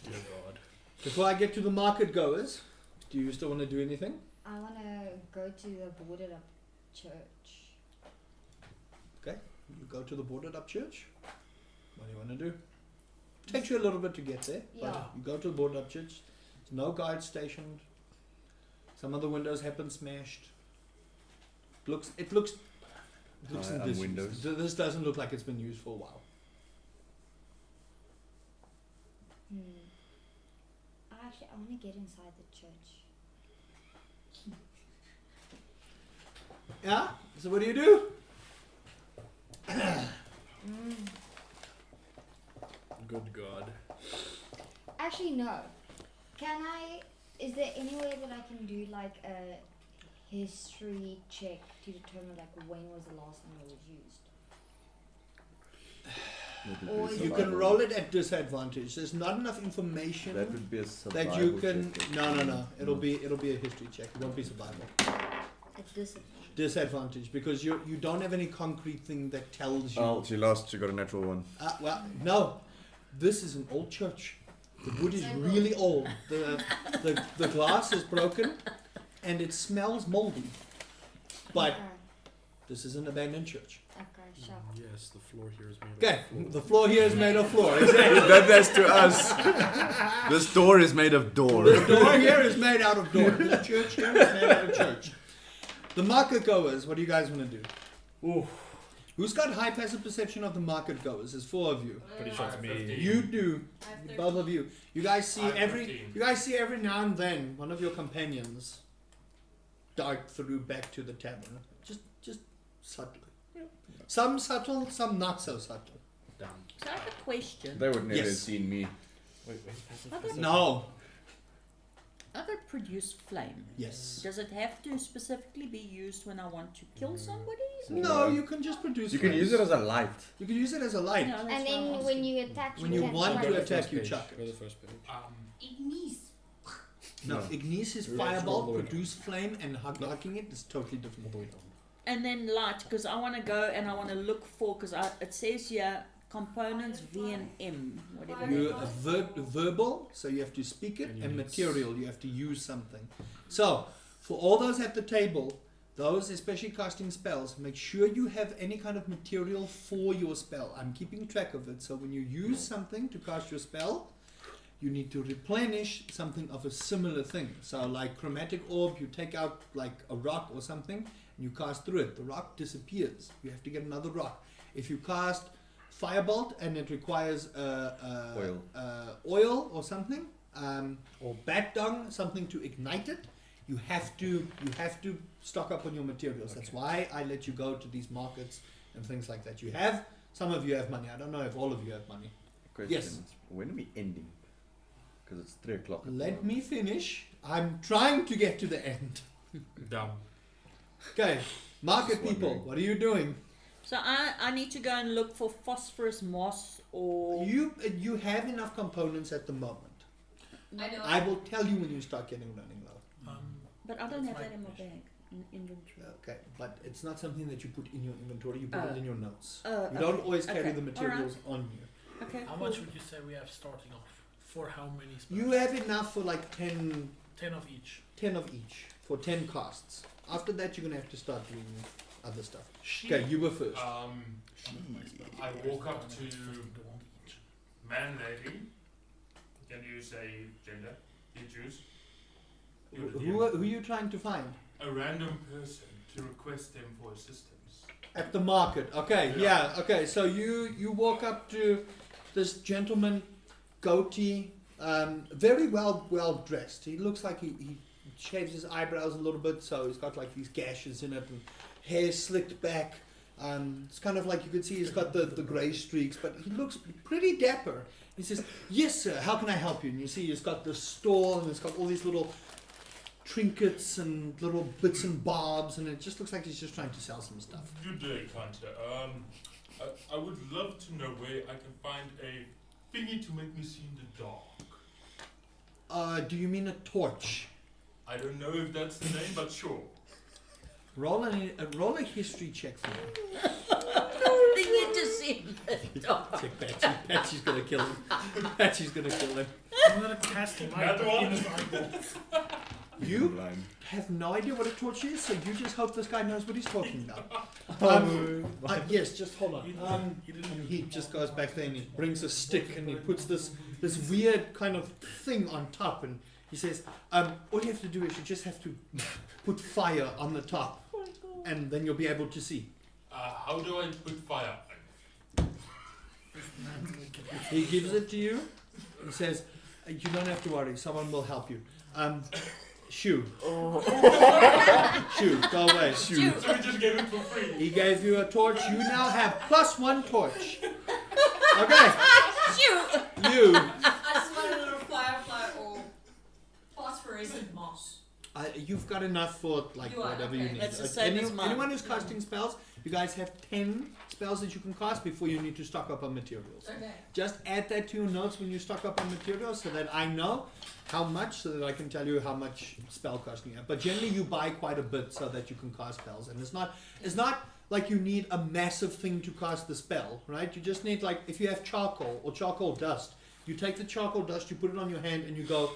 Dear God. Before I get to the market goers, do you still want to do anything? I want to go to the boarded up church. You go to the boarded up church. What do you want to do? Takes you a little bit to get there, Yeah. but you go to the boarded up church. There's no guard stationed. Some of the windows have been smashed. It looks in this. Windows. This doesn't look like it's been used for a while. Actually, I want to get inside the church. Yeah? So what do you do? Good God. Actually, no. Can I? Is there any way that I can do like a history check to determine like when was the last time it was used? Or You can roll it at disadvantage. There's not enough information That would be a survival that you can. check. No. It'll be a history check. It won't be survival. It's disadvantage. Disadvantage because you don't have any concrete thing that tells you. Oh, she lost. She got a natural one. Well, no. This is an old church. The wood is really old. The glass is broken, and it smells moldy. But this is an abandoned church. Okay, sure. Yes, the floor here is made Okay, of floor. the floor here is made of floor. Exactly. That's to us. This door is made of door. The door here is made out of door. The church here is made out of church. The market goers, what do you guys want to do? Ooh. Who's got high passive perception of the market goers? There's 4 of you. Pretty sure it's me. You do. I have Both of you. You guys see I have every 15. you guys see every now and then one of your companions dart through back to the tavern. Just subtly. Some subtle, some not so subtle. Damn. So I have a question. They would never Yes. have seen me. Wait, passive Other- perception. No. Other produce flame. Yes. Does it have to specifically be used when I want to kill somebody? No, you can just produce. You can flames. use it as a light. You can use it as a light. No, that's And what I'm then when asking. you attack, When you you can want chuck to it. attack, you chuck Go it. to the first page. Ignis. No, No. Ignis is Let's roll the fireball, way produce flame, and hugging it is totally different. All the way down. And then light, because I want to go and I want to look for, because it says here components V and M, whatever. You verbal, so you have to speak it, And you and need material, you have to use something. So, for all those at the table, those especially casting spells, make sure you have any kind of material for your spell. I'm keeping track of it, so when you use something to cast your spell, you need to replenish something of a similar thing. So, like chromatic orb, you take out like a rock or something, and you cast through it. The rock disappears. You have to get another rock. If you cast firebolt and it requires oil or something, or bat dung, something to ignite it, you have to stock up on your materials. That's why I let you go to these markets and things like that. Some of you have money. I don't know if all of you have money. Question Yes. is, when are we ending? Because it's 3 o'clock. at the Let moment. me finish. I'm trying to get to the end. Dumb. Okay, market Just people, wondering. what are you doing? So I need to go and look for phosphorus moss or... You have enough components at the moment. I know. I will tell you when you start getting running low. But I don't That's have my that in my question. bag, in inventory. Okay, but it's not something that you put in your inventory. You put it in your notes. Oh, You don't okay, always carry okay, the materials on you. Okay, How cool. much would you say we have starting off? For how many spells? You have enough for like 10 10 of each. of each for 10 casts. After that, you're gonna have to start doing other stuff. She, Okay, you were first. I walk up to man, lady. Can you say gender? You choose. You're the Who are you trying to find? a random person to request them for assistance. At the market. Okay, Yeah. yeah. Okay, so you walk up to this gentleman, goatee, very well dressed. He looks like he shaves his eyebrows a little bit, so he's got like these gashes in it, and hair slicked back. It's kind of like you can see he's got the grey streaks, but he looks pretty dapper. He says, "Yes, sir. How can I help you?" And you see he's got the stall, and it's got all these little trinkets and little bits and bobs, and it just looks like he's just trying to sell some stuff. Good day, kind sir. I would love to know where I can find a thingy to make me see in the dark. Do you mean a torch? I don't know if that's the name, but sure. Roll a history check for me. Thingy to see in the dark. Check Patchy. Patchy's gonna kill him. Patchy's gonna kill him. I'm gonna cast light That one. in his eyeballs. You Blind. have no idea what a torch is, so you just hope this guy knows what he's talking about. Yes, just hold on. He didn't And he just goes back there and he brings a stick and he puts this weird kind of thing on top, and he says, all you have to do is you just have to put fire on the top, and then you'll be able to see. How do I put fire? He gives it to you. He says, you don't have to worry, someone will help you. Shoo. Shoo, go away. Shoo. So we just gave it for free. He gave you a torch. You now have +1 torch. Okay. Shoot! You. I just want a little firefly or phosphorescent moss. You've got enough for like You are, whatever okay. you need. That's the same as mine. Anyone who's casting spells, you guys have 10 spells that you can cast before you need to stock up on materials. Okay. Just add that to your notes when you stock up on materials so that I know how much, so that I can tell you how much spell casting you have. But generally you buy quite a bit so that you can cast spells. And it's not like you need a massive thing to cast the spell, right? You just need, like, if you have charcoal or charcoal dust, you take the charcoal dust, you put it on your hand and you go,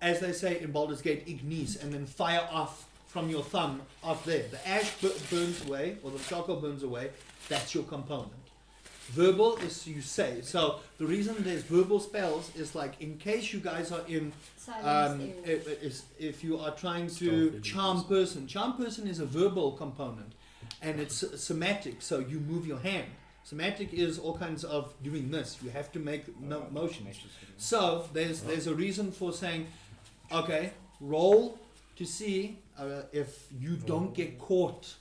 as they say in Baldur's Gate, ignis, and then fire off from your thumb off there. The ash burns away, or the charcoal burns away. That's your component. Verbal is you say. So the reason there's verbal spells is like in case you guys are in, Silence areas. if you are trying to charm person. Charm person is a verbal component, and it's somatic. So you move your hand. Somatic is all kinds of doing this. You have to make motions. So there's a reason for saying, okay, roll to see if you don't get caught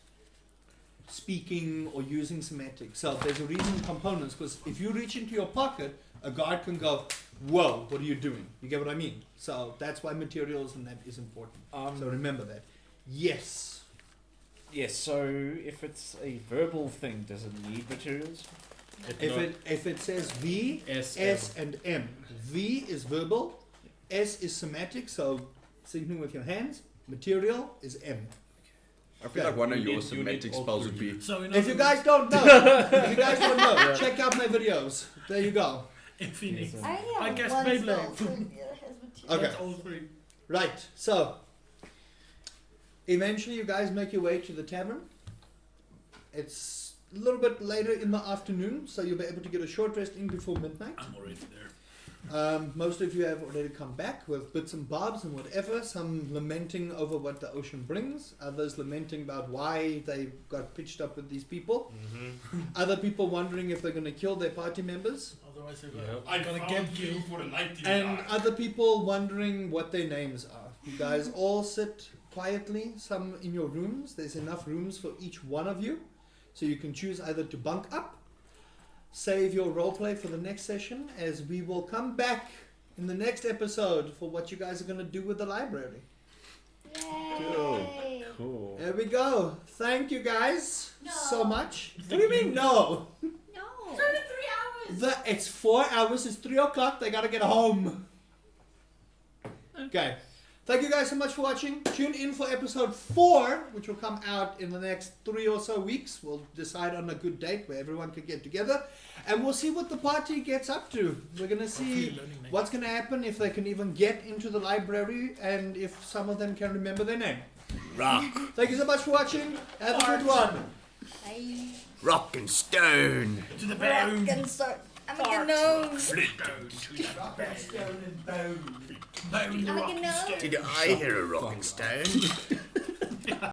speaking or using somatic. So there's a reason in components, because if you reach into your pocket, a guard can go, whoa, what are you doing? You get what I mean? So that's why materials and that is important. So remember that. Yes. Yes, so if it's a verbal thing, does it need materials? If it says V, S, S and M. V is verbal, S is somatic, so same thing with your hands. Material is M. I feel like one of your somatic spells would be. So If you guys don't know, check out my videos. There you go. Infinity. Yes, I only have I guess one Beyblade. spell, so it has material. Okay. That's all three. Right, so eventually you guys make your way to the tavern. It's a little bit later in the afternoon, so you'll be able to get a short rest in before midnight. I'm already there. Most of you have already come back with bits and bobs and whatever. Some lamenting over what the ocean brings. Others lamenting about why they got pitched up with these people. Other people wondering if they're going to kill their party members. Otherwise, they're Yep. I gonna found get you you. for a night. And other people wondering what their names are. You guys all sit quietly, some in your rooms. There's enough rooms for each one of you. So you can choose either to bunk up, save your roleplay for the next session, as we will come back in the next episode for what you guys are going to do with the library. Yay! Cool. There we go. Thank you guys so No. much. What do you mean no? No. It's only 3 hours. It's 4 hours. It's 3 o'clock. They got to get home. Okay. Thank you guys so much for watching. Tune in for episode 4, which will come out in the next 3 or so weeks. We'll decide on a good date where everyone can get together. And we'll see what the party gets up to. We're going to see what's going to happen, if they can even get into the library, and if some of them can remember their name. Rock. Thank you so much for watching. Have a good one. Bye. Rock and stone. To the Rock bone. and start. I'm a gnome. Bone the I'm a rock and gnome. stone. Did I hear a rock and stone?